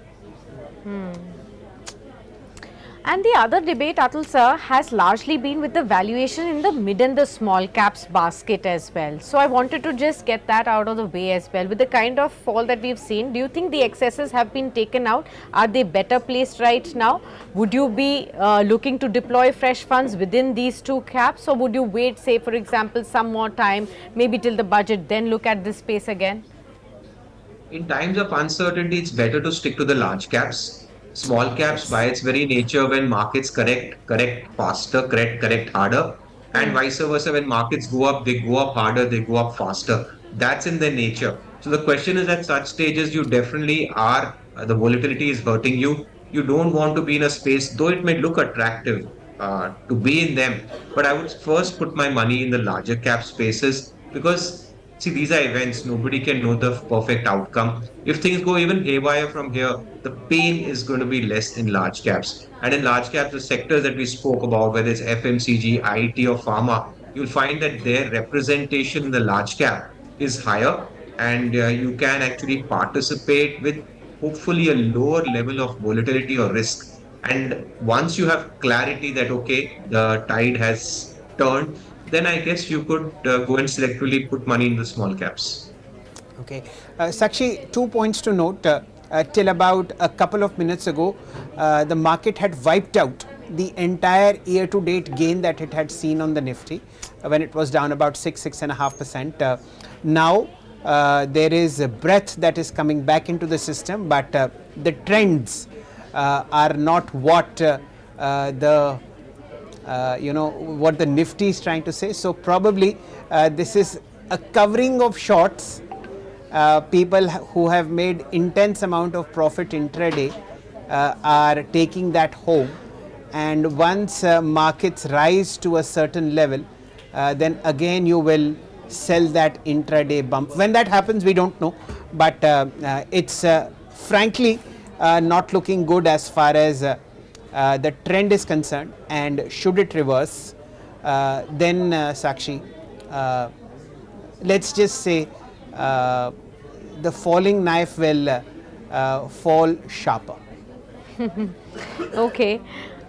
And the other debate, Atul sir, has largely been with the valuation in the mid and the small caps basket as well. So I wanted to just get that out of the way as well. With the kind of fall that we've seen, do you think the excesses have been taken out? Are they better placed right now? Would you be looking to deploy fresh funds within these two caps, or would you wait, say, for example, some more time, maybe till the budget, then look at this space again? In times of uncertainty, it's better to stick to the large caps. Small caps, by its very nature, when markets correct faster, correct harder, and vice versa, when markets go up, they go up harder, they go up faster. That's in their nature. So the question is, at such stages, you definitely are, the volatility is hurting you. You don't want to be in a space, though it may look attractive to be in them. But I would first put my money in the larger cap spaces, because see, these are events. Nobody can know the perfect outcome. If things go even haywire from here, the pain is going to be less in large caps. And in large caps, the sectors that we spoke about, whether it's FMCG, IT, or pharma, you'll find that their representation in the large cap is higher, and you can actually participate with hopefully a lower level of volatility or risk. And once you have clarity that, okay, the tide has turned, then I guess you could go and selectively put money in the small caps. Okay. Sakshi, 2 points to note. Till about a couple of minutes ago, the market had wiped out the entire year-to-date gain that it had seen on the Nifty when it was down about 6.5%. Now, there is a breath that is coming back into the system, but the trends are not what what the Nifty is trying to say. So probably this is a covering of shorts. People who have made intense amount of profit intraday are taking that home, and once markets rise to a certain level, then again you will sell that intraday bump. When that happens, we don't know, but it's frankly not looking good as far as the trend is concerned. And should it reverse, then Sakshi, let's just say the falling knife will fall sharper. Okay.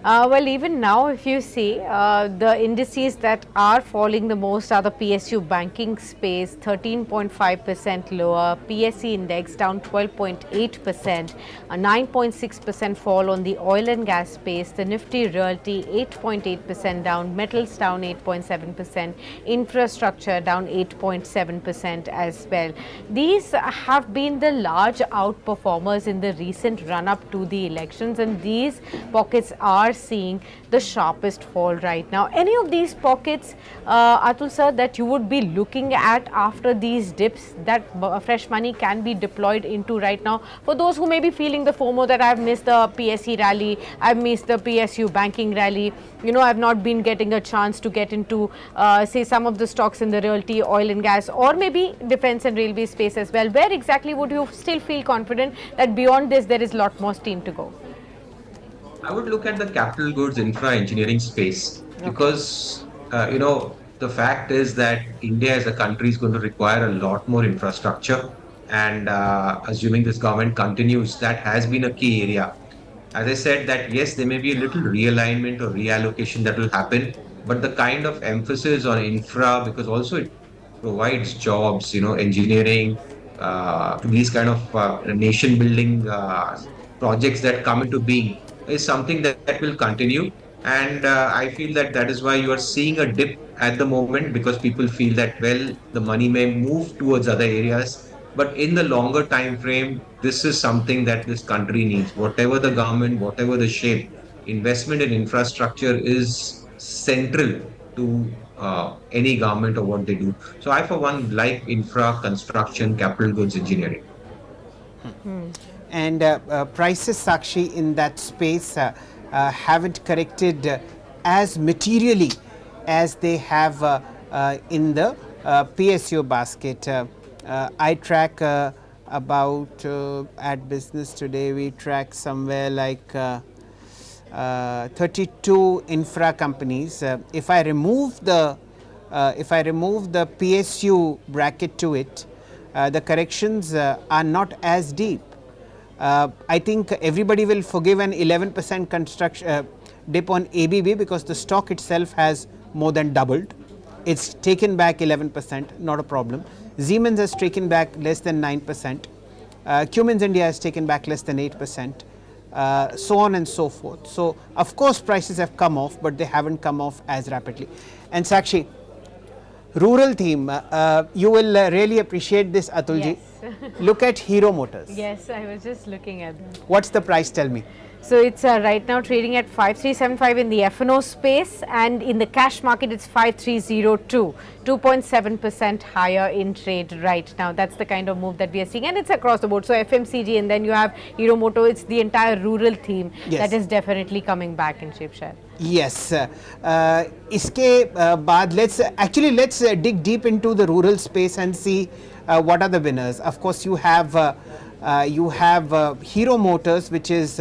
Well, even now, if you see, the indices that are falling the most are the PSU banking space, 13.5% lower, PSE index down 12.8%, a 9.6% fall on the oil and gas space, the Nifty Realty 8.8% down, metals down 8.7%, infrastructure down 8.7% as well. These have been the large outperformers in the recent run up to the elections, and these pockets are seeing the sharpest fall right now. Any of these pockets, Atul sir, that you would be looking at after these dips that fresh money can be deployed into right now? For those who may be feeling the FOMO that I've missed the PSE rally, I've missed the PSU banking rally, you know, I've not been getting a chance to get into say some of the stocks in the realty, oil and gas, or maybe defense and railway space as well. Where exactly would you still feel confident that beyond this there is a lot more steam to go? I would look at the capital goods infra engineering space because, the fact is that India as a country is going to require a lot more infrastructure. And assuming this government continues, that has been a key area. As I said, that yes, there may be a little realignment or reallocation that will happen, but the kind of emphasis on infra, because also it provides jobs, engineering, these kind of nation building projects that come into being is something that will continue. And I feel that that is why you are seeing a dip at the moment, because people feel that, well, the money may move towards other areas. But in the longer time frame, this is something that this country needs. Whatever the government, whatever the shape, investment in infrastructure is central to any government or what they do. So I, for one, like infra, construction, capital goods, engineering. And prices, Sakshi, in that space haven't corrected as materially as they have in the PSU basket. I track about at business today, we track somewhere like 32 infra companies. If I remove the PSU bracket to it, the corrections are not as deep. I think everybody will forgive an 11% construction dip on ABB because the stock itself has more than doubled. It's taken back 11%, not a problem. Siemens has taken back less than 9%. Cummins India has taken back less than 8%. So on and so forth. So of course prices have come off, but they haven't come off as rapidly. And Sakshi, rural theme, you will really appreciate this, Atulji. Yes. Look at Hero Motors. Yes, I was just looking at them. What's the price? Tell me. So it's right now trading at 5375 in the F&O space, and in the cash market it's 5302, 2.7% higher in trade right now. That's the kind of move that we are seeing, and it's across the board. So FMCG, and then you have Hero Moto. It's the entire rural theme that is definitely coming back in shape, share. Yes. Iske baad let's dig deep into the rural space and see what are the winners. Of course, you have Hero Motors, which is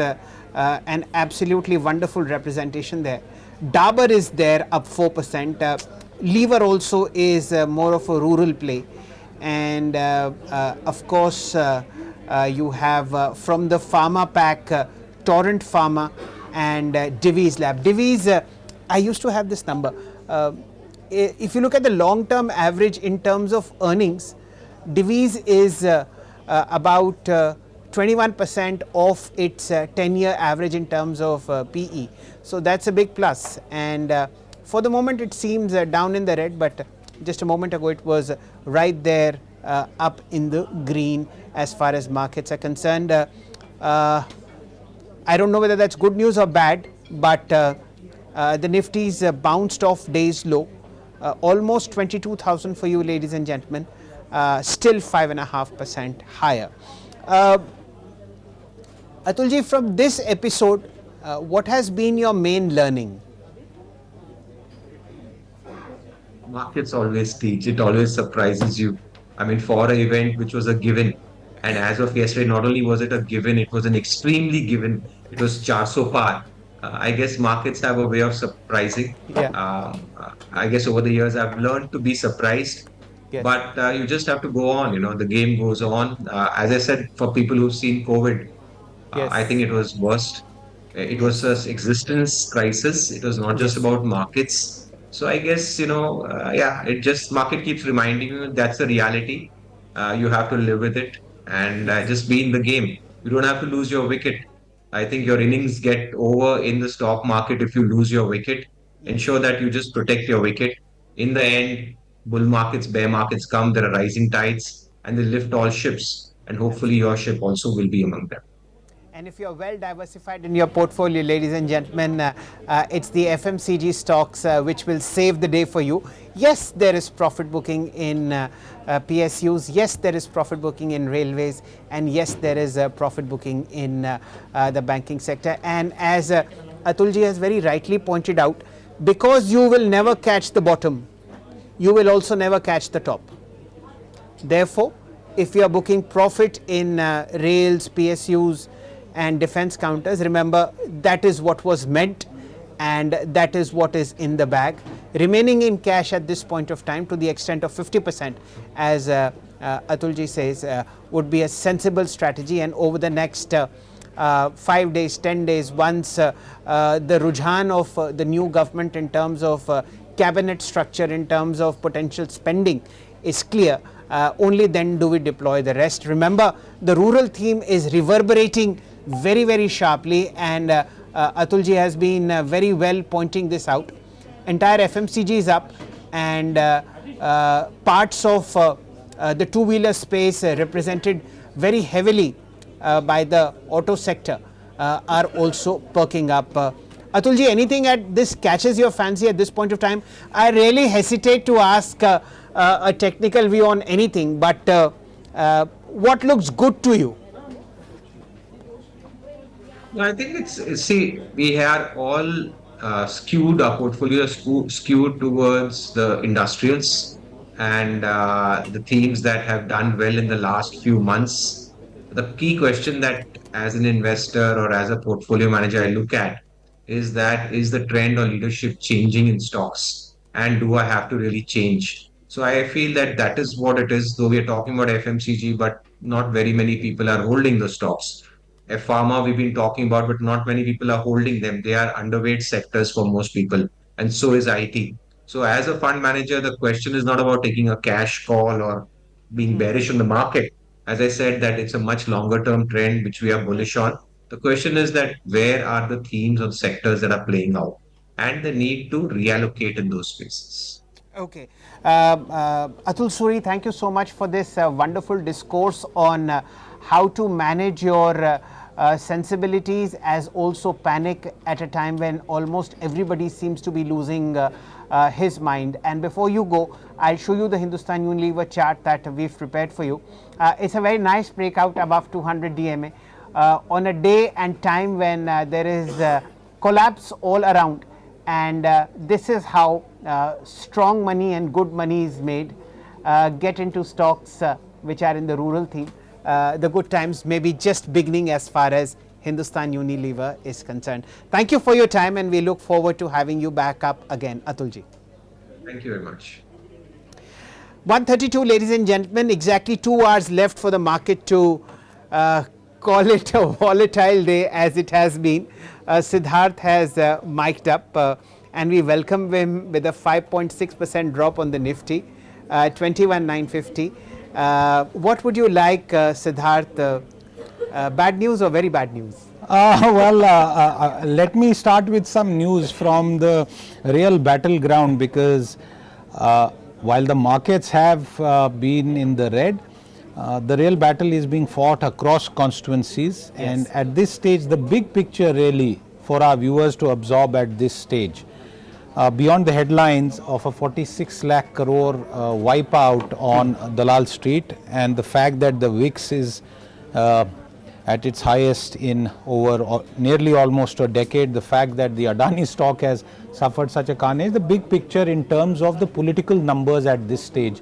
an absolutely wonderful representation there. Dabur is there, up 4%. Lever also is more of a rural play, and of course you have from the pharma pack Torrent Pharma and Divi's Lab. Divi's, I used to have this number. If you look at the long-term average in terms of earnings, Divi's is about 21% of its 10-year average in terms of PE. So that's a big plus. And for the moment it seems down in the red, but just a moment ago it was right there up in the green as far as markets are concerned. I don't know whether that's good news or bad, but the Nifty's bounced off day's low, almost 22,000 for you, ladies and gentlemen, still 5.5% higher. Atulji, from this episode, what has been your main learning? Markets always teach, it always surprises you. I mean, for an event which was a given, and as of yesterday, not only was it a given, it was an extremely given. It was 400 par. I guess markets have a way of surprising. Yeah. I guess over the years I've learned to be surprised, Yes. but you just have to go on. The game goes on. As I said, for people who've seen COVID, Yes. I think it was worst. It was Yes. a existence crisis. It was not just Yes. about markets. So I guess, yeah, it just market keeps reminding you that's the reality. You have to live with it and just be in the game. You don't have to lose your wicket. I think your innings get over in the stock market if you lose your wicket. Ensure that you just protect your wicket. In the end, bull markets, bear markets come, there are rising tides, and they lift all ships. And hopefully your ship also will be among them. And if you're well diversified in your portfolio, ladies and gentlemen, it's the FMCG stocks which will save the day for you. Yes, there is profit booking in PSUs. Yes, there is profit booking in railways. And yes, there is profit booking in the banking sector. And as Atulji has very rightly pointed out, because you will never catch the bottom, you will also never catch the top. Therefore, if you are booking profit in rails, PSUs, and defense counters, remember that is what was meant and that is what is in the bag. Remaining in cash at this point of time to the extent of 50%, as Atulji says, would be a sensible strategy. And over the next 5 days, 10 days, once the rujhan of the new government in terms of cabinet structure, in terms of potential spending is clear, only then do we deploy the rest. Remember, the rural theme is reverberating very, very sharply, and Atulji has been very well pointing this out. Entire FMCG is up, and parts of the two-wheeler space represented very heavily by the auto sector are also perking up. Atulji, anything at this catches your fancy at this point of time? I really hesitate to ask a technical view on anything, but what looks good to you? I think see, we are all skewed, our portfolio skewed towards the industrials and the themes that have done well in the last few months. The key question that as an investor or as a portfolio manager I look at is the trend or leadership changing in stocks? And do I have to really change? So I feel that is what it is, though we are talking about FMCG, but not very many people are holding the stocks. Pharma we've been talking about, but not many people are holding them. They are underweight sectors for most people, and so is IT. So as a fund manager, the question is not about taking a cash call or being bearish on the market. As I said, that it's a much longer term trend which we are bullish on. The question is that where are the themes or sectors that are playing out, and the need to reallocate in those spaces. Okay. Atul Suri, thank you so much for this wonderful discourse on how to manage your sensibilities as also panic at a time when almost everybody seems to be losing his mind. And before you go, I'll show you the Hindustan Unilever chart that we've prepared for you. It's a very nice breakout above 200 DMA on a day and time when there is collapse all around. And this is how strong money and good money is made. Get into stocks which are in the rural theme. The good times may be just beginning as far as Hindustan Unilever is concerned. Thank you for your time, and we look forward to having you back up again, Atulji. Thank you very much. 1:32, ladies and gentlemen, exactly 2 hours left for the market to call it a volatile day as it has been. Siddharth has mic'd up and we welcome him with a 5.6% drop on the Nifty, 21,950. What would you like, Siddharth? Bad news or very bad news? Let me start with some news from the real battleground, because while the markets have been in the red, the real battle is being fought across constituencies. Yes. And at this stage, the big picture really for our viewers to absorb at this stage, beyond the headlines of a 46 lakh crore wipeout on Dalal Street and the fact that the VIX is at its highest in over nearly almost a decade, the fact that the Adani stock has suffered such a carnage, the big picture in terms of the political numbers at this stage.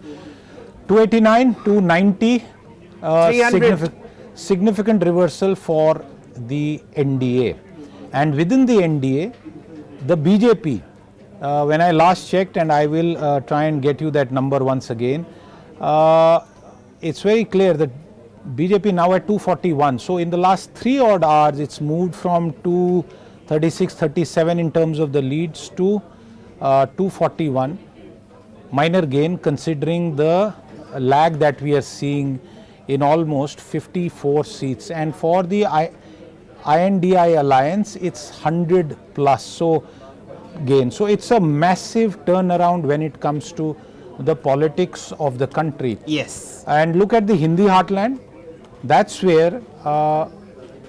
289, 290, significant reversal for the NDA. And within the NDA, the BJP, when I last checked, and I will try and get you that number once again, it's very clear that BJP now at 241. So in the last 3 odd hours, it's moved from 236, 37 in terms of the leads to 241. Minor gain considering the lag that we are seeing in almost 54 seats. And for the INDI alliance, it's 100 plus. So gain. So it's a massive turnaround when it comes to the politics of the country. Yes. And look at the Hindi heartland. That's where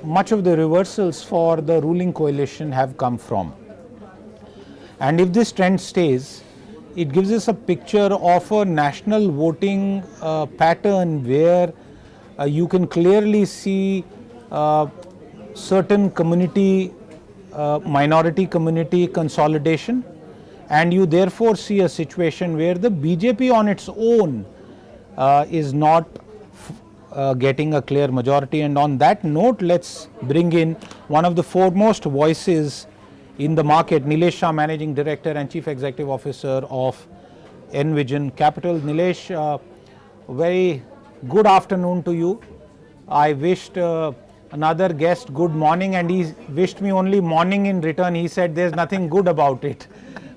much of the reversals for the ruling coalition have come from. And if this trend stays, it gives us a picture of a national voting pattern where you can clearly see certain community, minority community consolidation, and you therefore see a situation where the BJP on its own is not getting a clear majority. And on that note, let's bring in one of the foremost voices in the market, Nilesh Shah, Managing Director and Chief Executive Officer of Envision Capital. Nilesh, very good afternoon to you. I wished another guest good morning, and he wished me only morning in return. He said there's nothing good about it.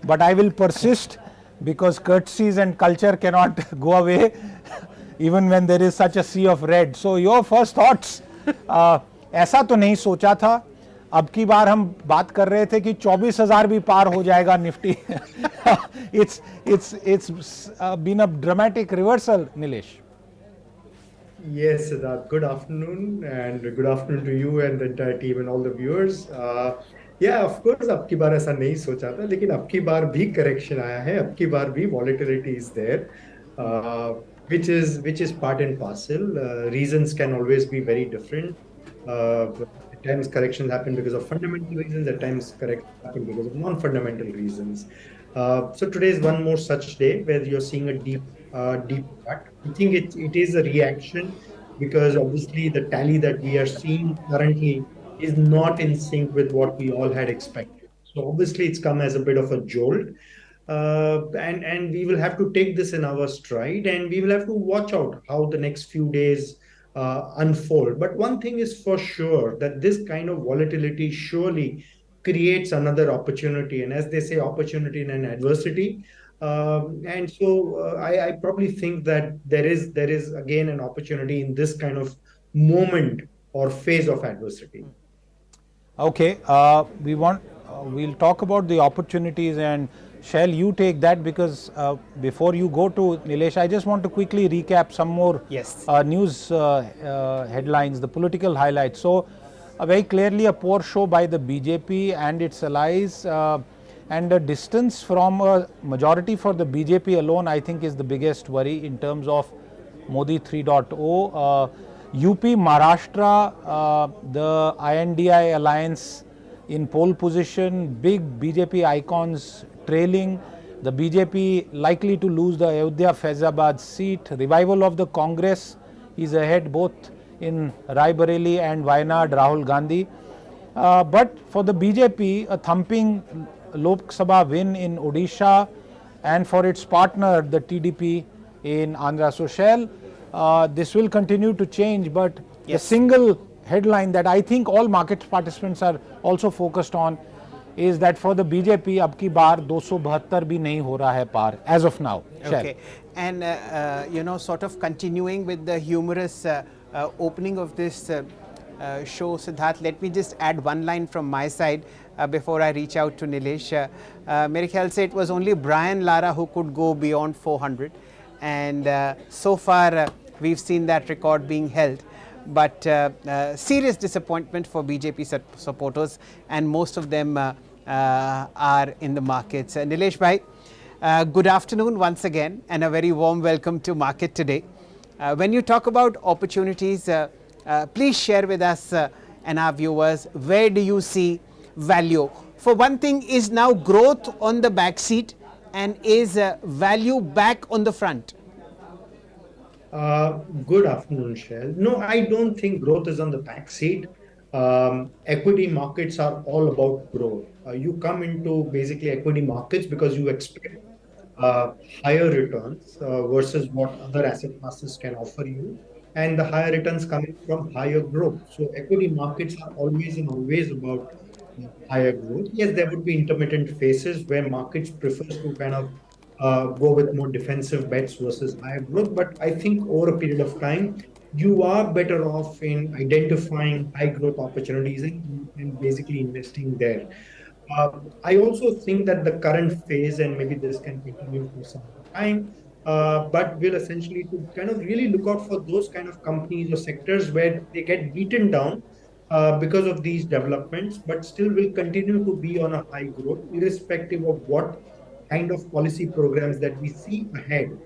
But I will persist because courtesies and culture cannot go away even when there is such a sea of red. So your first thoughts, ऐसा तो नहीं सोचा था. अब की बार हम बात कर रहे थे कि 24,000 भी पार हो जाएगा Nifty. It's been a dramatic reversal, Nilesh. Yes, Siddharth. Good afternoon, and good afternoon to you and the entire team and all the viewers. Yeah, of course, अब की बार ऐसा नहीं सोचा था, लेकिन अब की बार भी correction आया है, अब की बार भी volatility is there, which is part and parcel. Reasons can always be very different. At times corrections happen because of fundamental reasons, at times corrections happen because of non-fundamental reasons. So today is one more such day where you're seeing a deep cut. I think it is a reaction because obviously the tally that we are seeing currently is not in sync with what we all had expected. So obviously it's come as a bit of a jolt. And we will have to take this in our stride, and we will have to watch out how the next few days unfold. But one thing is for sure, that this kind of volatility surely creates another opportunity. And as they say, opportunity in an adversity. And so I probably think that there is again an opportunity in this kind of moment or phase of adversity. Okay, we'll talk about the opportunities, and shall you take that, because before you go to Nilesh, I just want to quickly recap some more news headlines, the political highlights. So very clearly a poor show by the BJP and its allies, and the distance from a majority for the BJP alone, I think, is the biggest worry in terms of Modi 3.0. UP, Maharashtra, the INDI alliance in pole position, big BJP icons trailing, the BJP likely to lose the Ayodhya Faizabad seat, revival of the Congress is ahead both in Raebareli and Wayanad, Rahul Gandhi. But for the BJP, a thumping Lok Sabha win in Odisha, and for its partner, the TDP in Andhra. So this will continue to change, but the single headline that I think all market participants are also focused on is that for the BJP, अब की बार 272 भी नहीं हो रहा है पार as of now. Okay, and sort of continuing with the humorous opening of this show, Siddharth, let me just add one line from my side before I reach out to Nilesh. मेरे ख्याल से it was only Brian Lara who could go beyond 400, and so far we've seen that record being held. But serious disappointment for BJP supporters, and most of them are in the markets. Nilesh bhai, good afternoon once again, and a very warm welcome to Market Today. When you talk about opportunities, please share with us and our viewers, where do you see value? For one thing, is now growth on the back seat, and is value back on the front? Good afternoon, Shell. No, I don't think growth is on the back seat. equity markets are all about growth. You come into basically equity markets because you expect uh, higher returns versus what other asset classes can offer you, and the higher returns coming from higher growth. So equity markets are always and always about higher growth. Yes, there would be intermittent phases where markets prefers to kind of go with more defensive bets versus higher growth. But I think over a period of time, you are better off in identifying high growth opportunities and basically investing there. I also think that the current phase, and maybe this can continue for some more time, but will essentially to kind of really look out for those kind of companies or sectors where they get beaten down because of these developments, but still will continue to be on a high growth, irrespective of what kind of policy programs that we see ahead.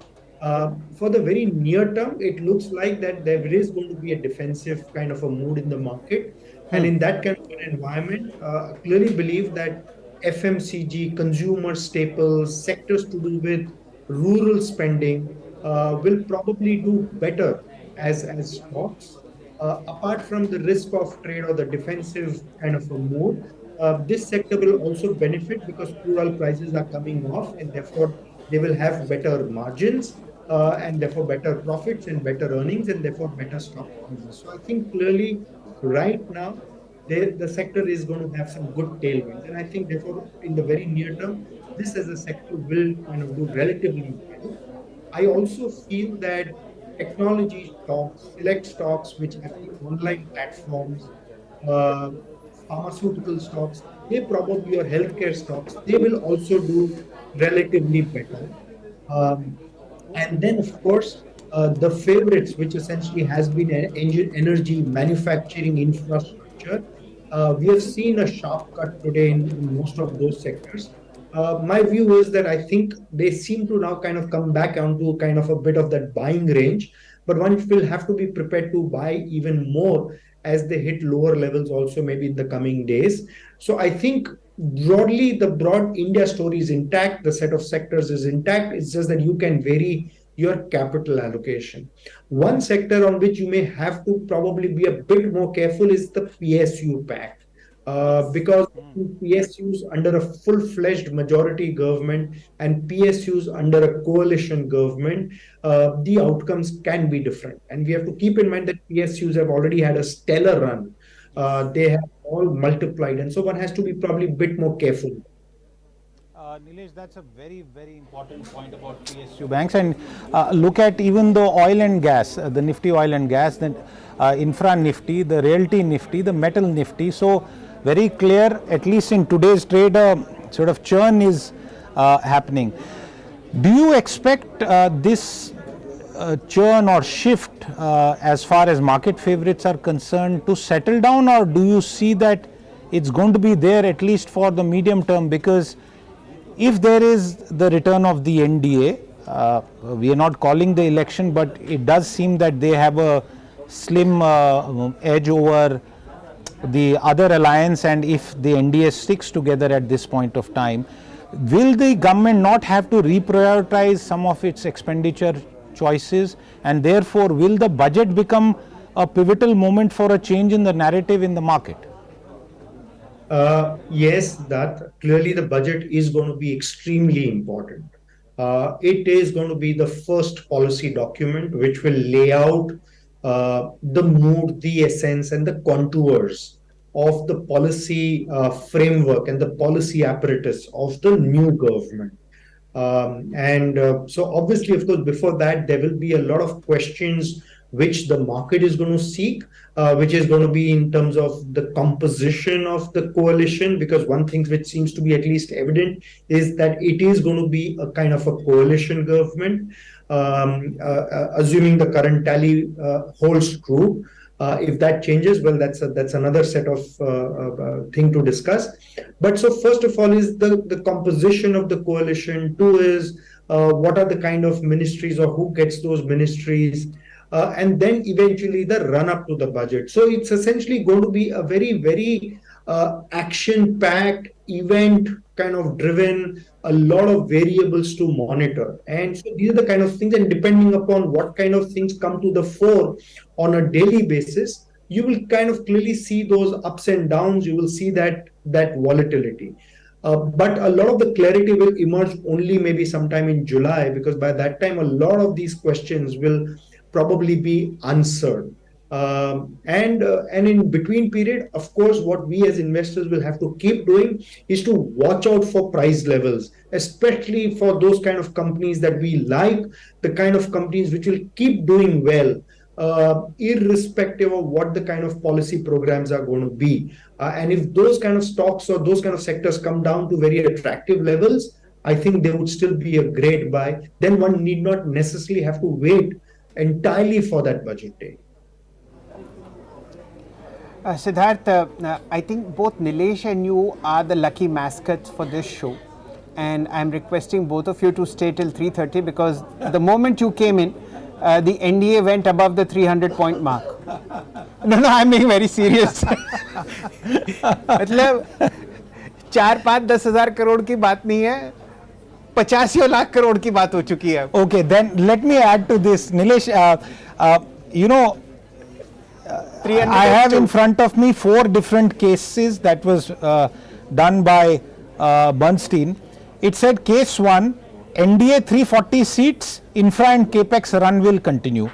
For the very near term, it looks like that there is going to be a defensive kind of a mood in the market. And in that kind of an environment, clearly believe that FMCG, consumer staples, sectors to do with rural spending will probably do better as stocks. Apart from the risk of trade or the defensive kind of a mood, this sector will also benefit because crude oil prices are coming off, and therefore they will have better margins, and therefore better profits and better earnings, and therefore better stock prices. So I think clearly right now the sector is going to have some good tailwinds, and I think therefore in the very near term, this as a sector will kind of do relatively well. I also feel that technology stocks, select stocks which have the online platforms, uh, pharmaceutical stocks, they probably or healthcare stocks, they will also do relatively better. Um, and then, of course, the favorites, which essentially has been energy, manufacturing, infrastructure, we have seen a sharp cut today in most of those sectors. My view is that I think they seem to now kind of come back onto kind of a bit of that buying range, but one will have to be prepared to buy even more as they hit lower levels also maybe in the coming days. So I think broadly the broad India story is intact, the set of sectors is intact. It's just that you can vary your capital allocation. One sector on which you may have to probably be a bit more careful is the PSU pack. Because PSUs under a full-fledged majority government and PSUs under a coalition government, the outcomes can be different. And we have to keep in mind that PSUs have already had a stellar run. They have all multiplied, and so one has to be probably a bit more careful. Nilesh, that's a very, very important point about PSU banks. And look at even the oil and gas, the Nifty oil and gas, then infra Nifty, the realty Nifty, the metal Nifty. So very clear, at least in today's trade, sort of churn is happening. Do you expect this churn or shift as far as market favorites are concerned to settle down, or do you see that it's going to be there at least for the medium term? Because if there is the return of the NDA, we are not calling the election, but it does seem that they have a slim edge over the other alliance, and if the NDA sticks together at this point of time, will the government not have to reprioritize some of its expenditure choices, and therefore will the budget become a pivotal moment for a change in the narrative in the market? Yes, that clearly the budget is going to be extremely important. It is going to be the first policy document which will lay out the mood, the essence, and the contours of the policy framework and the policy apparatus of the new government. So obviously, of course, before that, there will be a lot of questions which the market is going to seek, which is going to be in terms of the composition of the coalition, because one thing which seems to be at least evident is that it is going to be a kind of a coalition government, assuming the current tally holds true. If that changes, well, that's another set of thing to discuss. But so first of all is the composition of the coalition. Two is what are the kind of ministries or who gets those ministries, and then eventually the run up to the budget. So it's essentially going to be a very, very action-packed, event kind of driven, a lot of variables to monitor. And so these are the kind of things, and depending upon what kind of things come to the fore on a daily basis, you will kind of clearly see those ups and downs. You will see that volatility. But a lot of the clarity will emerge only maybe sometime in July, because by that time a lot of these questions will probably be answered. And in between period, of course, what we as investors will have to keep doing is to watch out for price levels, especially for those kind of companies that we like, the kind of companies which will keep doing well, irrespective of what the kind of policy programs are going to be. And if those kind of stocks or those kind of sectors come down to very attractive levels, I think they would still be a great buy. Then one need not necessarily have to wait entirely for that budget day. Siddharth, I think both Nilesh and you are the lucky mascots for this show, and I'm requesting both of you to stay till 3:30, because the moment you came in, the NDA went above the 300-point mark. No, I'm being very serious. मतलब 4-5-10,000 करोड़ की बात नहीं है, 85 लाख करोड़ की बात हो चुकी है. Okay, then let me add to this, Nilesh. You know, I have in front of me 4 different cases that was done by Bernstein. It said case 1, NDA 340 seats, infra and capex run will continue.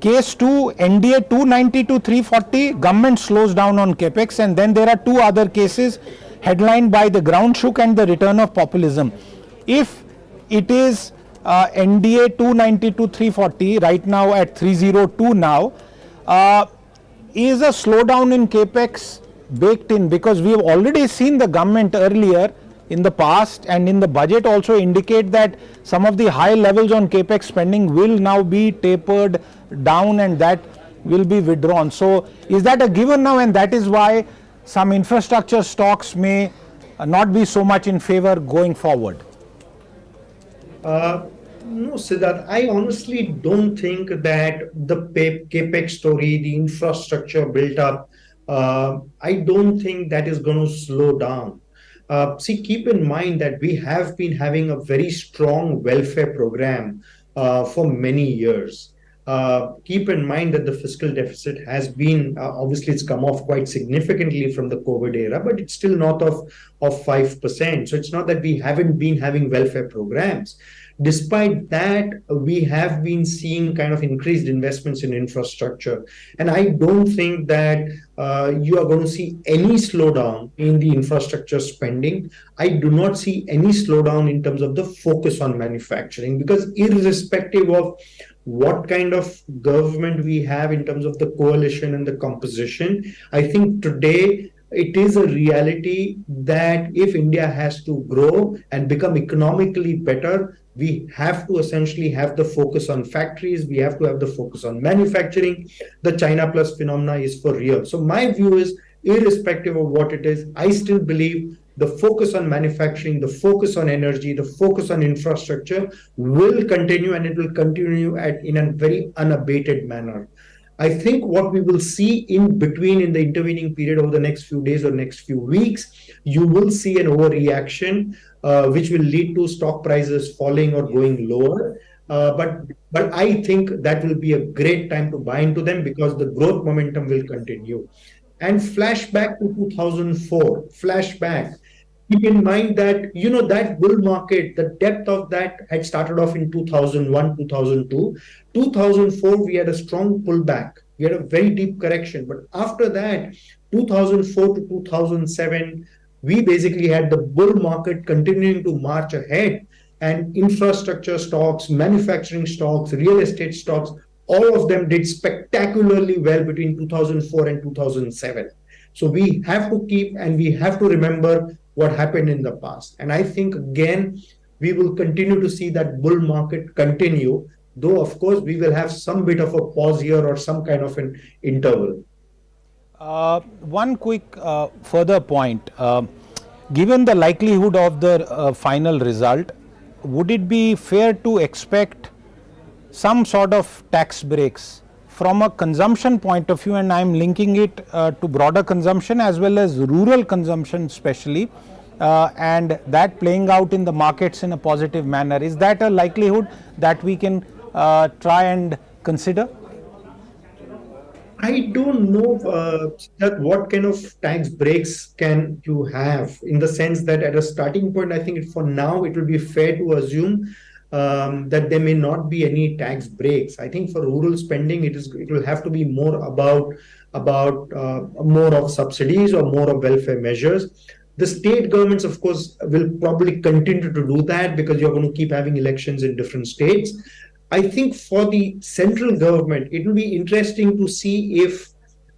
Case 2, NDA 290 to 340, government slows down on capex. And then there are 2 other cases headlined by the ground shook and the return of populism. If it is NDA 290 to 340 right now at 302 now, is a slowdown in capex baked in? Because we have already seen the government earlier in the past and in the budget also indicate that some of the high levels on capex spending will now be tapered down and that will be withdrawn. So is that a given now, and that is why some infrastructure stocks may not be so much in favor going forward? No, Siddharth, I honestly don't think that the capex story, the infrastructure built up, I don't think that is going to slow down. See, keep in mind that we have been having a very strong welfare program for many years. Keep in mind that the fiscal deficit has been, obviously it's come off quite significantly from the COVID era, but it's still north of 5%. So it's not that we haven't been having welfare programs. Despite that, we have been seeing kind of increased investments in infrastructure. And I don't think that you are going to see any slowdown in the infrastructure spending. I do not see any slowdown in terms of the focus on manufacturing, because irrespective of what kind of government we have in terms of the coalition and the composition, I think today it is a reality that if India has to grow and become economically better, we have to essentially have the focus on factories. We have to have the focus on manufacturing. The China Plus phenomena is for real. So my view is, irrespective of what it is, I still believe the focus on manufacturing, the focus on energy, the focus on infrastructure will continue, and it will continue in a very unabated manner. I think what we will see in between, in the intervening period over the next few days or next few weeks, you will see an overreaction, which will lead to stock prices falling or going lower. But I think that will be a great time to buy into them, because the growth momentum will continue. And flashback to 2004, keep in mind that, that bull market, the depth of that had started off in 2001, 2002. 2004, we had a strong pullback. We had a very deep correction. But after that, 2004 to 2007, we basically had the bull market continuing to march ahead, and infrastructure stocks, manufacturing stocks, real estate stocks, all of them did spectacularly well between 2004 and 2007. So we have to we have to remember what happened in the past. And I think, again, we will continue to see that bull market continue, though, of course, we will have some bit of a pause here or some kind of an interval. One quick further point. Given the likelihood of the final result, would it be fair to expect some sort of tax breaks from a consumption point of view? And I'm linking it to broader consumption as well as rural consumption especially, and that playing out in the markets in a positive manner. Is that a likelihood that we can try and consider? I don't know that what kind of tax breaks can you have, in the sense that at a starting point, I think for now it will be fair to assume that there may not be any tax breaks. I think for rural spending, it will have to be more about more of subsidies or more of welfare measures. The state governments, of course, will probably continue to do that because you're going to keep having elections in different states. I think for the central government, it will be interesting to see if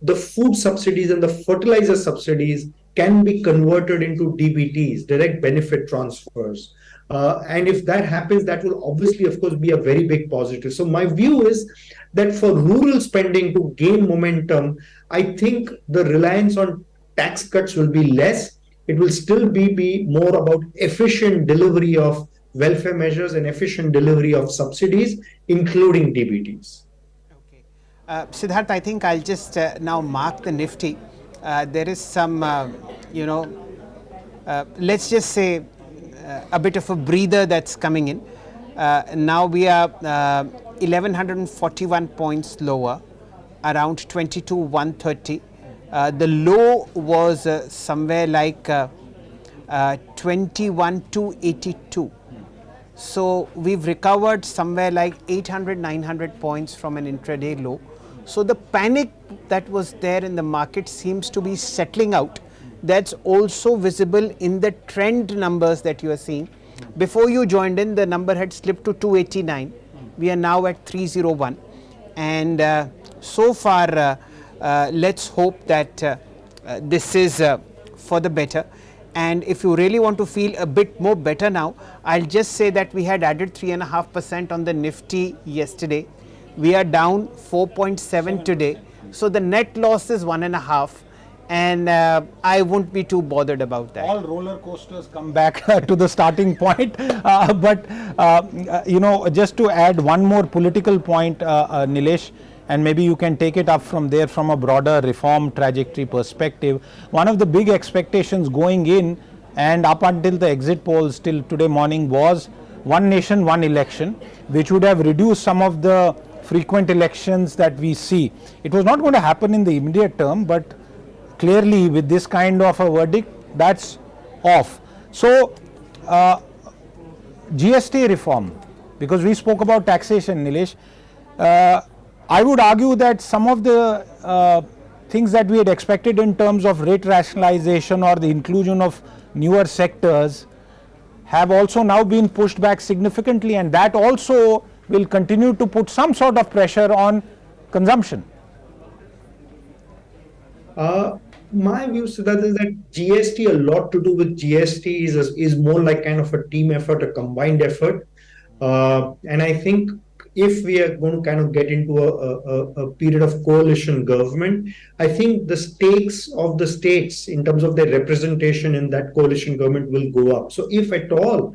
the food subsidies and the fertilizer subsidies can be converted into DBTs, direct benefit transfers. And if that happens, that will obviously, of course, be a very big positive. So my view is that for rural spending to gain momentum, I think the reliance on tax cuts will be less. It will still be more about efficient delivery of welfare measures and efficient delivery of subsidies, including DBTs. Okay. Siddharth, I think I'll just now mark the Nifty. There is some, let's just say a bit of a breather that's coming in. Now we are 1141 points lower, around 22,130. The low was somewhere like 21,282. So we've recovered somewhere like 800, 900 points from an intraday low. So the panic that was there in the market seems to be settling out. That's also visible in the trend numbers that you are seeing. Before you joined in, the number had slipped to 289. We are now at 301. And so far, let's hope that this is for the better. And if you really want to feel a bit more better now, I'll just say that we had added 3.5% on the Nifty yesterday. We are down 4.7 today. So the net loss is 1.5. And I won't be too bothered about that. All roller coasters come back to the starting point. Just to add one more political point, Nilesh, and maybe you can take it up from there from a broader reform trajectory perspective. One of the big expectations going in and up until the exit polls till today morning was one nation, one election, which would have reduced some of the frequent elections that we see. It was not going to happen in the immediate term, but clearly with this kind of a verdict, that's off. So GST reform, because we spoke about taxation, Nilesh, I would argue that some of the things that we had expected in terms of rate rationalization or the inclusion of newer sectors have also now been pushed back significantly, and that also will continue to put some sort of pressure on consumption. My view, Siddharth, is that GST, a lot to do with GST is more like kind of a team effort, a combined effort. And I think if we are going to kind of get into a period of coalition government, I think the stakes of the states in terms of their representation in that coalition government will go up. So if at all,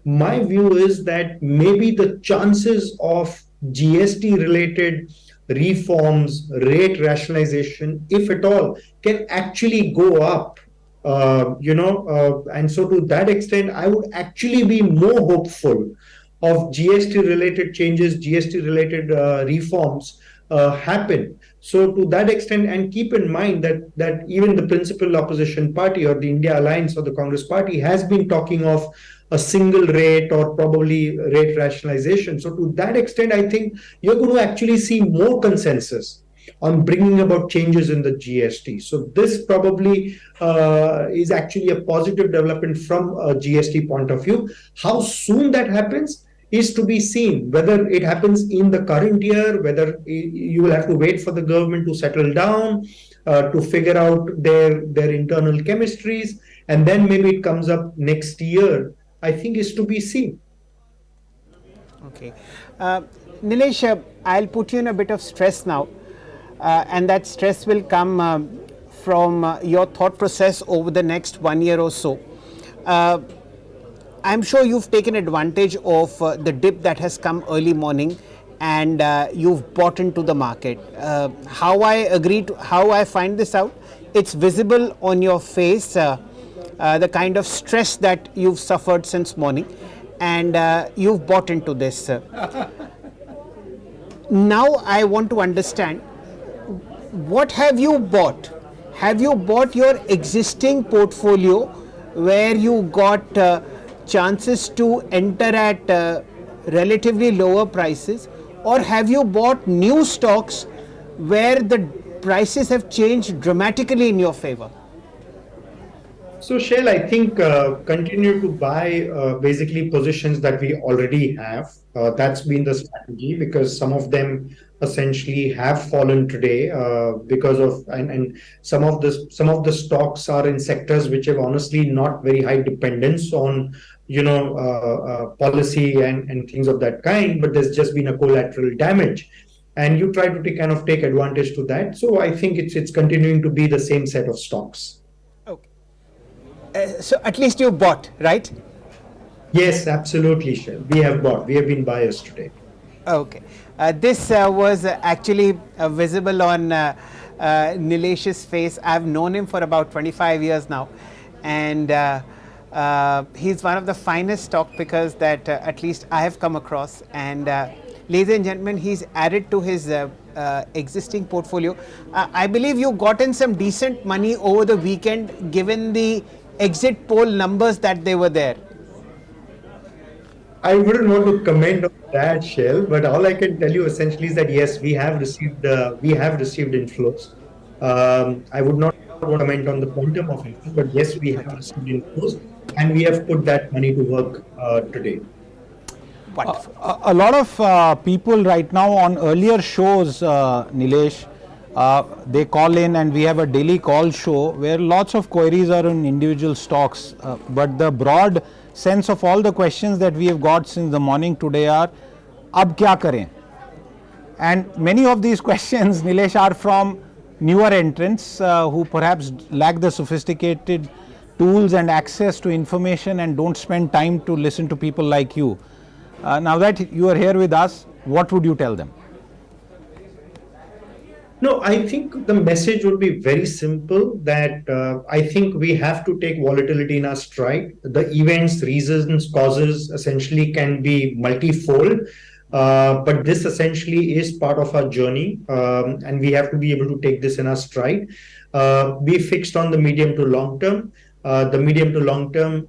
my view is that maybe the chances of GST related reforms, rate rationalization, if at all, can actually go up. And so to that extent, I would actually be more hopeful of GST-related changes, GST-related reforms happen. So to that extent, and keep in mind that even the principal opposition party or the India Alliance or the Congress Party has been talking of a single rate or probably rate rationalization. So to that extent, I think you're going to actually see more consensus on bringing about changes in the GST. So this probably is actually a positive development from a GST point of view. How soon that happens is to be seen, whether it happens in the current year, whether you will have to wait for the government to settle down, to figure out their internal chemistries, and then maybe it comes up next year, I think is to be seen. Okay. Nilesh, I'll put you in a bit of stress now, and that stress will come from your thought process over the next 1 year or so. I'm sure you've taken advantage of the dip that has come early morning, and you've bought into the market. How I find this out, it's visible on your face, the kind of stress that you've suffered since morning, and you've bought into this. Now I want to understand, what have you bought? Have you bought your existing portfolio where you got chances to enter at relatively lower prices, or have you bought new stocks where the prices have changed dramatically in your favor? So, Shell, I think continue to buy basically positions that we already have. That's been the strategy, because some of them essentially have fallen today because of and some of the stocks are in sectors which have honestly not very high dependence on policy and things of that kind, but there's just been a collateral damage, and you try to take advantage to that. So I think it's continuing to be the same set of stocks. So at least you bought, right? Yes, absolutely, Shell. We have bought. We have been buyers today. Okay. This was actually visible on Nilesh's face. I've known him for about 25 years now, and he's one of the finest stock pickers that at least I have come across. And ladies and gentlemen, he's added to his existing portfolio. I believe you got in some decent money over the weekend, given the exit poll numbers that they were there. I wouldn't want to comment on that, Shell, but all I can tell you essentially is that yes, we have received inflows. I would not want to comment on the quantum of inflows, but yes, we have received inflows, and we have put that money to work today. Wonderful. A lot of people right now on earlier shows, Nilesh, they call in, and we have a daily call show where lots of queries are on individual stocks, but the broad sense of all the questions that we have got since the morning today are, ab kya kare? And many of these questions, Nilesh, are from newer entrants who perhaps lack the sophisticated tools and access to information and don't spend time to listen to people like you. Now that you are here with us, what would you tell them? No, I think the message would be very simple, that I think we have to take volatility in our stride. The events, reasons, causes essentially can be multifold, but this essentially is part of our journey, and we have to be able to take this in our stride. We fixed on the medium to long term. The medium to long term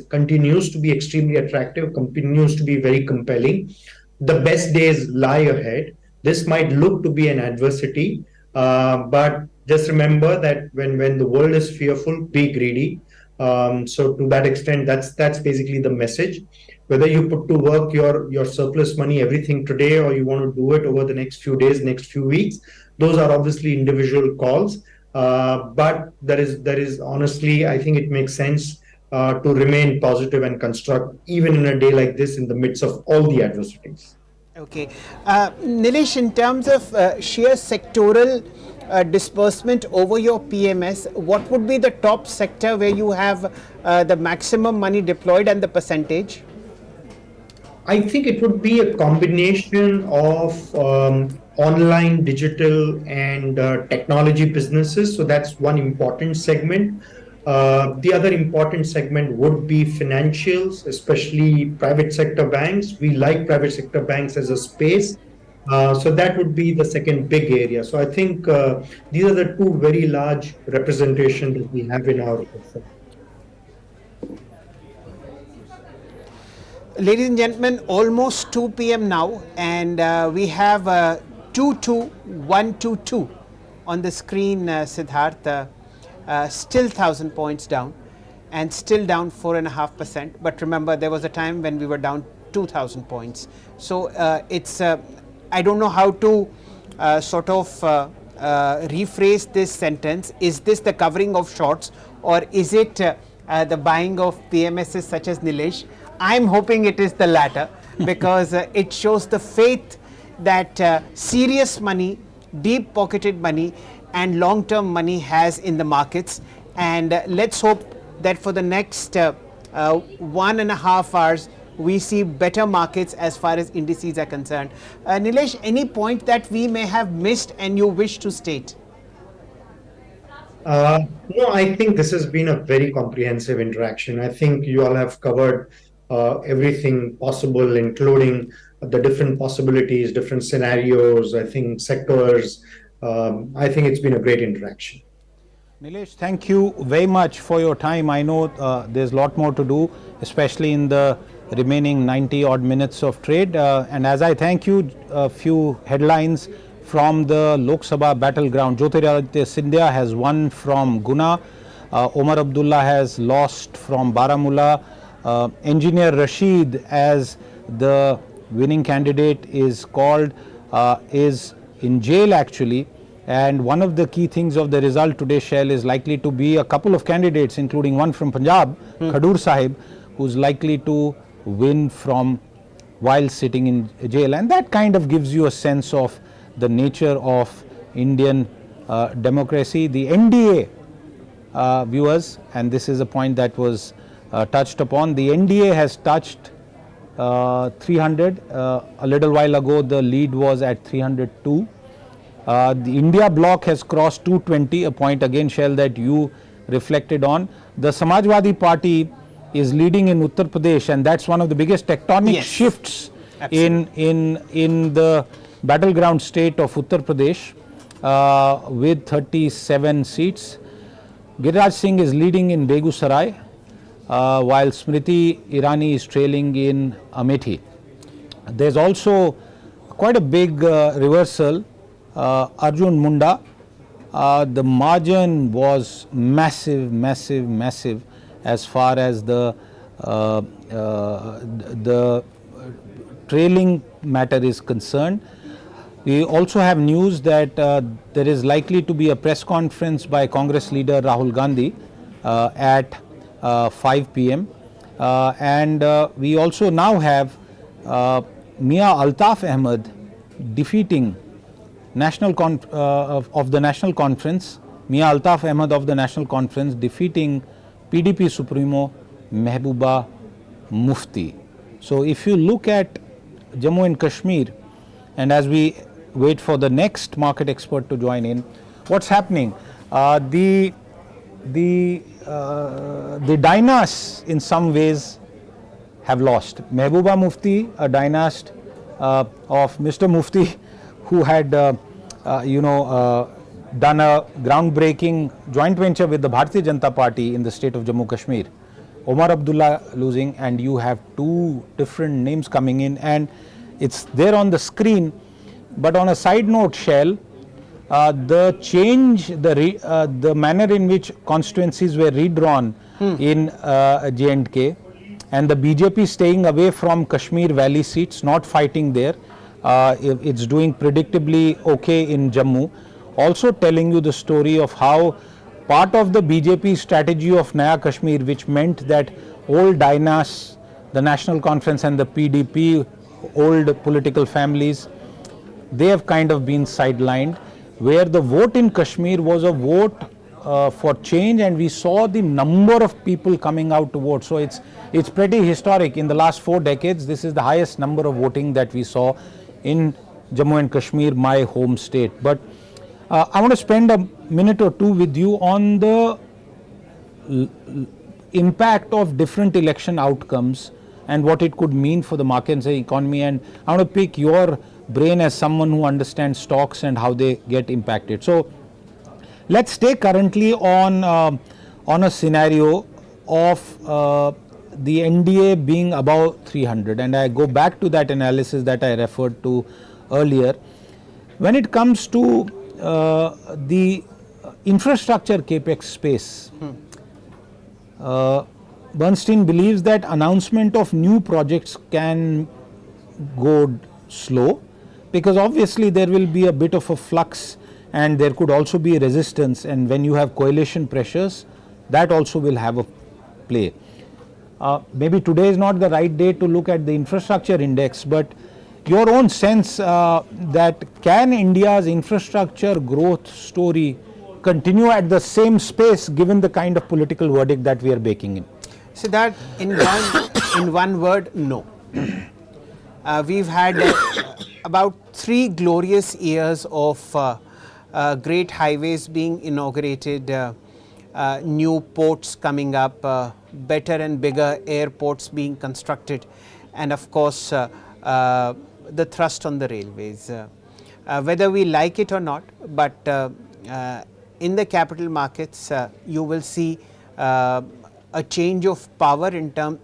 continues to be extremely attractive, continues to be very compelling. The best days lie ahead. This might look to be an adversity, but just remember that when the world is fearful, be greedy. So to that extent, that's basically the message. Whether you put to work your surplus money, everything today, or you want to do it over the next few days, next few weeks, those are obviously individual calls. But there is honestly, I think it makes sense to remain positive and construct even in a day like this in the midst of all the adversities. Okay. Nilesh, in terms of sheer sectoral disbursement over your PMS, what would be the top sector where you have the maximum money deployed and the percentage? I think it would be a combination of online, digital, and technology businesses. So that's one important segment. The other important segment would be financials, especially private sector banks. We like private sector banks as a space. So that would be the second big area. So I think these are the two very large representations that we have in our portfolio. Ladies and gentlemen, almost 2 p.m. now, and we have 22122 on the screen, Siddharth. Still 1,000 points down, and still down 4.5%. But remember, there was a time when we were down 2,000 points. So it's I don't know how to rephrase this sentence. Is this the covering of shorts, or is it the buying of PMSs such as Nilesh? I'm hoping it is the latter, because it shows the faith that serious money, deep pocketed money, and long-term money has in the markets. And let's hope that for the next 1.5 hours, we see better markets as far as indices are concerned. Nilesh, any point that we may have missed and you wish to state? No, I think this has been a very comprehensive interaction. I think you all have covered everything possible, including the different possibilities, different scenarios, I think sectors, I think it's been a great interaction. Nilesh, thank you very much for your time. I know there's a lot more to do, especially in the remaining 90 odd minutes of trade. And as I thank you, a few headlines from the Lok Sabha battleground. Jyotiraditya Scindia has won from Guna. Omar Abdullah has lost from Baramulla. Engineer Rashid, as the winning candidate is called, is in jail actually. And one of the key things of the result today, Shell, is likely to be a couple of candidates, including one from Punjab, Khadur Sahib, who's likely to win from while sitting in jail. And that kind of gives you a sense of the nature of Indian democracy. The NDA, viewers, and this is a point that was touched upon, the NDA has touched 300. A little while ago, the lead was at 302. The India bloc has crossed 220, a point again, Shell, that you reflected on. The Samajwadi Party is leading in Uttar Pradesh, and that's one of the biggest tectonic shifts in the battleground state of Uttar Pradesh, with 37 seats. Giriraj Singh is leading in Begusarai, while Smriti Irani is trailing in Amethi. There's also quite a big reversal. Arjun Munda, the margin was massive as far as the trailing matter is concerned. We also have news that there is likely to be a press conference by Congress leader Rahul Gandhi at 5 p.m. And we also now have Mia Altaf Ahmed defeating of the National Conference, Mia Altaf Ahmed of the National Conference defeating PDP Supremo Mehbooba Mufti. So if you look at Jammu and Kashmir, and as we wait for the next market expert to join in, what's happening? The dynasts in some ways have lost. Mehbooba Mufti, a dynast of Mr. Mufti, who had done a groundbreaking joint venture with the Bharatiya Janata Party in the state of Jammu Kashmir. Omar Abdullah losing, and you have two different names coming in, and it's there on the screen. But on a side note, Shell, the change, the manner in which constituencies were redrawn in J&K, and the BJP staying away from Kashmir Valley seats, not fighting there, it's doing predictably okay in Jammu, also telling you the story of how part of the BJP strategy of Naya Kashmir, which meant that old dynasts, the National Conference and the PDP, old political families, they have kind of been sidelined, where the vote in Kashmir was a vote for change, and we saw the number of people coming out to vote. So it's pretty historic. In the last 4 decades, this is the highest number of voting that we saw in Jammu and Kashmir, my home state. But I want to spend a minute or two with you on the impact of different election outcomes and what it could mean for the markets and economy. And I want to pick your brain as someone who understands stocks and how they get impacted. So let's stay currently on a scenario of the NDA being above 300, and I go back to that analysis that I referred to earlier. When it comes to the infrastructure capex space, Bernstein believes that announcement of new projects can go slow, because obviously there will be a bit of a flux and there could also be resistance, and when you have coalition pressures, that also will have a play. Maybe today is not the right day to look at the infrastructure index, but your own sense that can India's infrastructure growth story continue at the same space given the kind of political verdict that we are baking in? So that in one word, no. We've had about 3 glorious years of great highways being inaugurated, new ports coming up, better and bigger airports being constructed, and of course the thrust on the railways. whether we like it or not, but in the capital markets, you will see a change of power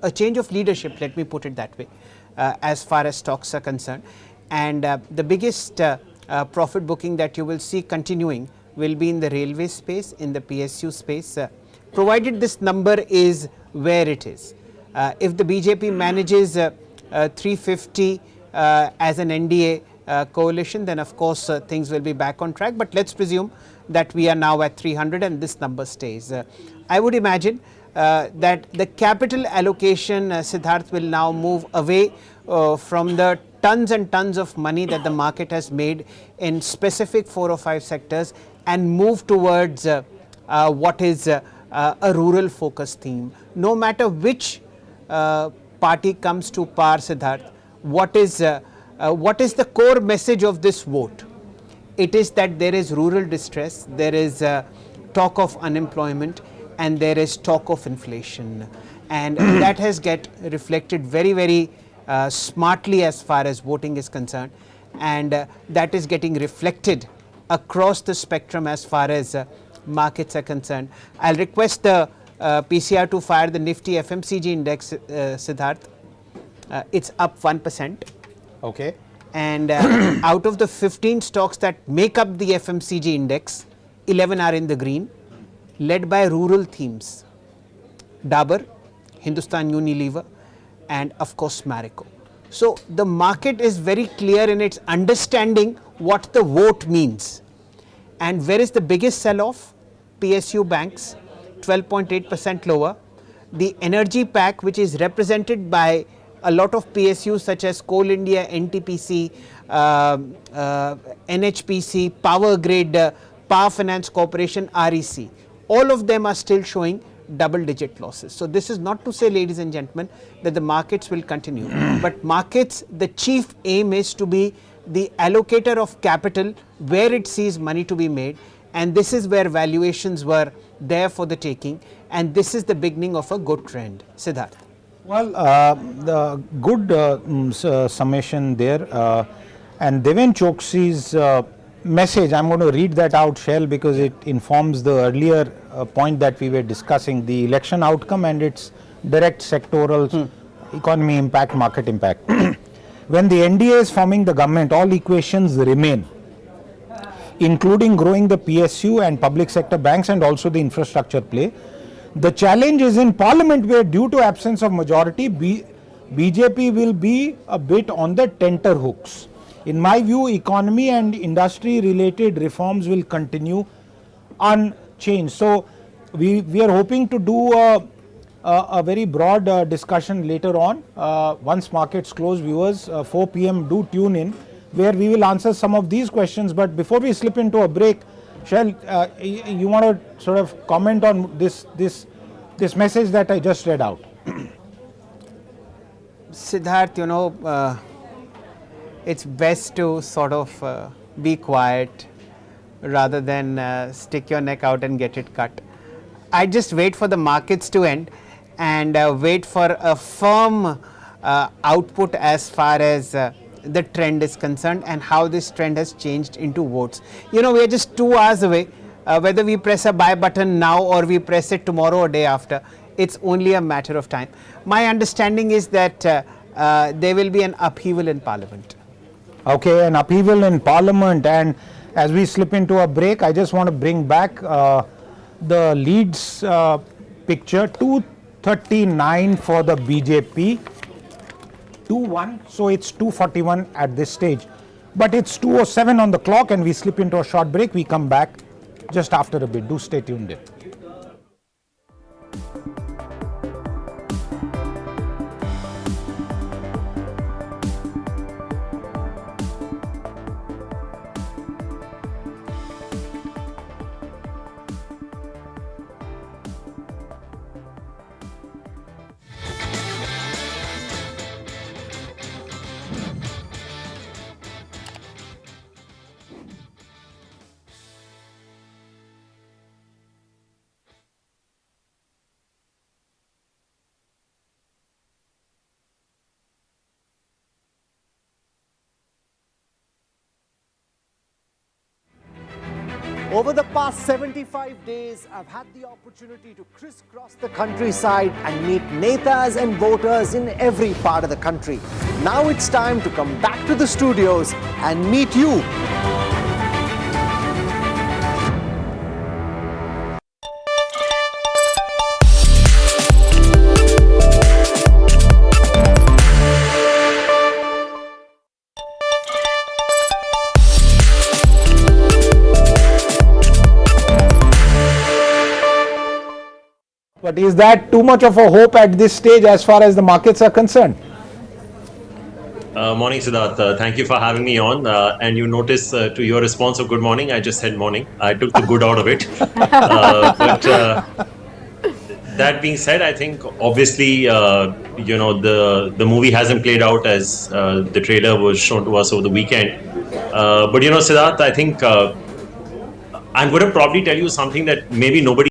a change of leadership, let me put it that way, as far as stocks are concerned. And the biggest profit booking that you will see continuing will be in the railway space, in the PSU space, provided this number is where it is. If the BJP manages 350 as an NDA coalition, then of course things will be back on track, but let's presume that we are now at 300 and this number stays. I would imagine that the capital allocation, Siddharth, will now move away from the tons and tons of money that the market has made in specific 4 or 5 sectors and move towards what is a rural focus theme. No matter which party comes to power, Siddharth, what is the core message of this vote? It is that there is rural distress, there is talk of unemployment, and there is talk of inflation, and that has get reflected very, very smartly as far as voting is concerned, and that is getting reflected across the spectrum as far as markets are concerned. I'll request the PCR to fire the Nifty FMCG index, Siddharth. It's up 1%. Okay. And out of the 15 stocks that make up the FMCG index, 11 are in the green, led by rural themes: Dabur, Hindustan Unilever, and of course Marico. So the market is very clear in its understanding what the vote means. And where is the biggest sell-off? PSU banks, 12.8% lower. The energy pack, which is represented by a lot of PSUs such as Coal India, NTPC, NHPC, Power Grid, Power Finance Corporation, REC, all of them are still showing double-digit losses. So this is not to say, ladies and gentlemen, that the markets will continue, but markets, the chief aim is to be the allocator of capital where it sees money to be made, and this is where valuations were there for the taking, and this is the beginning of a good trend. Siddharth. Well, the good summation there, and Deven Choksi's message, I'm going to read that out, Shell, because it informs the earlier point that we were discussing, the election outcome and its direct sectoral economy impact, market impact. When the NDA is forming the government, all equations remain, including growing the PSU and public sector banks and also the infrastructure play. The challenge is in Parliament, where due to absence of majority, BJP will be a bit on the tenterhooks. In my view, economy and industry related reforms will continue unchanged. So we are hoping to do a very broad discussion later on. Once markets close, viewers, 4 p.m. do tune in, where we will answer some of these questions. But before we slip into a break, Shell, you want to sort of comment on this message that I just read out? Siddharth, you know, it's best to sort of be quiet rather than stick your neck out and get it cut. I just wait for the markets to end and wait for a firm output as far as the trend is concerned and how this trend has changed into votes. You know, we are just 2 hours away. Whether we press a buy button now or we press it tomorrow or day after, it's only a matter of time. My understanding is that there will be an upheaval in Parliament. Okay, an upheaval in Parliament, and as we slip into a break, I just want to bring back the leads picture. 239 for the BJP, 2-1, so it's 241 at this stage, but it's 2:07 on the clock, and we slip into a short break. We come back just after a bit. Do stay tuned in. Over the past 75 days, I've had the opportunity to crisscross the countryside and meet netas and voters in every part of the country. Now it's time to come back to the studios and meet you. But is that too much of a hope at this stage as far as the markets are concerned? Morning, Siddharth. Thank you for having me on. And you notice to your response of good morning, I just said morning. I took the good out of it. But that being said, I think obviously, the movie hasn't played out as the trailer was shown to us over the weekend. But Siddharth, I think I'm going to probably tell you something that maybe nobody